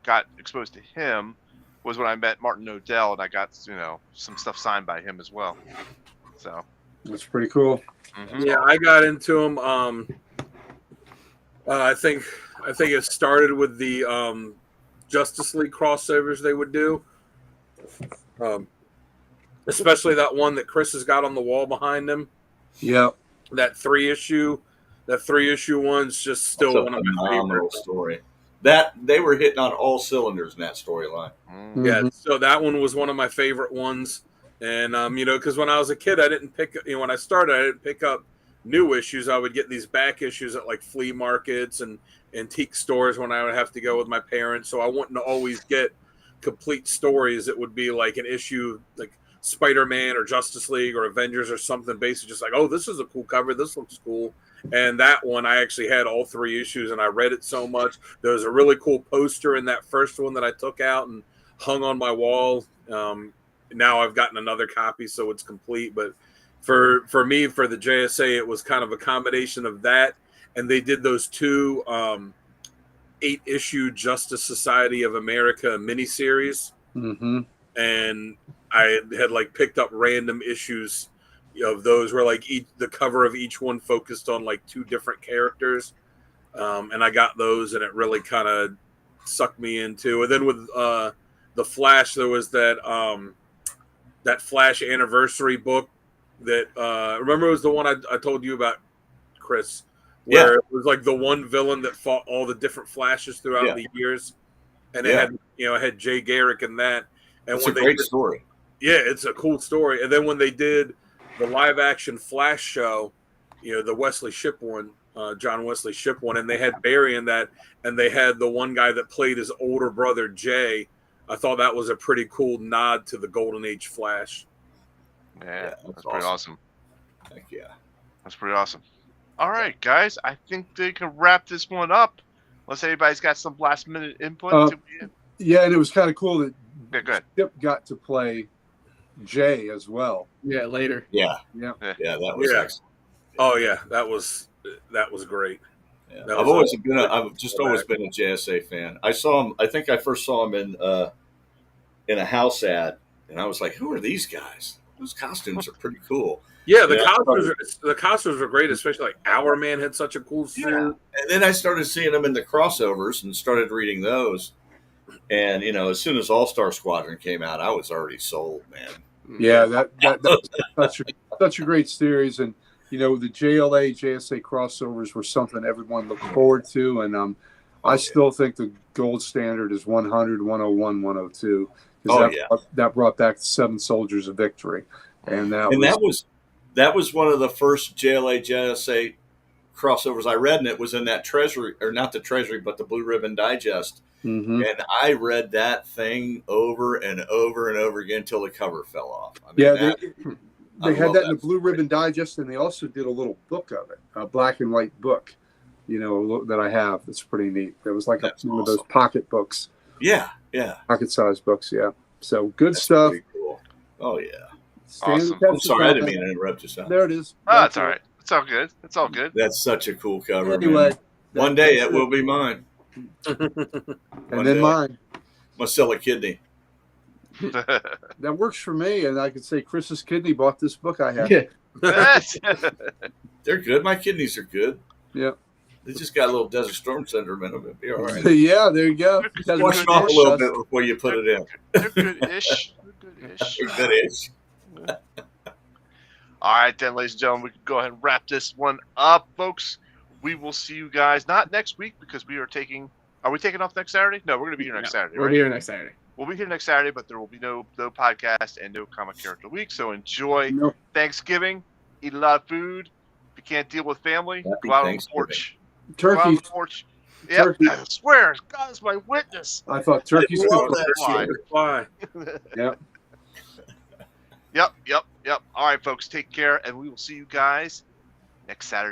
got exposed to him was when I met Martin Odell, and I got, some stuff signed by him as well. So that's pretty cool. Mm-hmm. Yeah, I got into him. I think it started with the Justice League crossovers they would do, especially that one that Chris has got on the wall behind him. Yeah, that three issue one's just still one of my favorite story. That they were hitting on all cylinders in that storyline. Mm-hmm. Yeah, so that one was one of my favorite ones, and because when I was a kid, I didn't pick. When I started, I didn't pick up new issues. I would get these back issues at like flea markets and antique stores when I would have to go with my parents. So I wouldn't always get complete stories. It would be like an issue like Spider-Man or Justice League or Avengers or something, basically just like, oh, this is a cool cover. This looks cool. And that one, I actually had all 3 issues, and I read it so much. There was a really cool poster in that first one that I took out and hung on my wall. Now I've gotten another copy, so it's complete. But for me, for the JSA, it was kind of a combination of that, and they did those 2 8-issue Justice Society of America miniseries. Mm-hmm. And I had like picked up random issues of those where like the cover of each one focused on like 2 different characters, and I got those, and it really kind of sucked me into. And then with the Flash, there was that Flash anniversary book that remember it was the one I told you about, Chris, where it was like the one villain that fought all the different Flashes throughout the years, and it had Jay Garrick in that. And it's a great story. Yeah, it's a cool story. And then when they did the live action Flash show, the Wesley Shipp one, John Wesley Shipp one, and they had Barry in that, and they had the one guy that played his older brother Jay. I thought that was a pretty cool nod to the Golden Age Flash. Yeah, that's pretty awesome. Heck yeah. That's pretty awesome. All right, guys, I think they can wrap this one up. Unless anybody's got some last minute input. Yeah, and it was kind of cool that good. Chip got to play Jay as well. Yeah, later. Yeah, that was excellent. Oh yeah, that was great. Yeah. I've just always been a JSA fan. I saw him. I think I first saw him in a house ad, and I was like, "Who are these guys? Those costumes are pretty cool." Yeah, the costumes were great, especially like Our Man had such a cool suit. Yeah. And then I started seeing them in the crossovers and started reading those. And as soon as All-Star Squadron came out, I was already sold, man. Yeah, that was such a great series, and the JLA JSA crossovers were something everyone looked forward to, and I still think the gold standard is 100, 101, 102. That brought back the 7 Soldiers of Victory, and that was one of the first JLA JSA crossovers I read, and it was in that Treasury, or not the Treasury, but the Blue Ribbon Digest. Mm-hmm. And I read that thing over and over and over again until the cover fell off. They had that in the Blue Ribbon Digest, and they also did a little book of it, a black and white book, that I have. That's pretty neat. It was like one of those pocket books. Yeah. Pocket-sized books, yeah. So good stuff. Cool. Oh, yeah. Awesome. I'm sorry, I didn't mean to interrupt you, son. There it is. Oh, that's all right. It's all good. It's all good. That's such a cool cover. Anyway, one day it will be mine. And then mine. I'm gonna sell a kidney. That works for me, and I could say Chris's kidney bought this book I have. Yeah. They're good. My kidneys are good. Yeah. They just got a little Desert Storm syndrome in them. It'll be all right. Yeah, there you go. Wash it off a little bit before you put it in. They're good-ish. They're good-ish. All right, then, ladies and gentlemen, we can go ahead and wrap this one up, folks. We will see you guys not next week because we are taking. Are we taking off next Saturday? No, we're going to be here next Saturday. We'll be here next Saturday. We'll be here next Saturday, but there will be no podcast and no comic character week. So enjoy Thanksgiving. Eat a lot of food. If you can't deal with family, go out on the porch. Turkey. Go out on the porch. Yep, I swear, God is my witness. I thought turkeys Fly. Yep. Yep. All right, folks, take care, and we will see you guys next Saturday.